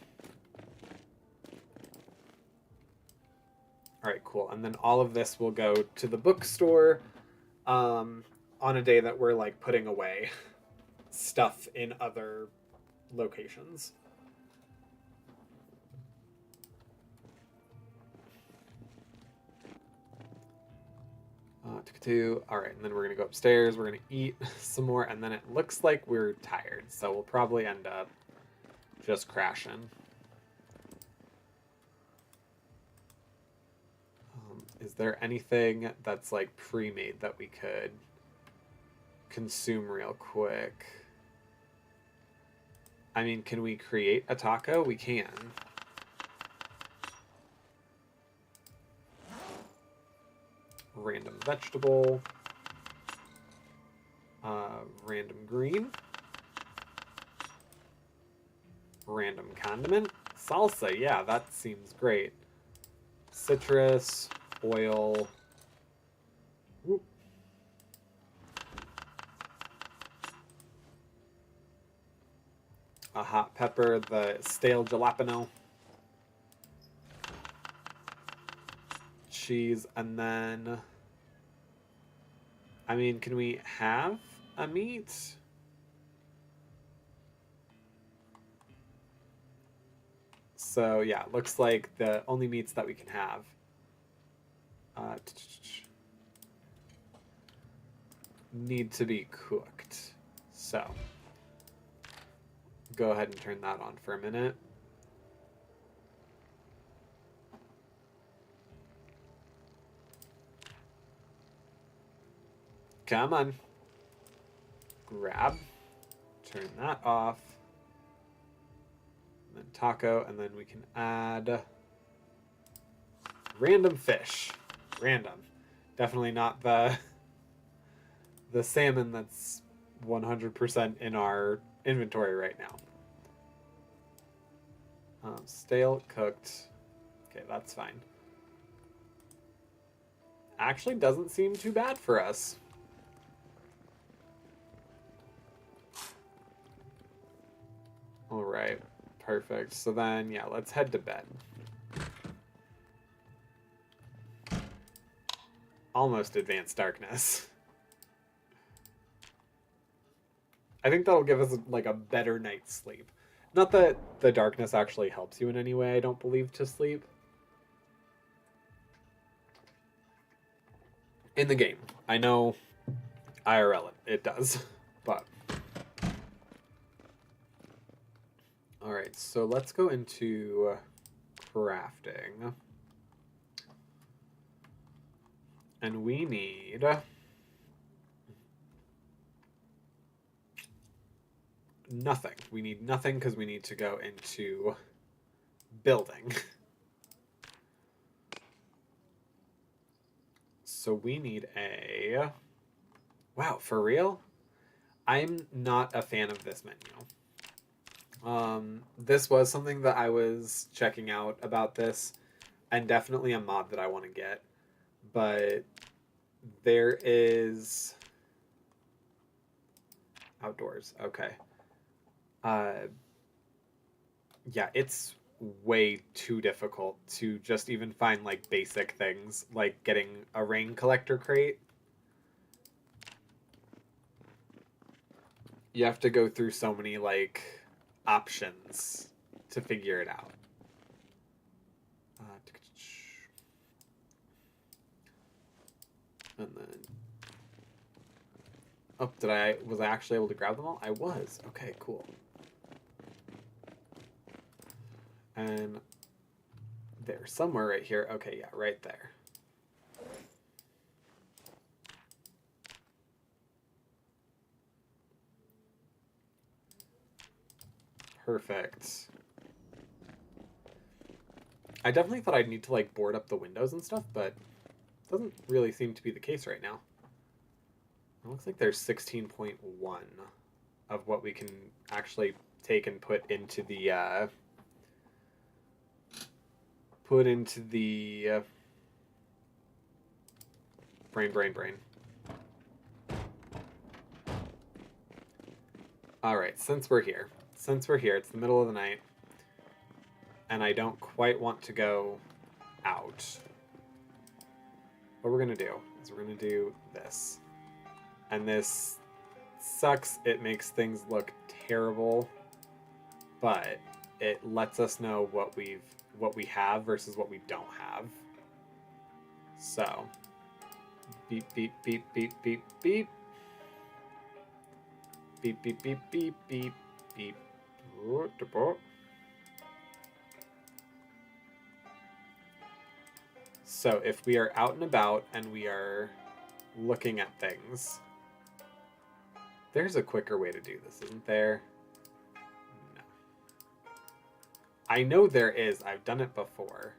All right, cool. And then all of this will go to the bookstore on a day that we're like putting away stuff in other locations. All right, and then we're gonna go upstairs. We're gonna eat some more, and then it looks like we're tired, so we'll probably end up just crashing. Is there anything that's like pre-made that we could consume real quick? I mean, can we create a taco? We can. Random vegetable. Random green. Random condiment. Salsa, yeah, that seems great. Citrus, oil. Whoop. A hot pepper, the stale jalapeno. Cheese, and then, I mean, can we have a meat? So yeah, it looks like the only meats that we can have need to be cooked. So go ahead and turn that on for a minute. Come on. Grab. Turn that off. And then taco, and then we can add random fish. Random. Definitely not the salmon that's 100% in our inventory right now. Stale, cooked. Okay, that's fine. Actually doesn't seem too bad for us. All right, perfect. So then, yeah, let's head to bed. Almost advanced darkness. I think that'll give us like a better night's sleep. Not that the darkness actually helps you in any way, I don't believe, to sleep. In the game. I know IRL it does, but... Alright, so let's go into crafting. And we need... nothing. We need nothing because we need to go into building. So we need a... Wow, for real? I'm not a fan of this menu. This was something that I was checking out about this, and definitely a mod that I want to get. But there is... Outdoors, okay. Yeah, it's way too difficult to just even find like basic things, like getting a rain collector crate. You have to go through so many like options to figure it out. And then, oh, was I actually able to grab them all? I was. Okay, cool. And there, somewhere right here. Okay, yeah, right there. Perfect. I definitely thought I'd need to, like, board up the windows and stuff, but it doesn't really seem to be the case right now. It looks like there's 16.1 of what we can actually take and put into the, brain. Alright, since we're here, it's the middle of the night, and I don't quite want to go out, what we're going to do is we're going to do this. And this sucks, it makes things look terrible, but it lets us know what we have versus what we don't have. So, beep, beep, beep, beep, beep, beep. Beep, beep, beep, beep, beep, beep. So if we are out and about and we are looking at things, there's a quicker way to do this, isn't there? No. I know there is. I've done it before.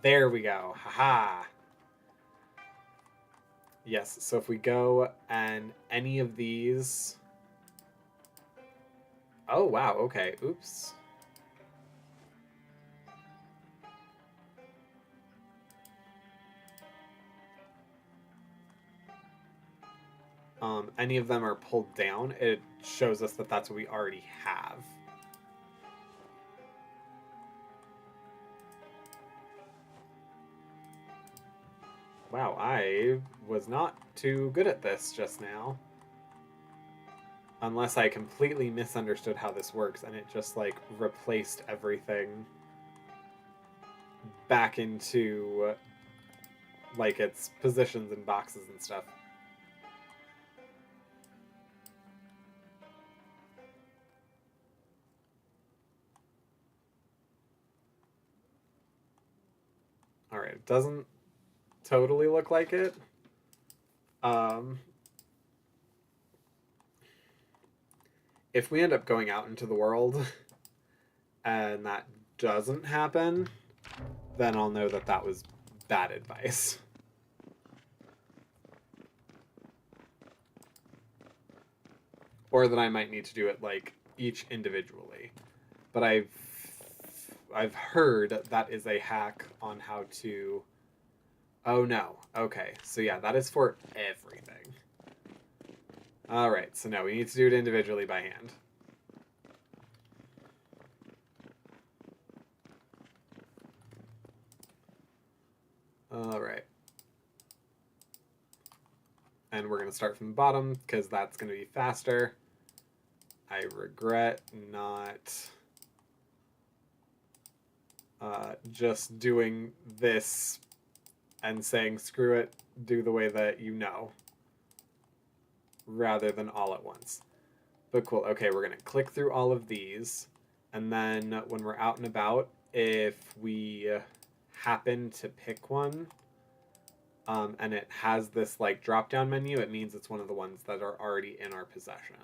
There we go. Haha. Yes, so if we go and any of these... Oh, wow, okay. Oops. Any of them are pulled down, it shows us that that's what we already have. Wow, I was not too good at this just now. Unless I completely misunderstood how this works and it just, like, replaced everything back into, like, its positions and boxes and stuff. Alright, it doesn't totally look like it. If we end up going out into the world and that doesn't happen, then I'll know that that was bad advice. Or that I might need to do it, like, each individually. But I've heard that is a hack on how to... Oh no. Okay. So yeah, that is for everything. Alright, so no, we need to do it individually by hand. Alright. And we're going to start from the bottom, because that's going to be faster. I regret not just doing this and saying, screw it, do the way that you know, rather than all at once. But cool, okay, we're going to click through all of these, and then when we're out and about, if we happen to pick one, and it has this, like, drop-down menu, it means it's one of the ones that are already in our possession.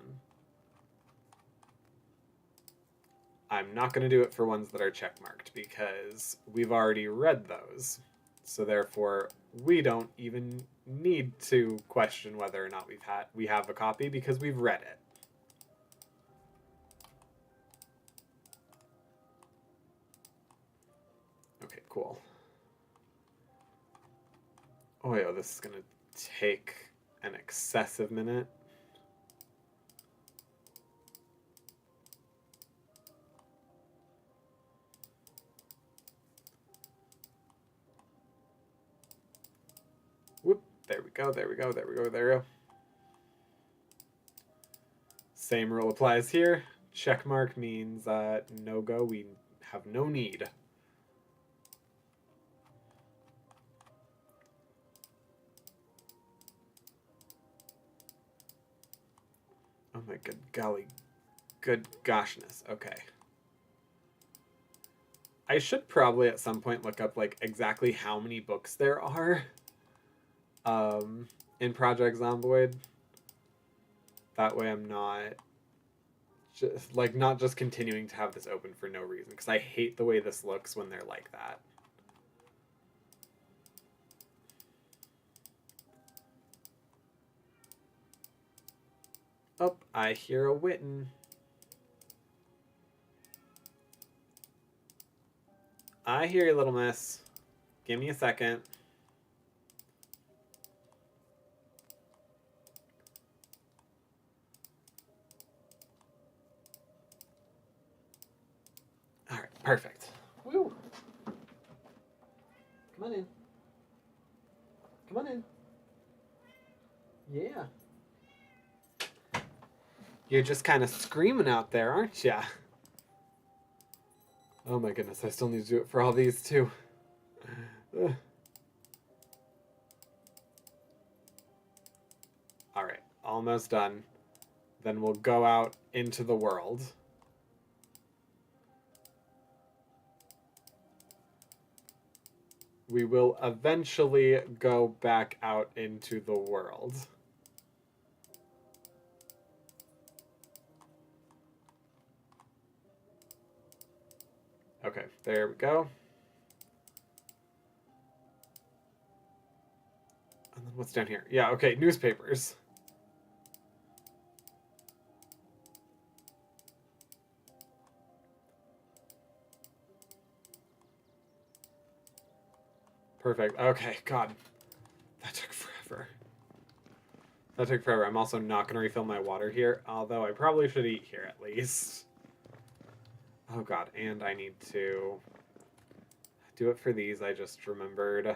I'm not going to do it for ones that are checkmarked, because we've already read those. So therefore, we don't even need to question whether or not we have a copy, because we've read it. Okay, cool. Oh, yeah, this is going to take an excessive minute. Whoop, there we go, there we go, there we go, there we go. Same rule applies here. Check mark means no go, we have no need. Oh my good golly, good goshness, okay. I should probably at some point look up, like, exactly how many books there are in Project Zomboid. That way I'm not Just, like, not just continuing to have this open for no reason, because I hate the way this looks when they're like that. Oh, I hear a Witten. I hear you, little miss. Give me a second. All right, perfect. Woo. Come on in. Come on in. Yeah. You're just kind of screaming out there, aren't ya? Oh my goodness, I still need to do it for all these too. All right, almost done. Then we'll go out into the world. We will eventually go back out into the world. Okay, there we go. And then what's down here? Yeah, okay, newspapers. Perfect. Okay, God. That took forever. That took forever. I'm also not going to refill my water here, although I probably should eat here at least. Oh God, and I need to do it for these, I just remembered.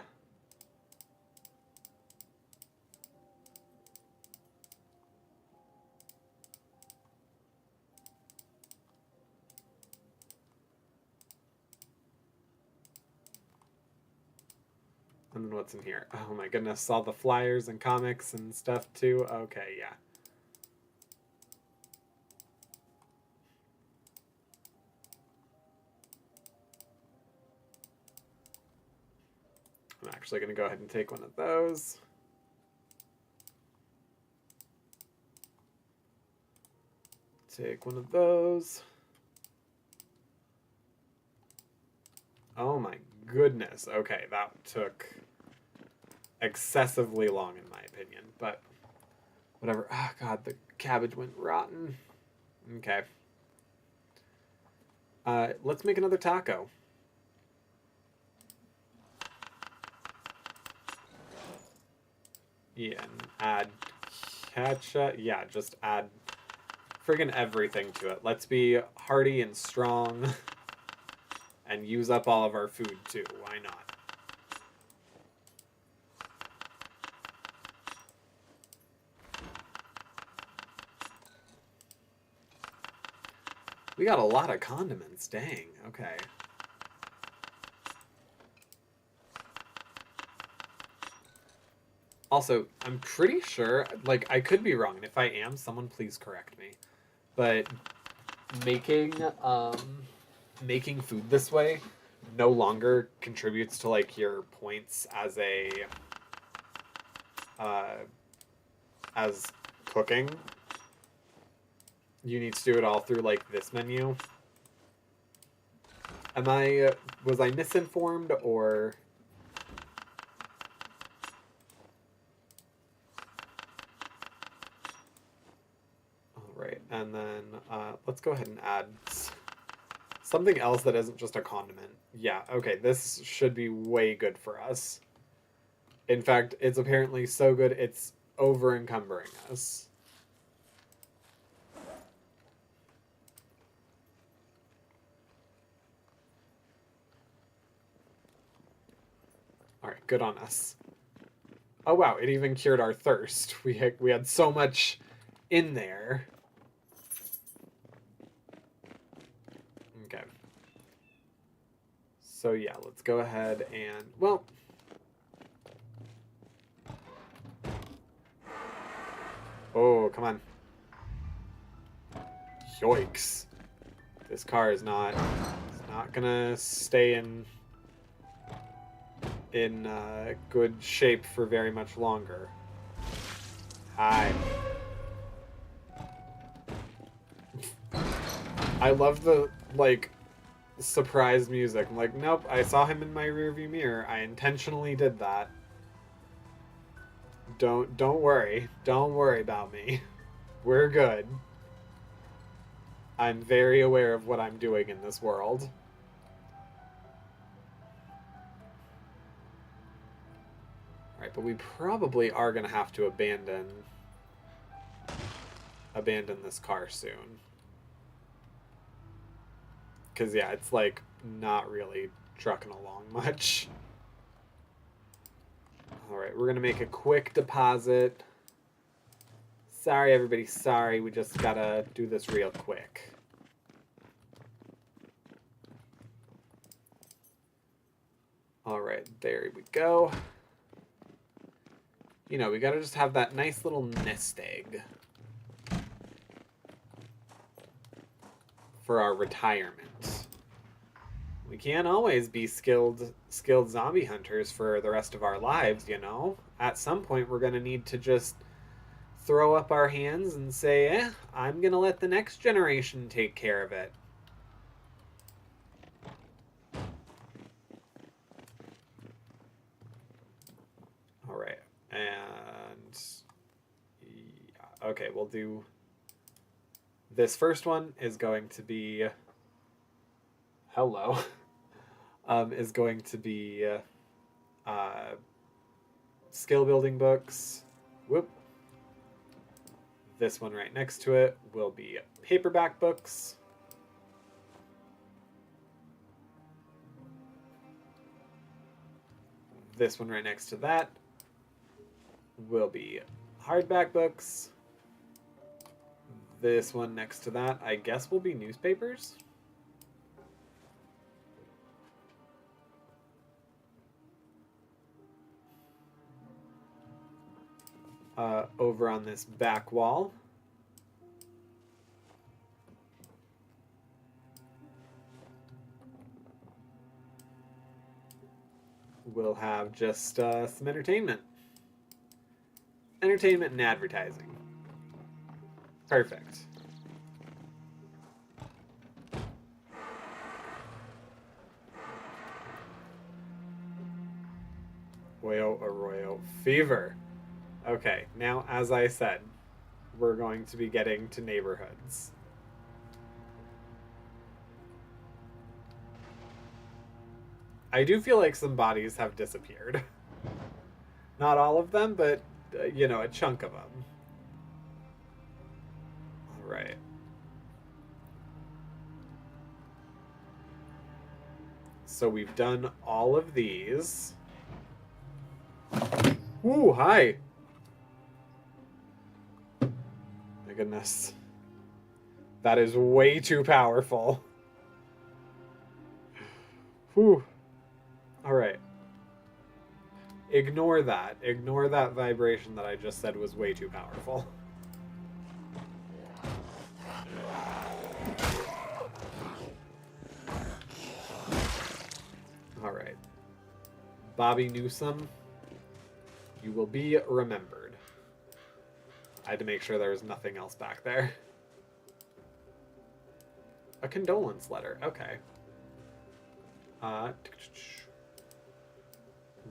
And then what's in here? Oh my goodness, all the flyers and comics and stuff too. Okay, yeah. I'm actually going to go ahead and take one of those. Take one of those. Oh my goodness. Okay, that took excessively long in my opinion, but whatever. Oh God, the cabbage went rotten. Okay. Let's make another taco. Yeah, and add ketchup. Yeah, just add friggin' everything to it. Let's be hearty and strong and use up all of our food too. Why not? We got a lot of condiments. Dang. Okay. Also, I'm pretty sure, like, I could be wrong, and if I am, someone please correct me. But making making food this way no longer contributes to like your points as a as cooking. You need to do it all through like this menu. Was I misinformed or? Right, and then let's go ahead and add something else that isn't just a condiment. Yeah, okay, this should be way good for us. In fact, it's apparently so good it's over-encumbering us. Alright, good on us. Oh wow, it even cured our thirst. We had so much in there. Okay. So yeah, let's go ahead and, well, oh, come on. Yoicks. This car is not gonna stay in good shape for very much longer. Hi. I love the, like, surprise music. I'm like, nope, I saw him in my rearview mirror. I intentionally did that. Don't worry. Don't worry about me. We're good. I'm very aware of what I'm doing in this world. Alright, but we probably are going to have to abandon this car soon. Because, yeah, it's, like, not really trucking along much. Alright, we're going to make a quick deposit. Sorry, everybody, sorry. We just gotta do this real quick. Alright, there we go. You know, we gotta just have that nice little nest egg for our retirement. We can't always be skilled zombie hunters for the rest of our lives, you know? At some point, we're gonna need to just throw up our hands and say, I'm gonna let the next generation take care of it. Alright, and... yeah, okay, we'll do... This first one is going to be... Hello. Is going to be skill building books. Whoop. This one right next to it will be paperback books. This one right next to that will be hardback books. This one next to that, I guess, will be newspapers. Over on this back wall, we'll have just some entertainment. Entertainment and advertising. Perfect. Oyo Arroyo Fever. Okay, now, as I said, we're going to be getting to neighborhoods. I do feel like some bodies have disappeared. Not all of them, but, you know, a chunk of them. Alright. So we've done all of these. Ooh, hi! My goodness. That is way too powerful. Whew. Alright. Ignore that. Ignore that vibration that I just said was way too powerful. Alright. Bobby Newsom, you will be remembered. I had to make sure there was nothing else back there. A condolence letter. Okay.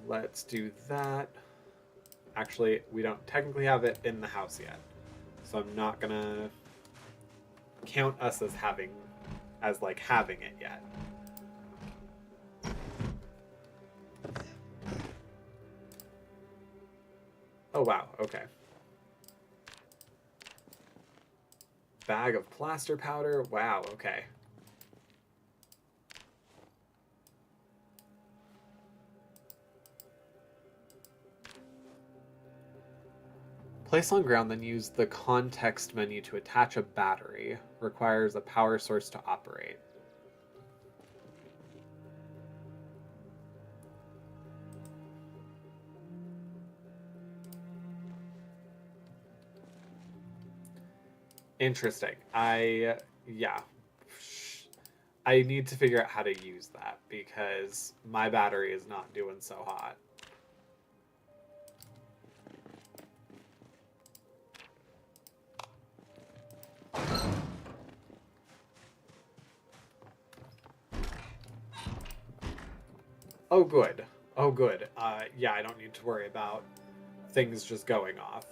Let's do that. Actually, we don't technically have it in the house yet, so I'm not gonna count us as having it yet. Oh wow, okay. Bag of plaster powder. Wow, okay. Place on ground, then use the context menu to attach a battery. Requires a power source to operate. Interesting. Yeah. I need to figure out how to use that because my battery is not doing so hot. Oh, good. Oh, good. Yeah, I don't need to worry about things just going off.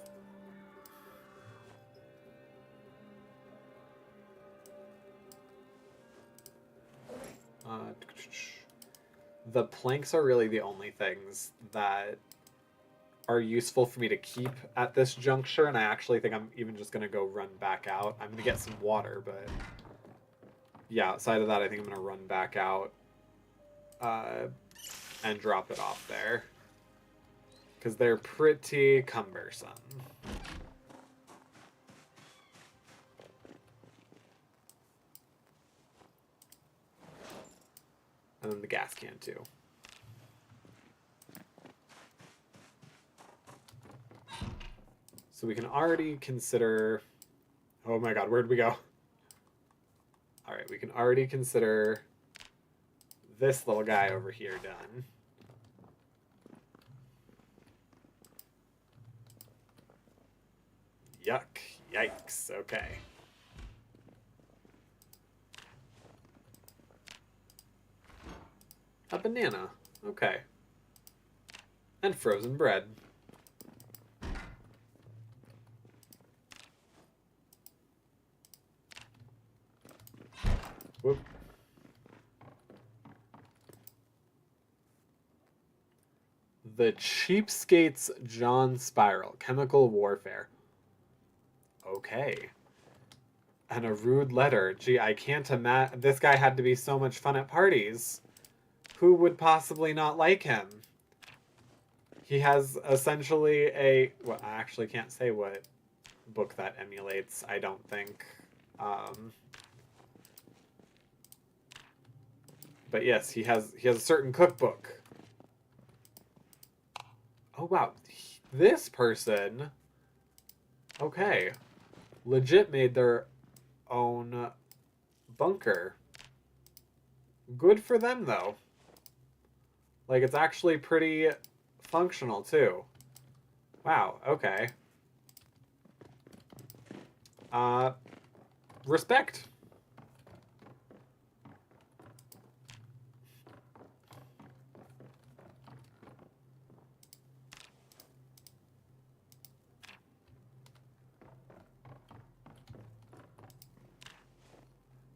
Uh, the planks are really the only things that are useful for me to keep at this juncture, and I actually think I'm even just going to go run back out. I'm going to get some water, but yeah, outside of that, I think I'm going to run back out and drop it off there, because they're pretty cumbersome. And then the gas can, too. So we can already consider... Oh my god, where'd we go? Alright, we can already consider this little guy over here done. Yuck. Yikes. Okay. A banana. Okay. And frozen bread. Whoop. The Cheapskate's John Spiral. Chemical warfare. Okay. And a rude letter. Gee, I can't imagine. This guy had to be so much fun at parties. Who would possibly not like him? He has essentially a... Well, I actually can't say what book that emulates, I don't think. But yes, he has a certain cookbook. Oh, wow. This person... Okay. Legit made their own bunker. Good for them, though. Like, it's actually pretty functional, too. Wow, okay. Respect.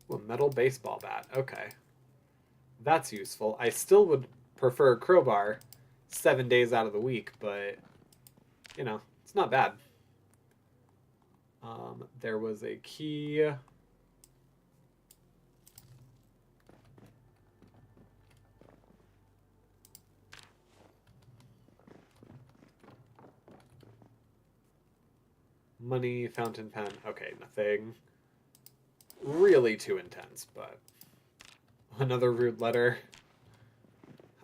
Ooh, a metal baseball bat. Okay. That's useful. I still would prefer a crowbar 7 days out of the week, but, you know, it's not bad. There was a key. Money, fountain pen. Okay, nothing really too intense, but another rude letter.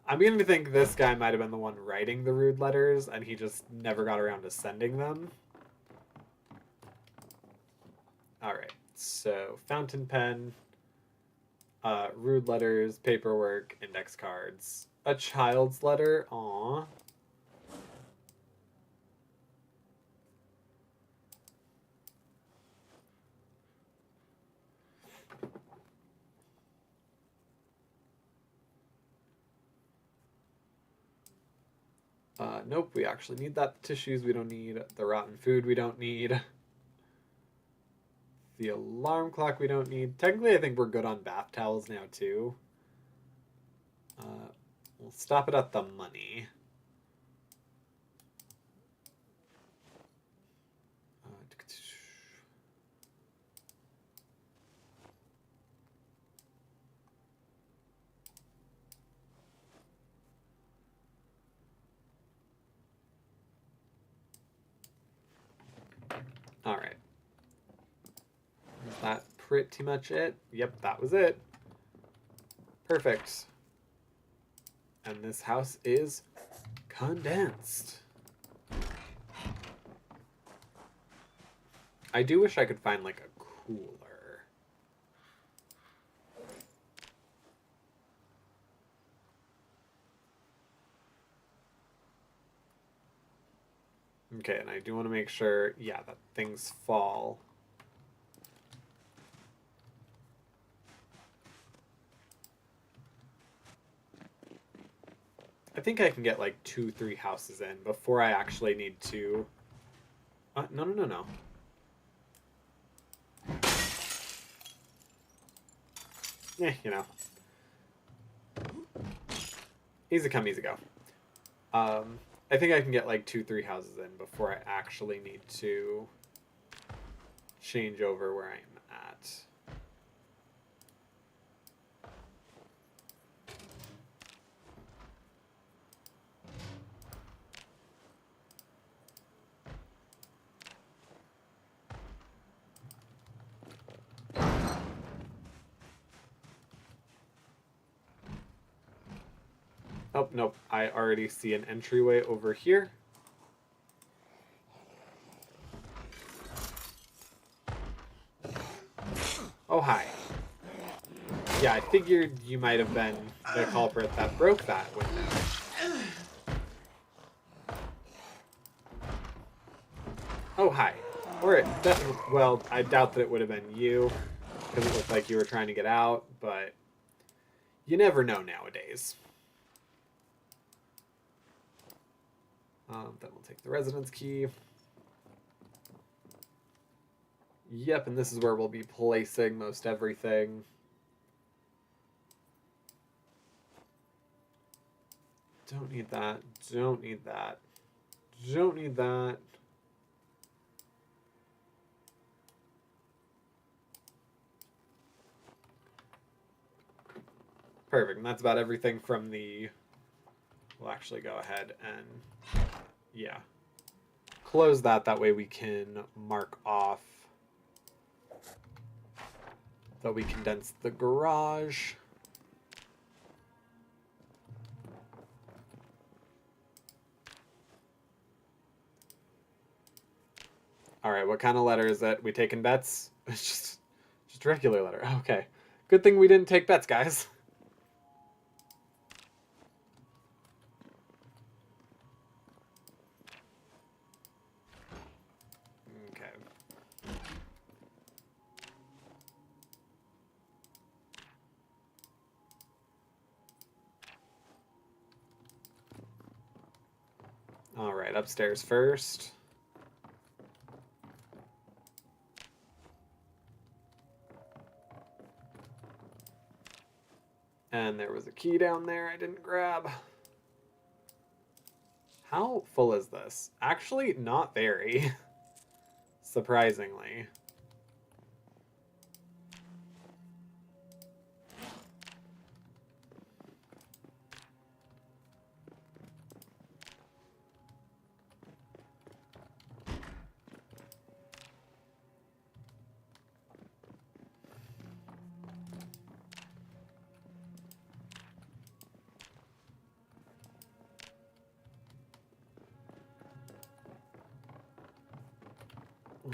I'm beginning to think this guy might have been the one writing the rude letters, and he just never got around to sending them. Alright, so fountain pen, rude letters, paperwork, index cards. A child's letter, aww. Nope, we actually need that. Tissues we don't need. The rotten food we don't need. The alarm clock we don't need. Technically, I think we're good on bath towels now, too. We'll stop it at the money. Alright. Is that pretty much it? Yep, that was it. Perfect. And this house is condensed. I do wish I could find, like, a cooler. Okay, and I do want to make sure, yeah, that things fall. think I can get like 2-3 houses in before I actually need to... no, no, no, no. You know. Easy come, easy go. I think I can get like 2-3 houses in before I actually need to change over where I'm at. Oh, nope. I already see an entryway over here. Oh, hi. Yeah, I figured you might have been the culprit that broke that window. Oh, hi. Or, well, I doubt that it would have been you, because it looked like you were trying to get out, but you never know nowadays. Then we'll take the residence key. Yep, and this is where we'll be placing most everything. Don't need that. Don't need that. Don't need that. Perfect. And that's about everything from the... We'll actually go ahead and... Yeah. Close that. That way we can mark off that we condensed the garage. All right, what kind of letter is it? We taking bets? It's just regular letter. Okay. Good thing we didn't take bets, guys. Okay. All right, upstairs first. And there was a key down there I didn't grab. How full is this? Actually, not very. Surprisingly.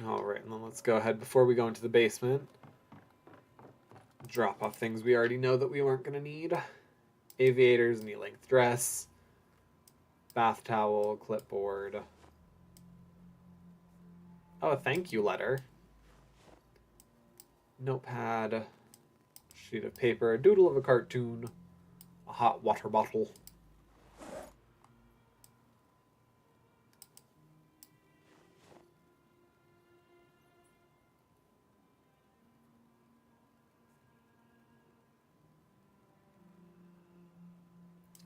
All right, and then let's go ahead before we go into the basement. Drop off things we already know that we weren't going to need. Aviators, knee-length dress, bath towel, clipboard. Oh, a thank you letter. Notepad, sheet of paper, a doodle of a cartoon, a hot water bottle.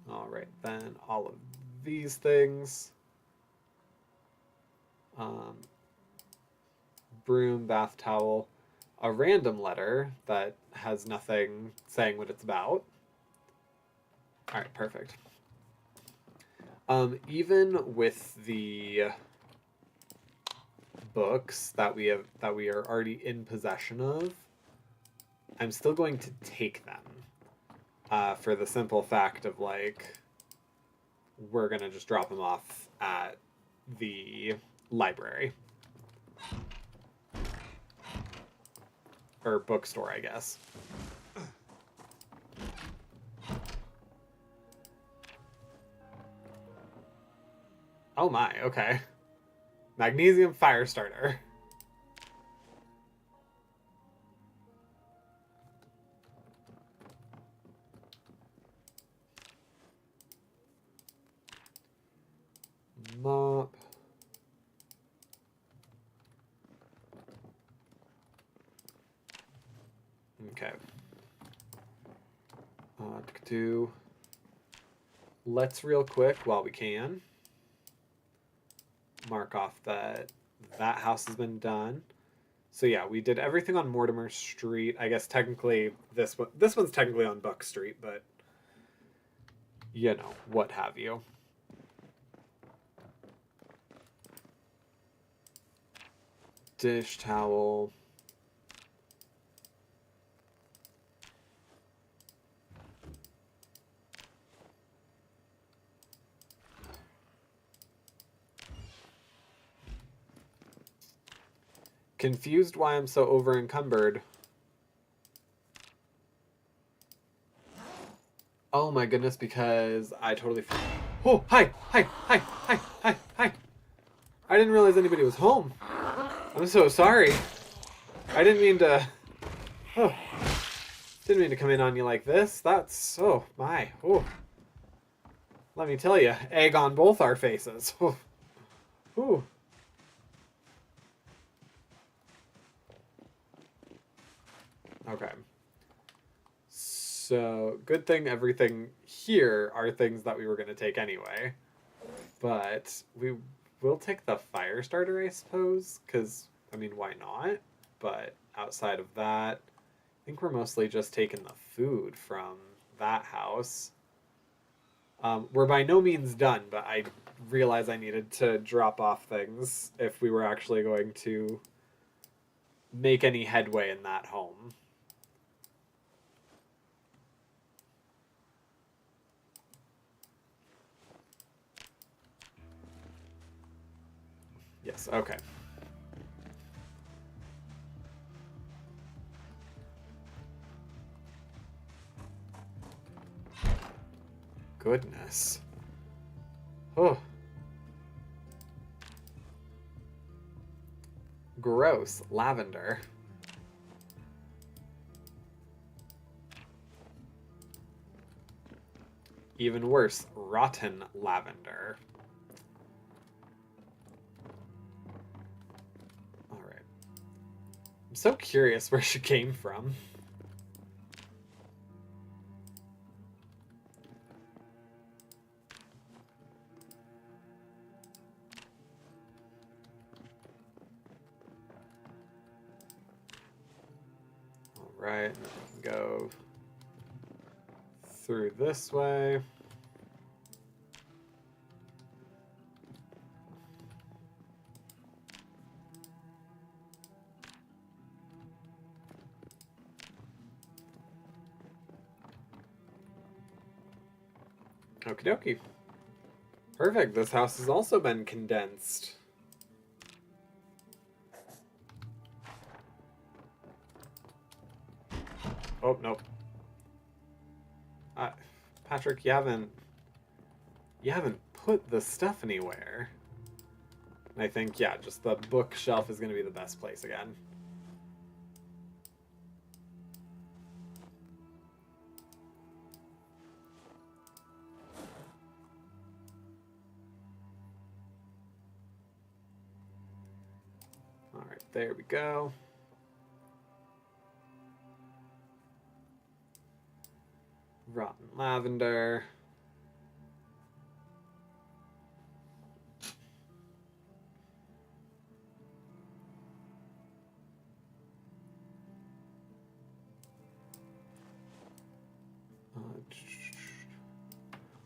All right, then all of these things. Broom, bath towel, a random letter that has nothing saying what it's about. All right, perfect. Even with the books that we are already in possession of, I'm still going to take them for the simple fact of like we're gonna just drop them off at the library or bookstore, I guess. Oh my, okay. Magnesium fire starter. Okay. Let's real quick while we can mark off that that house has been done. So yeah, we did everything on Mortimer Street. I guess technically this one's technically on Buck Street, but you know, what have you. Dish towel. Confused why I'm so over encumbered. Oh my goodness, because I totally... Oh, hi! Hi! Hi! Hi! Hi! Hi! I didn't realize anybody was home. I'm so sorry. I didn't mean to... Oh. Didn't mean to come in on you like this. That's... Oh, my. Oh. Let me tell you, egg on both our faces. Oh. Ooh. Okay. So, good thing everything here are things that we were going to take anyway. But we will take the fire starter, I suppose, because, I mean, why not? But outside of that, I think we're mostly just taking the food from that house. We're by no means done, but I realized I needed to drop off things if we were actually going to make any headway in that home. Yes, okay. Goodness. Oh. Gross. Lavender. Even worse, rotten lavender. Alright. I'm so curious where she came from. Alright, we can go through this way. Okie dokie. Perfect, this house has also been condensed. Oh, nope. Patrick, you haven't put the stuff anywhere. I think, yeah, just the bookshelf is going to be the best place again. All right, there we go. Rotten lavender.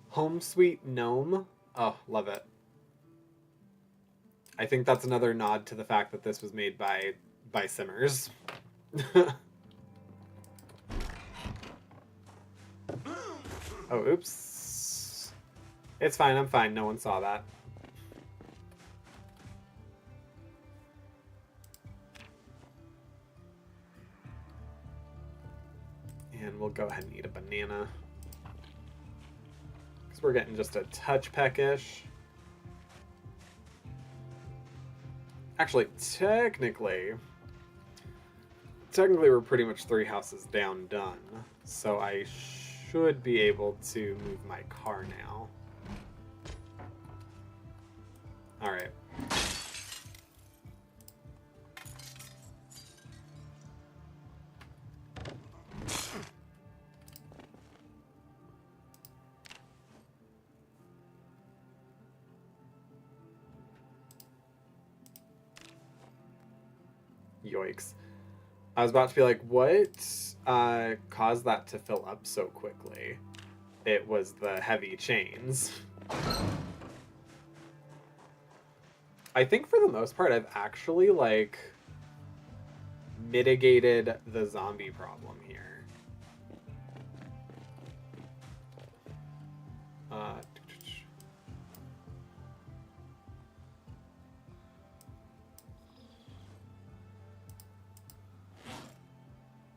Home Sweet Gnome. Oh, love it. I think that's another nod to the fact that this was made by Simmers. Oh, oops. It's fine, I'm fine. No one saw that. And we'll go ahead and eat a banana. Because we're getting just a touch peckish. Actually, technically we're pretty much 3 houses down done. So I should be able to move my car now. Alright. Yoicks. I was about to be like, what caused that to fill up so quickly? It was the heavy chains. I think for the most part, I've actually, like, mitigated the zombie problem here.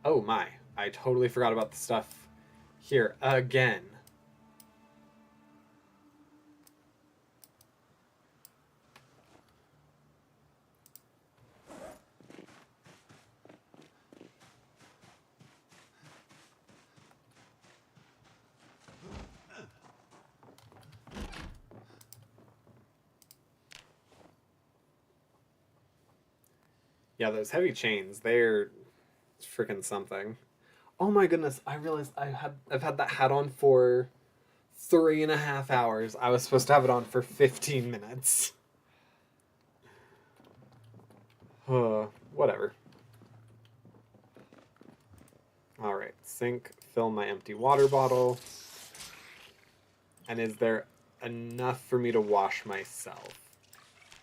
Oh my, I totally forgot about the stuff here again. Yeah, those heavy chains, they're freaking something. Oh my goodness, I realized I've had that hat on for 3.5 hours. I was supposed to have it on for 15 minutes. Whatever. Alright, sink, fill my empty water bottle. And is there enough for me to wash myself?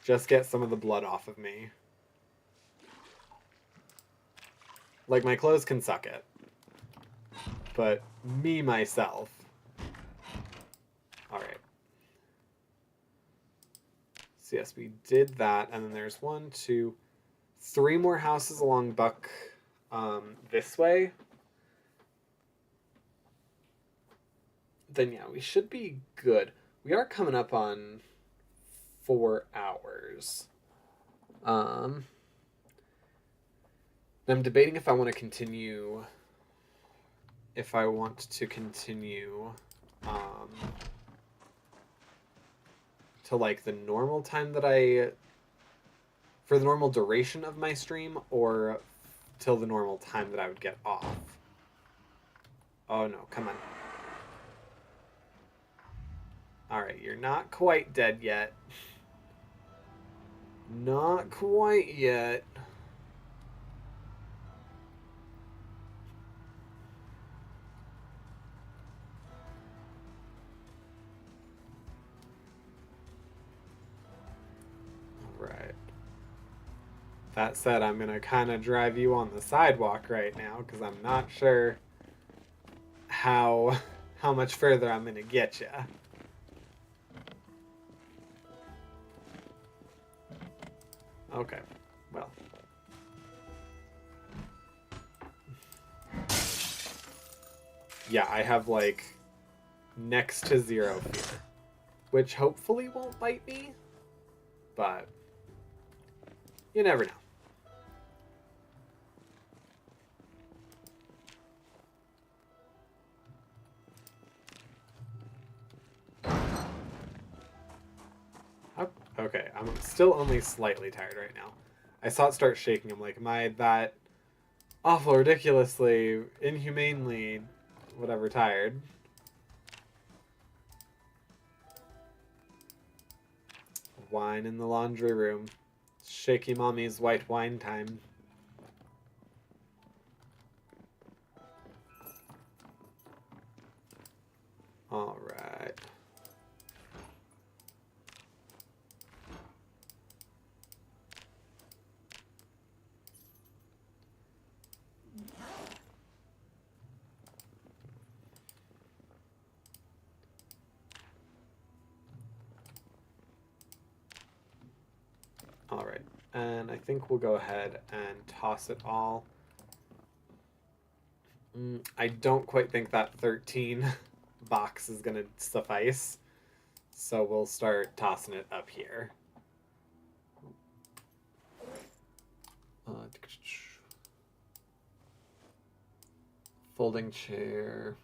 Just get some of the blood off of me. Like, my clothes can suck it. But me, myself. Alright. So yes, we did that, and then there's 1, 2, 3 more houses along Buck this way. Then yeah, we should be good. We are coming up on 4 hours. I'm debating if I want to continue. If I want to continue to like the normal time that for the normal duration of my stream, or till the normal time that I would get off. Oh no, come on. Alright, you're not quite dead yet. Not quite yet. Alright. That said, I'm going to kind of drive you on the sidewalk right now, because I'm not sure how much further I'm going to get you. Okay, well. Yeah, I have, like, next to 0 fear. Which hopefully won't bite me, but you never know. Okay, I'm still only slightly tired right now. I saw it start shaking. I'm like, am I that awful, ridiculously, inhumanely, whatever, tired? Wine in the laundry room. Shaky mommy's white wine time. Alright. Alright, and I think we'll go ahead and toss it all. I don't quite think that 13 box is going to suffice, so we'll start tossing it up here. Folding chair.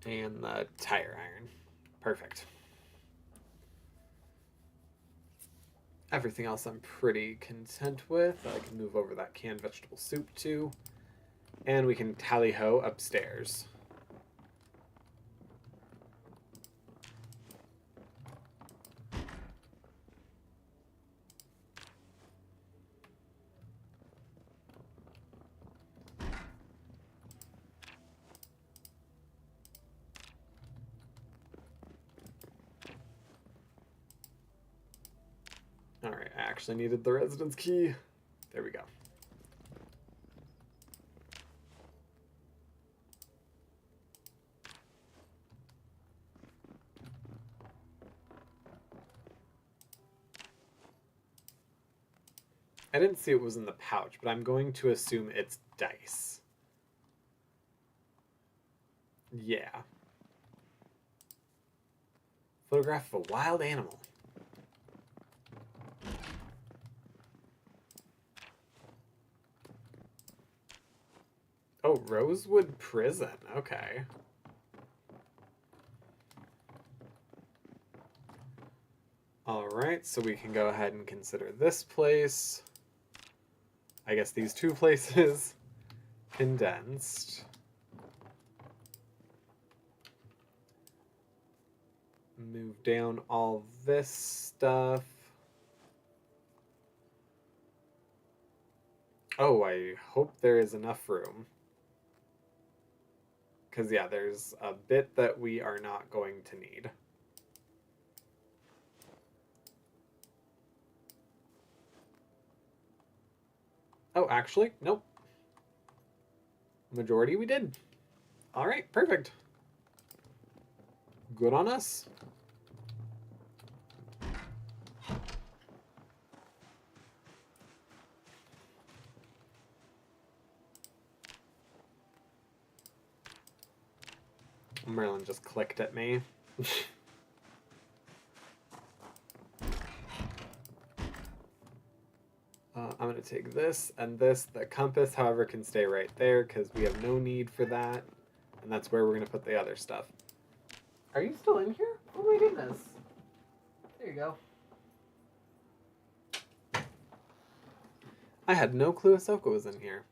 And the tire iron. Perfect. Everything else I'm pretty content with. I can move over that canned vegetable soup too. And we can tally-ho upstairs. Alright, I actually needed the residence key. There we go. I didn't see it was in the pouch, but I'm going to assume it's dice. Yeah. Photograph of a wild animal. Oh, Rosewood Prison. Okay. Alright, so we can go ahead and consider this place. I guess these two places. Condensed. Move down all this stuff. Oh, I hope there is enough room. Because, yeah, there's a bit that we are not going to need. Oh, actually, nope. Majority we did. All right, perfect. Good on us. Merlin just clicked at me. I'm going to take this and this. The compass, however, can stay right there because we have no need for that. And that's where we're going to put the other stuff. Are you still in here? Oh my goodness. There you go. I had no clue Ahsoka was in here.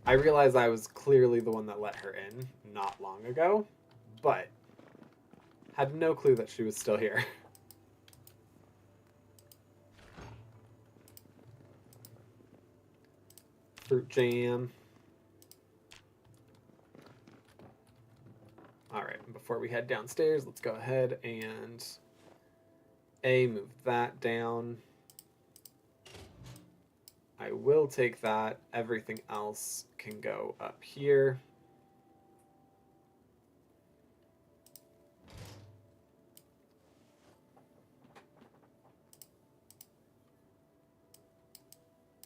I realized I was clearly the one that let her in not long ago, but had no clue that she was still here. Fruit jam. Alright, before we head downstairs, let's go ahead and move that down. I will take that. Everything else can go up here.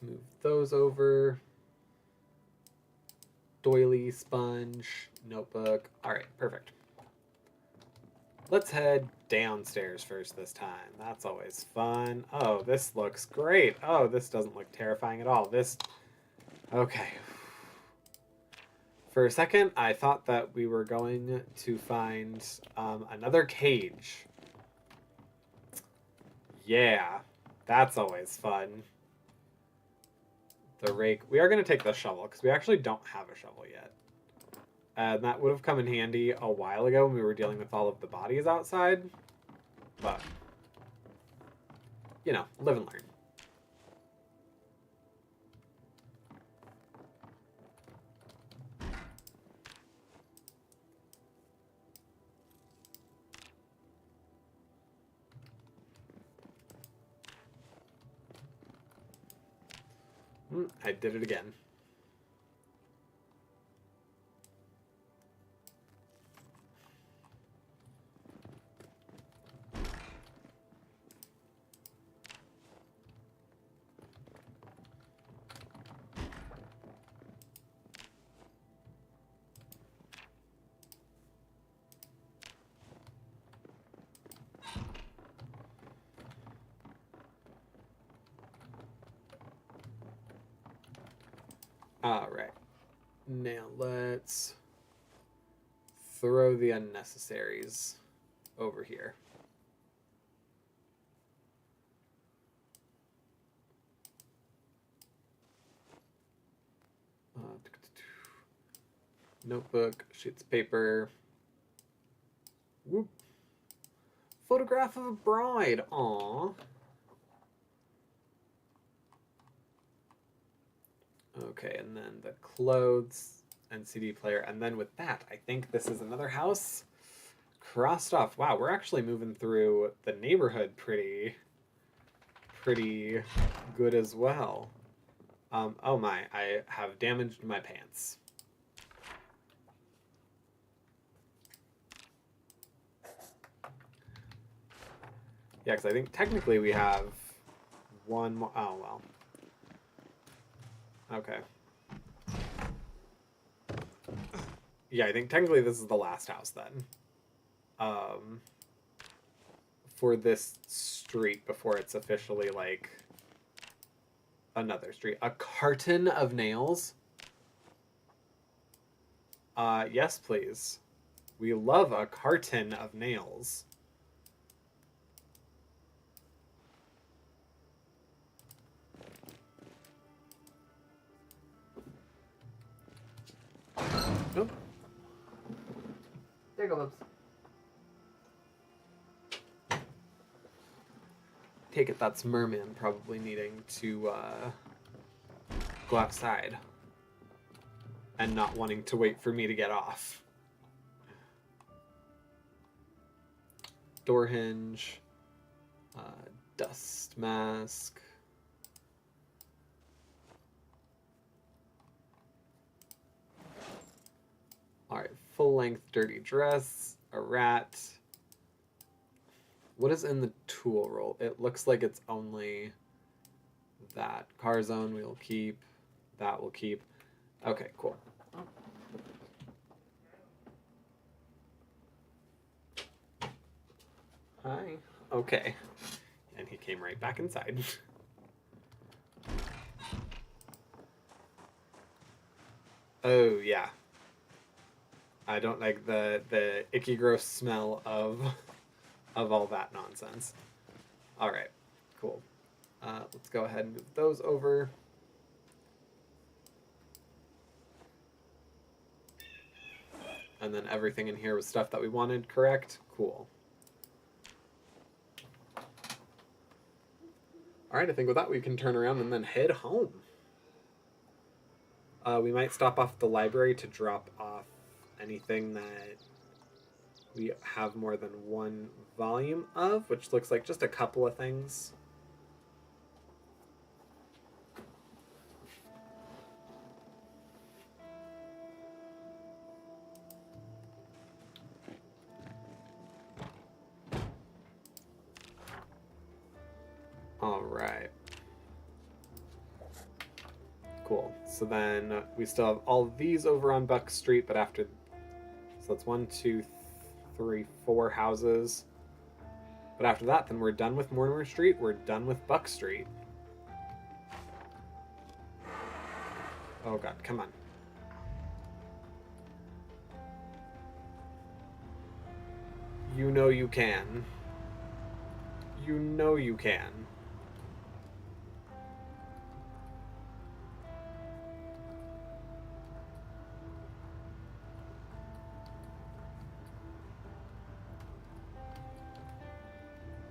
Move those over. Doily, sponge, notebook. All right, perfect. Let's head downstairs first this time. That's always fun. Oh, this looks great. Oh, this doesn't look terrifying at all. Okay. For a second, I thought that we were going to find another cage. Yeah, that's always fun. The rake. We are going to take the shovel because we actually don't have a shovel yet. And that would have come in handy a while ago when we were dealing with all of the bodies outside. But, you know, live and learn. I did it again. All right. Now let's throw the unnecessaries over here. Notebook, sheets of paper. Whoop. Photograph of a bride. Aww. Okay, and then the clothes and CD player. And then with that, I think this is another house crossed off. Wow, we're actually moving through the neighborhood pretty good as well. Oh my, I have damaged my pants. Yeah, because I think technically we have one more. Oh, well. Okay. Yeah, I think technically this is the last house then. For this street before it's officially like another street. A carton of nails? Yes, please. We love a carton of nails. Nope. There you go, Lips. Take it that's Merman probably needing to go outside and not wanting to wait for me to get off. Door hinge, dust mask. All right, full-length dirty dress, a rat. What is in the tool roll? It looks like it's only that. Car zone we'll keep. That we'll keep. Okay, cool. Hi. Okay. And he came right back inside. Oh, yeah. I don't like the icky gross smell of all that nonsense. All right, cool. Let's go ahead and move those over. And then everything in here was stuff that we wanted, correct? Cool. All right, I think with that we can turn around and then head home. We might stop off at the library to drop off anything that we have more than one volume of, which looks like just a couple of things. All right. Cool. So then we still have all of these over on Buck Street, but after... So that's 1, 2, 3, 4 houses. But after that, then we're done with Mortimer Street. We're done with Buck Street. Oh god, come on. You know you can. You know you can.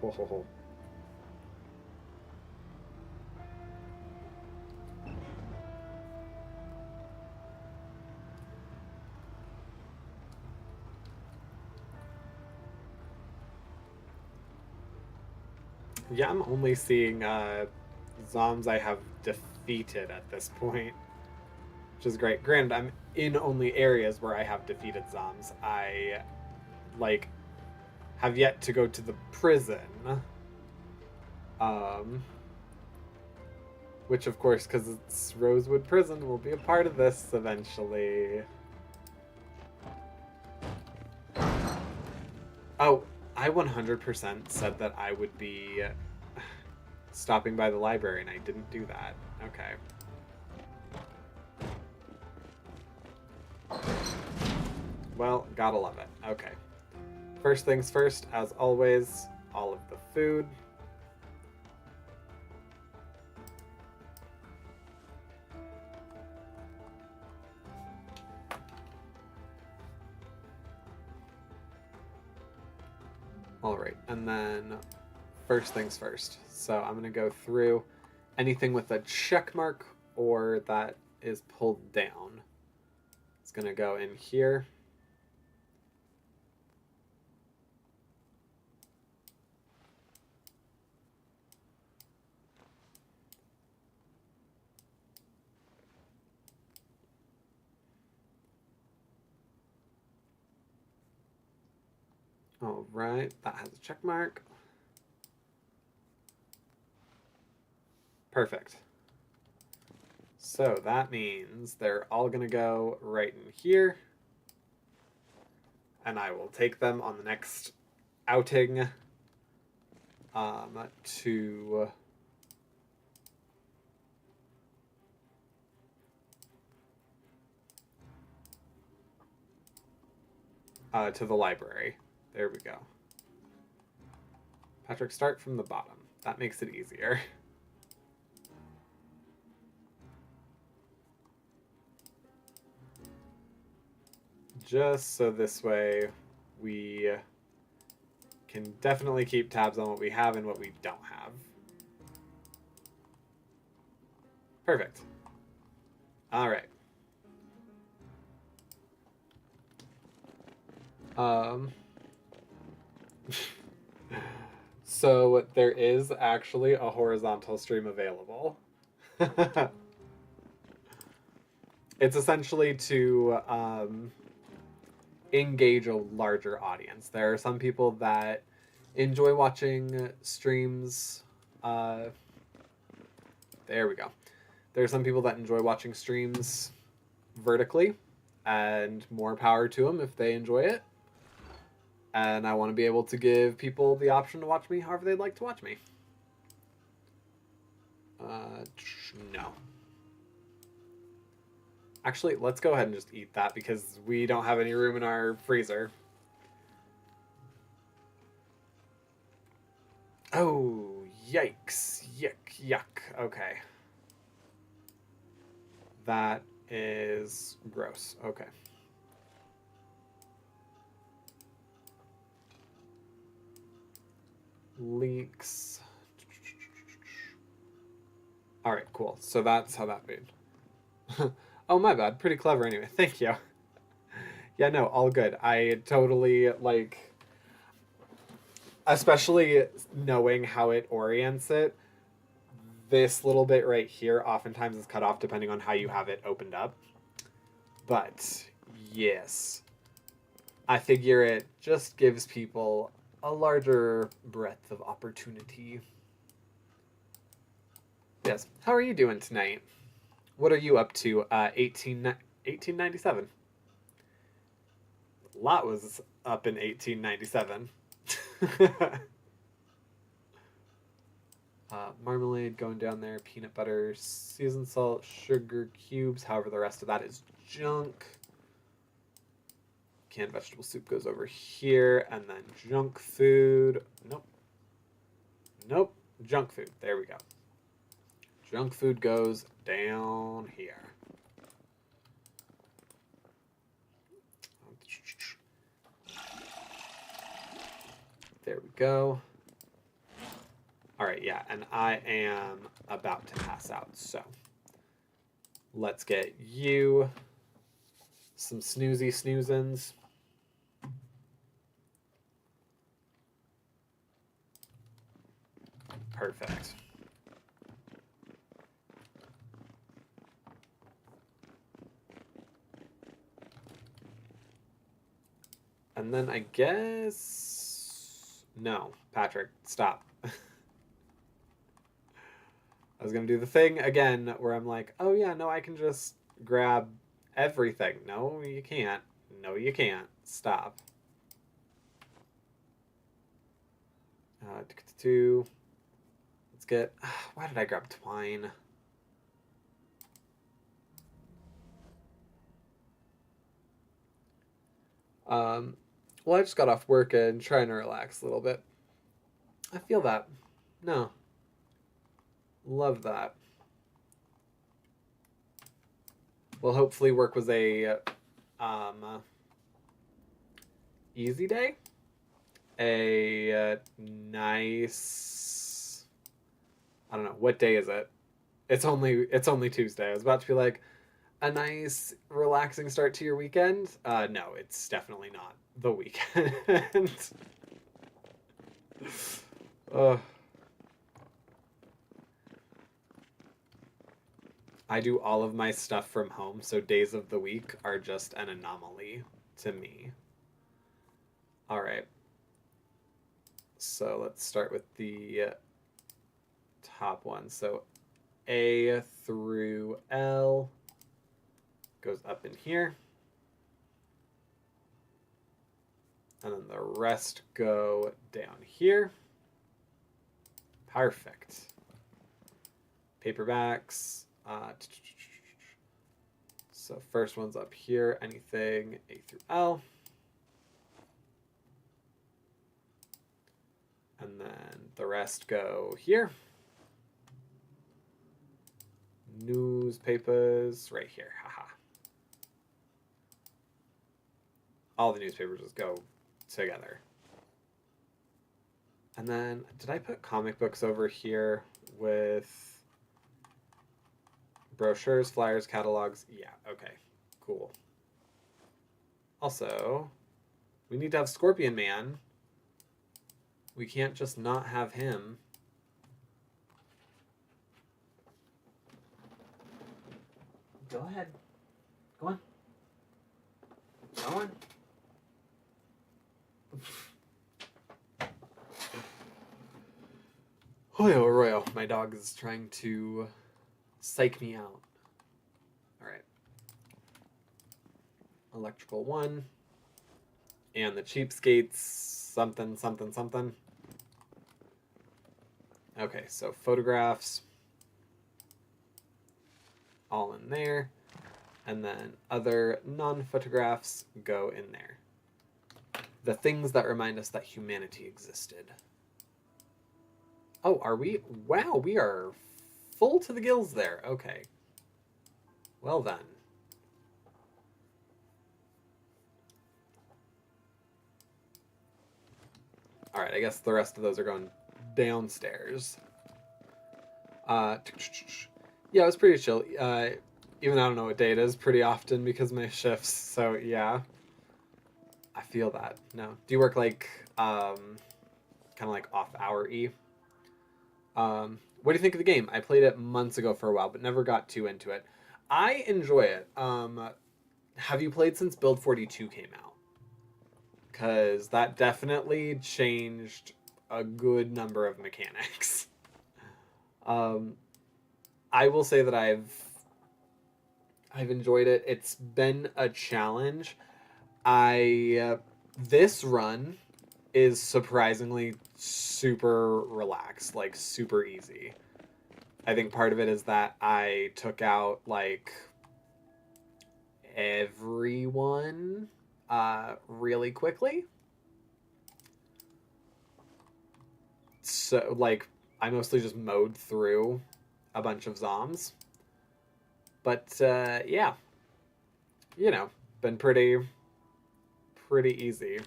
Ho ho ho. Yeah, I'm only seeing Zoms I have defeated at this point, which is great. Granted, I'm in only areas where I have defeated Zoms. I, like, have yet to go to the prison. Which, of course, because it's Rosewood Prison, will be a part of this eventually. Oh, I 100% said that I would be stopping by the library, and I didn't do that. Okay. Well, gotta love it. Okay. First things first, as always, all of the food. All right, and then first things first. So I'm gonna go through anything with a check mark or that is pulled down. It's gonna go in here. All right, that has a check mark. Perfect. So that means they're all gonna go right in here. And I will take them on the next outing to the library. There we go. Patrick, start from the bottom. That makes it easier. Just so this way we can definitely keep tabs on what we have and what we don't have. Perfect. All right. So there is actually a horizontal stream available. It's essentially to engage a larger audience. There are some people that enjoy watching streams. There we go. There are some people that enjoy watching streams vertically, and more power to them if they enjoy it. And I want to be able to give people the option to watch me however they'd like to watch me. No. Actually, let's go ahead and just eat that because we don't have any room in our freezer. Oh, yikes. Yuck. Okay. That is gross. Okay. Leaks. All right, cool. So that's how that made. Oh, my bad. Pretty clever anyway. Thank you. Yeah, no, all good. I totally, like, especially knowing how it orients it, this little bit right here oftentimes is cut off depending on how you have it opened up. But, yes. I figure it just gives people a larger breadth of opportunity. Yes. How are you doing tonight? What are you up to? 1897. A lot was up in 1897. Marmalade going down there, peanut butter, seasoned salt, sugar cubes. However, the rest of that is junk. Canned vegetable soup goes over here, and then junk food. Nope. Junk food. There we go. Junk food goes down here. There we go. All right, yeah, and I am about to pass out, so let's get you some snoozy snoozins. Perfect. And then I guess... No, Patrick, stop. I was going to do the thing again where I'm like, oh yeah, no, I can just grab everything. No, you can't. No, you can't. Stop. Let's get... Why did I grab twine? Well, I just got off work and trying to relax a little bit. I feel that. No. Love that. Well, hopefully work was a easy day. a nice, I don't know, what day is it? It's only Tuesday. I was about to be like, a nice relaxing start to your weekend. No, it's definitely not the weekend. uh, I do all of my stuff from home, so days of the week are just an anomaly to me. All right. So let's start with the top one. So A through L goes up in here. And then the rest go down here. Perfect. Paperbacks. So first one's up here. Anything A through L. And then the rest go here. Newspapers right here. Haha. All the newspapers just go together. And then, did I put comic books over here with brochures, flyers, catalogs? Yeah, okay, cool. Also, we need to have Scorpion Man. We can't just not have him. Go ahead. Go on. Go on. Hoyo Royo, my dog is trying to psych me out. Alright. Electrical 1. And the cheapskates, something, something, something. Okay, so photographs. All in there. And then other non-photographs go in there. The things that remind us that humanity existed. Oh, are we? Wow, we are full to the gills there. Okay. Well then. Alright, I guess the rest of those are going downstairs. Yeah, it was pretty chill. Even I don't know what day it is pretty often because of my shifts, so yeah. I feel that. No. Do you work like, kind of like off-hour-y? What do you think of the game? I played it months ago for a while, but never got too into it. I enjoy it. Have you played since Build 42 came out? Because that definitely changed a good number of mechanics. I will say that I've enjoyed it. It's been a challenge. This run is surprisingly super relaxed, like super easy. I think part of it is that I took out like everyone really quickly. So like I mostly just mowed through a bunch of zombs. But yeah, you know, been pretty easy.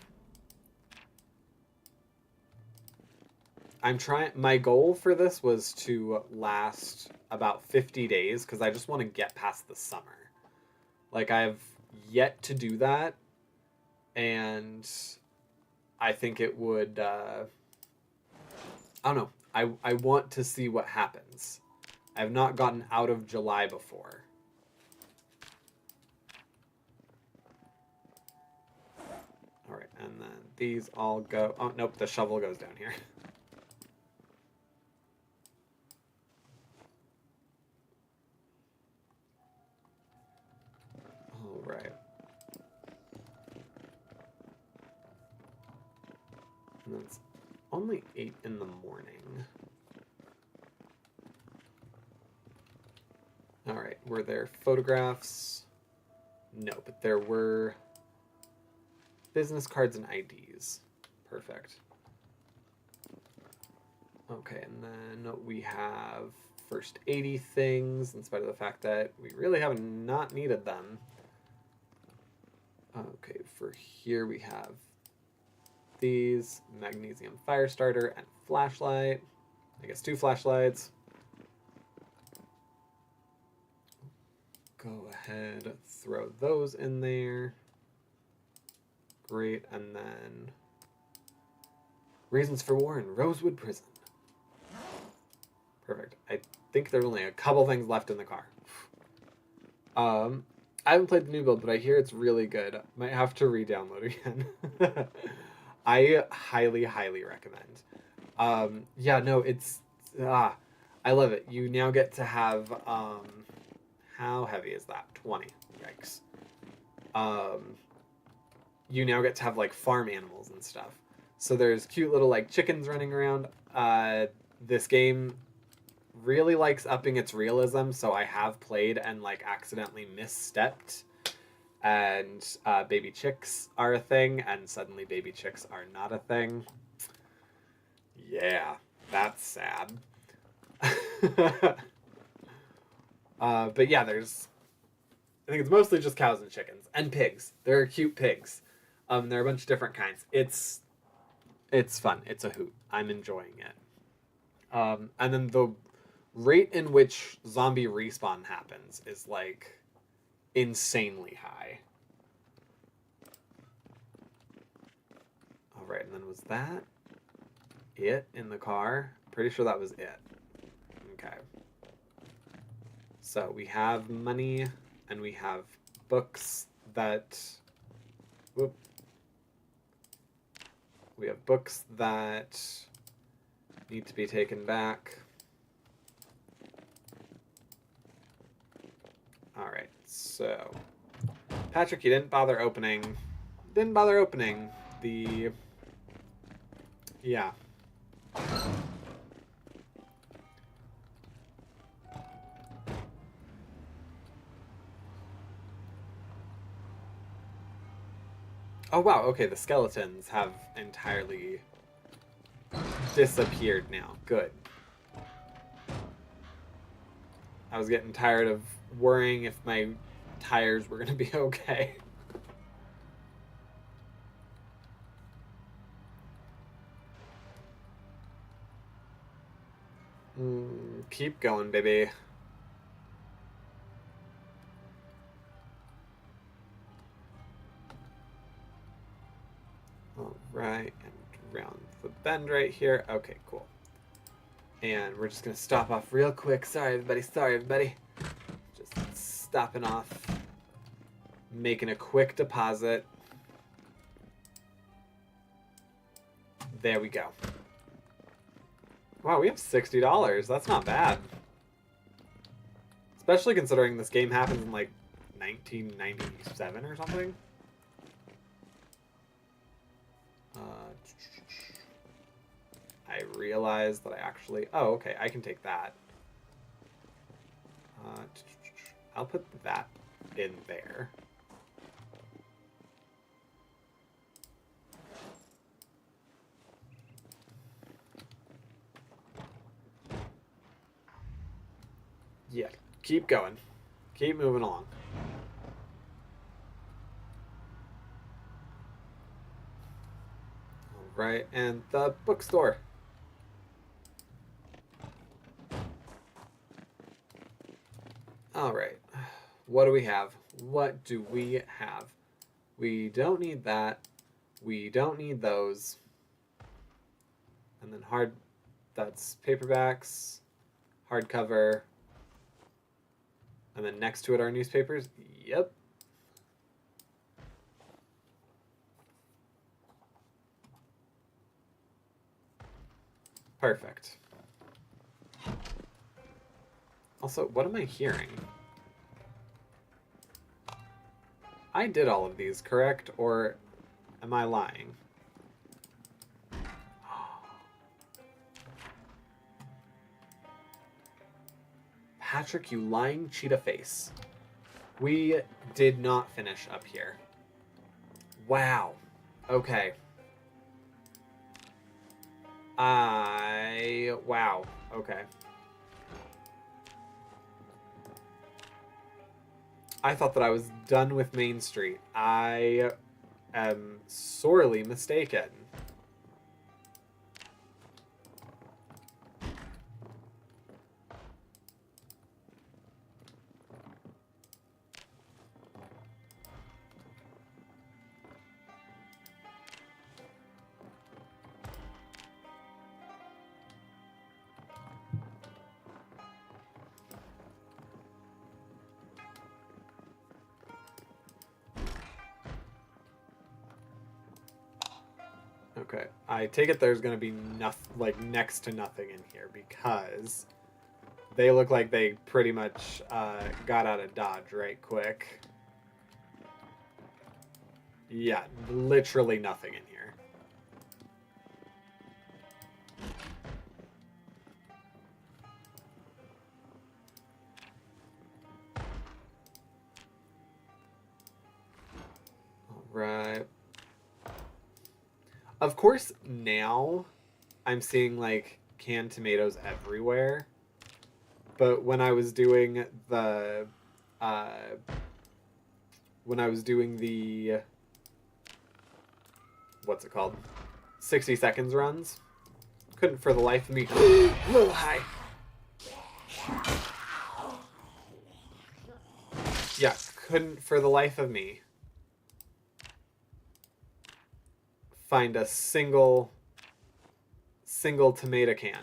I'm trying. My goal for this was to last about 50 days because I just want to get past the summer. Like I've yet to do that, and I think it would. I don't know. I want to see what happens. I have not gotten out of July before. All right, and then these all go. Oh nope, the shovel goes down here. All right. And it's only 8 in the morning. All right, were there photographs? No, but there were business cards and IDs. Perfect. Okay, and then we have first 80 things, in spite of the fact that we really have not needed them. Okay, for here we have these. Magnesium fire starter and flashlight. I guess 2 flashlights. Go ahead, throw those in there. Great, and then reasons for war in Rosewood Prison. Perfect. I think there's only a couple things left in the car. I haven't played the new build, but I hear it's really good. Might have to re-download again. I highly, highly recommend. Yeah, no, it's I love it. You now get to have how heavy is that? 20. Yikes. You now get to have like farm animals and stuff. So there's cute little like chickens running around. This game really likes upping its realism, so I have played and like accidentally misstepped, and baby chicks are a thing, and suddenly baby chicks are not a thing. Yeah, that's sad. But yeah, I think it's mostly just cows and chickens and pigs. There are cute pigs. There are a bunch of different kinds. It's fun. It's a hoot. I'm enjoying it. And then the rate in which zombie respawn happens is like insanely high. All right, and then was that it in the car? Pretty sure that was it. Okay. So we have money and we have books that... Whoop. We have books that need to be taken back. All right, so Patrick, you didn't bother opening the, yeah. Oh wow, okay, the skeletons have entirely disappeared now. Good. I was getting tired of worrying if my tires were going to be okay. Keep going, baby. All right, and round the bend right here. Okay, cool. And we're just going to stop off real quick. Sorry, everybody. Just stopping off. Making a quick deposit. There we go. Wow, we have $60. That's not bad. Especially considering this game happens in like 1997 or something. I realized that I actually... Oh, okay, I can take that. I'll put that in there. Yeah, keep going. Keep moving along. All right, and the bookstore. All right, what do we have? What do we have? We don't need that. We don't need those. And then that's paperbacks, hardcover. And then next to it are newspapers. Yep. Perfect. Also, what am I hearing? I did all of these, correct? Or am I lying? Patrick, you lying cheetah face. We did not finish up here. Wow. Okay. Wow. Okay. I thought that I was done with Main Street. I am sorely mistaken. Okay, I take it there's going to be like next to nothing in here because they look like they pretty much got out of Dodge right quick. Yeah, literally nothing in here. All right. Of course, now I'm seeing like canned tomatoes everywhere. But when I was doing the what's it called? 60 seconds runs, couldn't for the life of me a little high. Yeah, couldn't for the life of me find a single tomato can.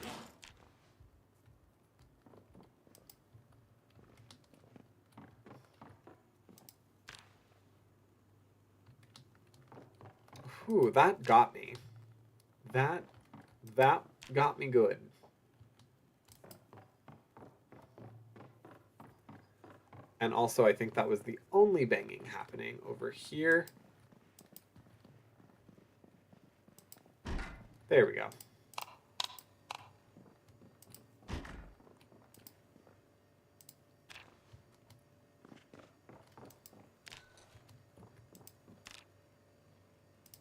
Whew, that got me. That got me good. And also, I think that was the only banging happening over here. There we go.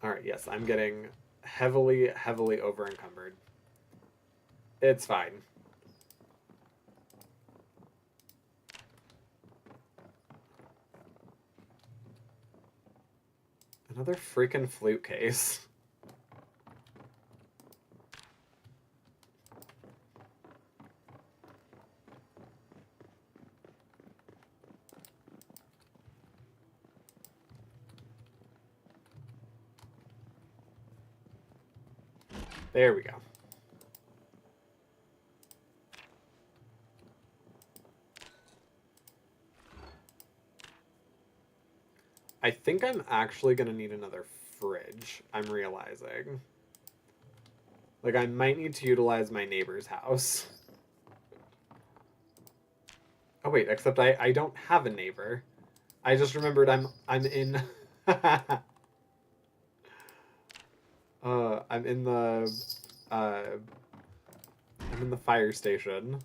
All right, yes, I'm getting heavily over encumbered. It's fine. Another freaking flute case. There we go. I think I'm actually going to need another fridge, I'm realizing. Like, I might need to utilize my neighbor's house. Oh, wait, except I don't have a neighbor. I just remembered I'm in... I'm in the... I'm in the fire station.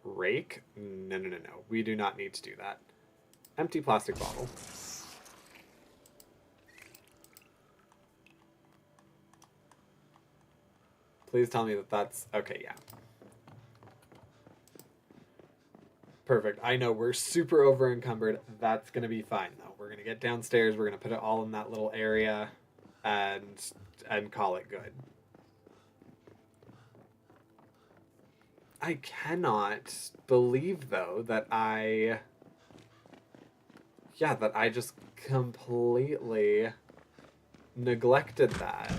Rake? No. We do not need to do that. Empty plastic bottle. Please tell me that that's... Okay, yeah. Perfect. I know we're super over encumbered. That's going to be fine, though. We're going to get downstairs. We're going to put it all in that little area and call it good. I cannot believe, though, that I just completely neglected that.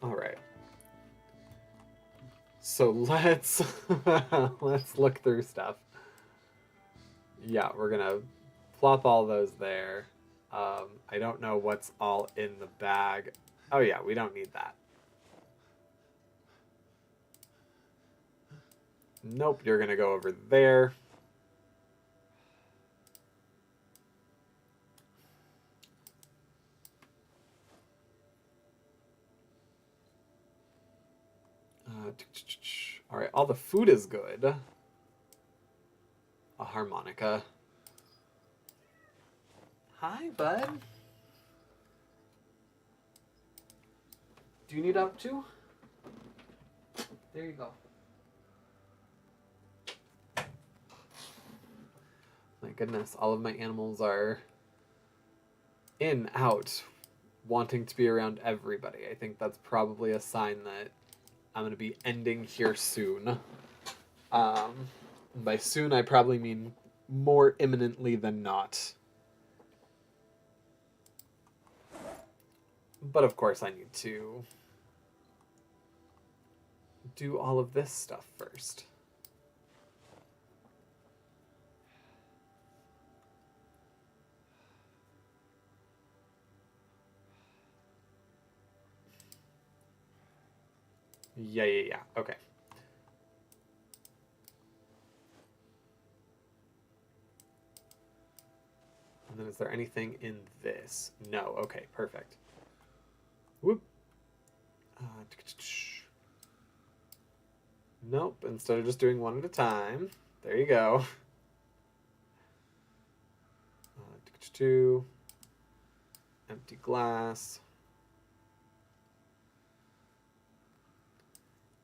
All right. So let's look through stuff. Yeah, we're gonna plop all those there. I don't know what's all in the bag. Oh yeah, we don't need that. Nope, you're gonna go over there. All right, all the food is good. A harmonica. Hi, bud. Do you need out too? There you go. My goodness, all of my animals are in, out, wanting to be around everybody. I think that's probably a sign that I'm going to be ending here soon. By soon, I probably mean more imminently than not. But of course, I need to do all of this stuff first. Yeah. Okay. And then is there anything in this? No. Okay, perfect. Whoop. Nope, instead of just doing one at a time. There you go. Empty glass.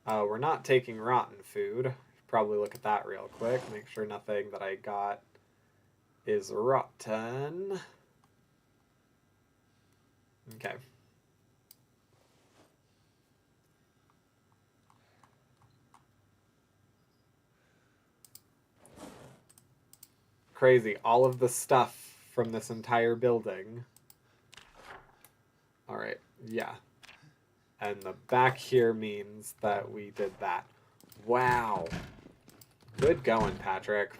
We're not taking rotten food. Probably look at that real quick. Make sure nothing that I got is rotten. Okay. Crazy. All of the stuff from this entire building. Alright, yeah. And the back here means that we did that. Wow. Good going, Patrick.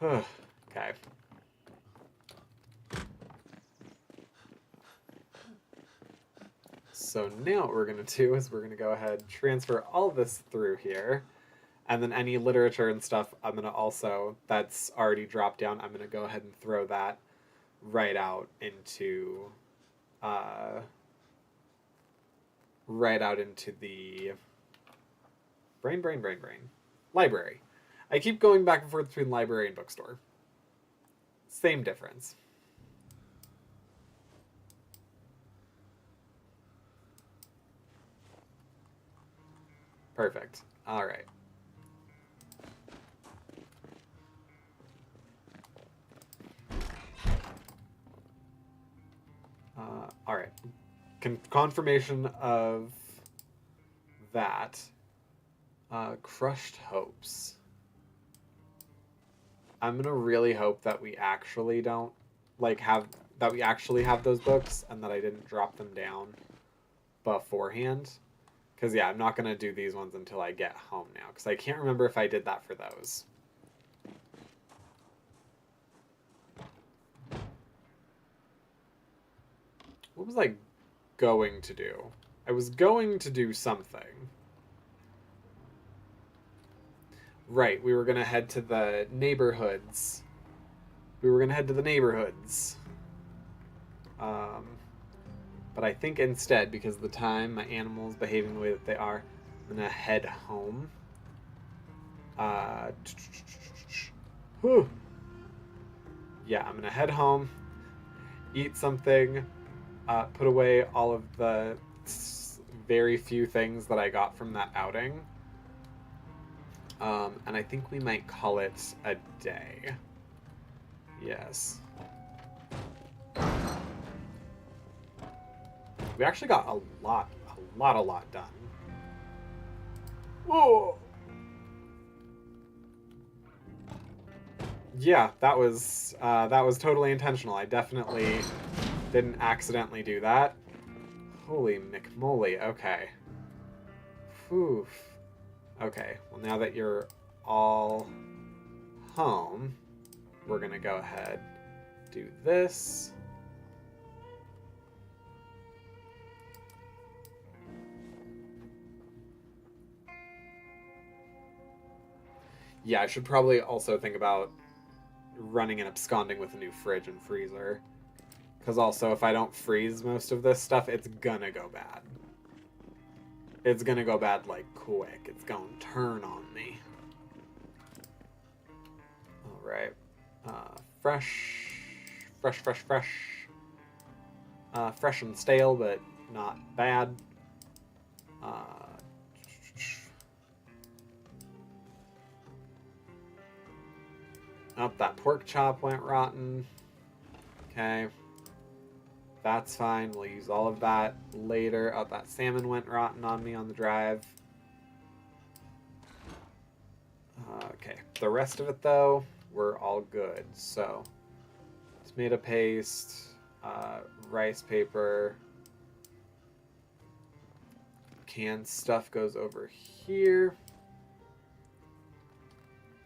Okay. So now what we're going to do is we're going to go ahead and transfer all this through here. And then any literature and stuff, I'm going to also, that's already dropped down, I'm going to go ahead and throw that right out into the brain library. I keep going back and forth between library and bookstore. Same difference. Perfect. All right. All right. Confirmation of that. Crushed hopes. I'm gonna really hope that we actually don't have those books and that I didn't drop them down beforehand. Because yeah, I'm not gonna do these ones until I get home now. Because I can't remember if I did that for those. What was I going to do? I was going to do something. Right, we were going to head to the neighborhoods. But I think instead, because of the time, my animals behaving the way that they are, I'm going to head home. Yeah, I'm going to head home, eat something, put away all of the very few things that I got from that outing. And I think we might call it a day. Yes. We actually got a lot done. Whoa! Yeah, that was totally intentional. I definitely didn't accidentally do that. Holy McMoly, okay. Oof. Okay, well now that you're all home, we're gonna go ahead, do this. Yeah, I should probably also think about running and absconding with a new fridge and freezer. Because also, if I don't freeze most of this stuff, it's gonna go bad. It's gonna go bad, like, quick. It's gonna turn on me. Alright. Fresh. Fresh and stale, but not bad. Oh, that pork chop went rotten. Okay. That's fine. We'll use all of that later. Oh, that salmon went rotten on me on the drive. Okay. The rest of it, though, we're all good. So, tomato paste, rice paper, canned stuff goes over here.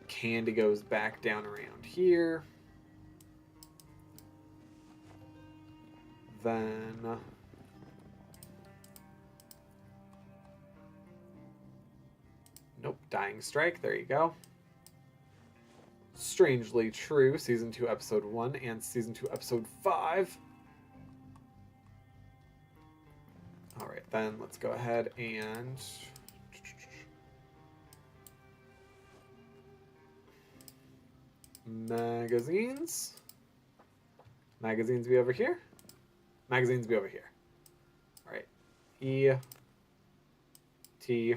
Candy goes back down around here. Then nope, Dying Strike, there you go. Strangely True, Season 2, Episode 1, and Season 2, Episode 5. Alright, then let's go ahead and... magazines. Magazines be over here. Magazines be over here. Alright. E. T.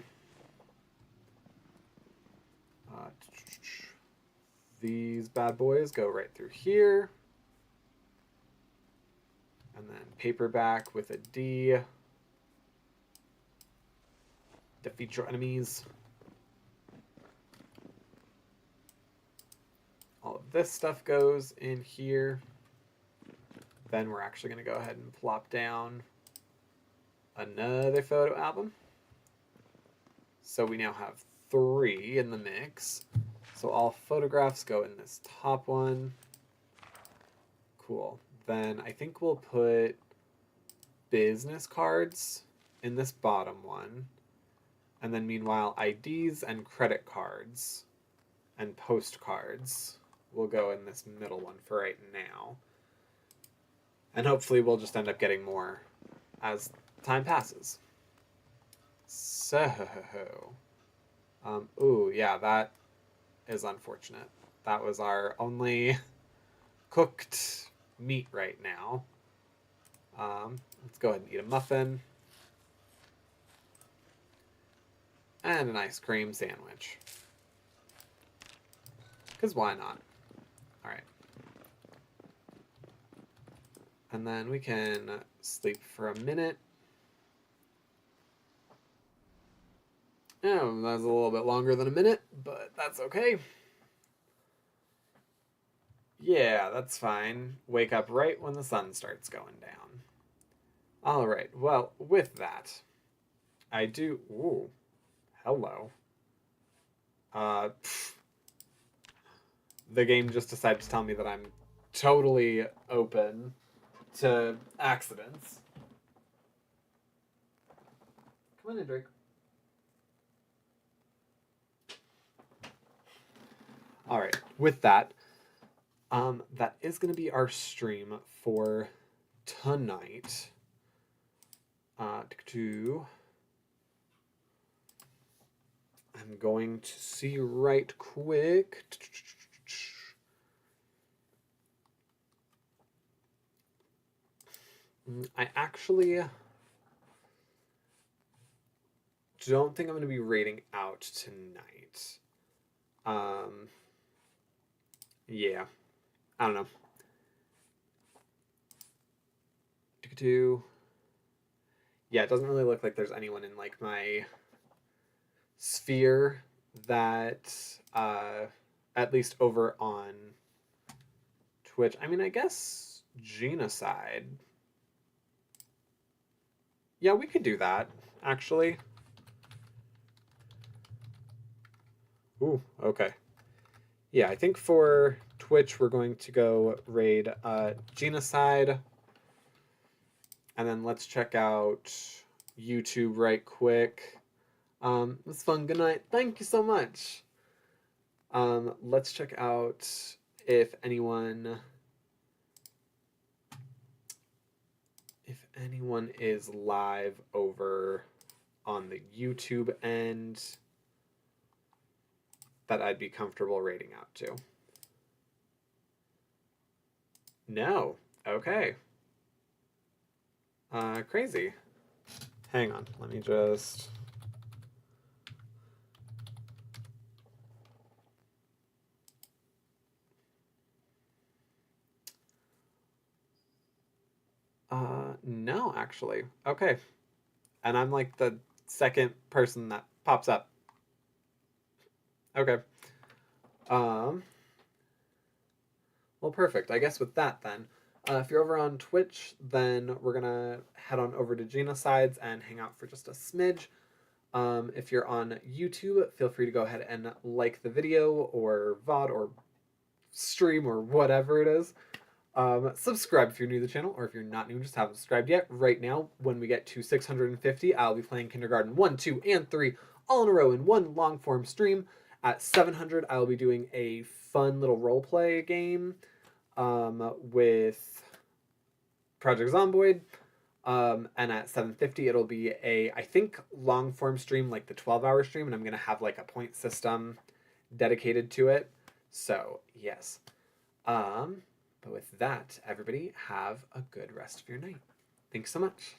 These bad boys go right through here. And then paperback with a D. Defeat your enemies. All of this stuff goes in here. Then we're actually going to go ahead and plop down another photo album. So we now have 3 in the mix. So all photographs go in this top one. Cool. Then I think we'll put business cards in this bottom one. And then meanwhile, IDs and credit cards and postcards will go in this middle one for right now. And hopefully we'll just end up getting more as time passes. So, ooh, yeah, that is unfortunate. That was our only cooked meat right now. Let's go ahead and eat a muffin. And an ice cream sandwich. Because why not? Alright. And then we can sleep for a minute. Oh, that's a little bit longer than a minute, but that's okay. Yeah, that's fine. Wake up right when the sun starts going down. Alright, well, with that, I do... Ooh, hello. The game just decided to tell me that I'm totally open to accidents. Come on in, Drake. Alright, with that, that is going to be our stream for tonight. I'm going to see right quick. I actually don't think I'm going to be rating out tonight. Yeah. I don't know. Yeah, it doesn't really look like there's anyone in, like, my sphere that, at least over on Twitch. I mean, I guess Genocide. Yeah, we could do that, actually. Ooh, okay. Yeah, I think for Twitch, we're going to go raid Genocide. And then let's check out YouTube right quick. It was fun. Good night. Thank you so much. Let's check out if anyone is live over on the YouTube end that I'd be comfortable rating out to. No. Okay. Crazy. Hang on, let me just... No, actually. Okay. And I'm like the second person that pops up. Okay. Um, well, perfect. I guess with that then, if you're over on Twitch, then we're gonna head on over to Genocides and hang out for just a smidge. If you're on YouTube, feel free to go ahead and like the video or VOD or stream or whatever it is. Subscribe if you're new to the channel, or if you're not new, just haven't subscribed yet. Right now, when we get to 650, I'll be playing Kindergarten 1, 2, and 3 all in a row in one long form stream. At 700, I'll be doing a fun little roleplay game with Project Zomboid. And at 750, it'll be a, I think, long form stream, like the 12-hour stream, and I'm going to have like a point system dedicated to it. So, yes. But with that, everybody, have a good rest of your night. Thanks so much.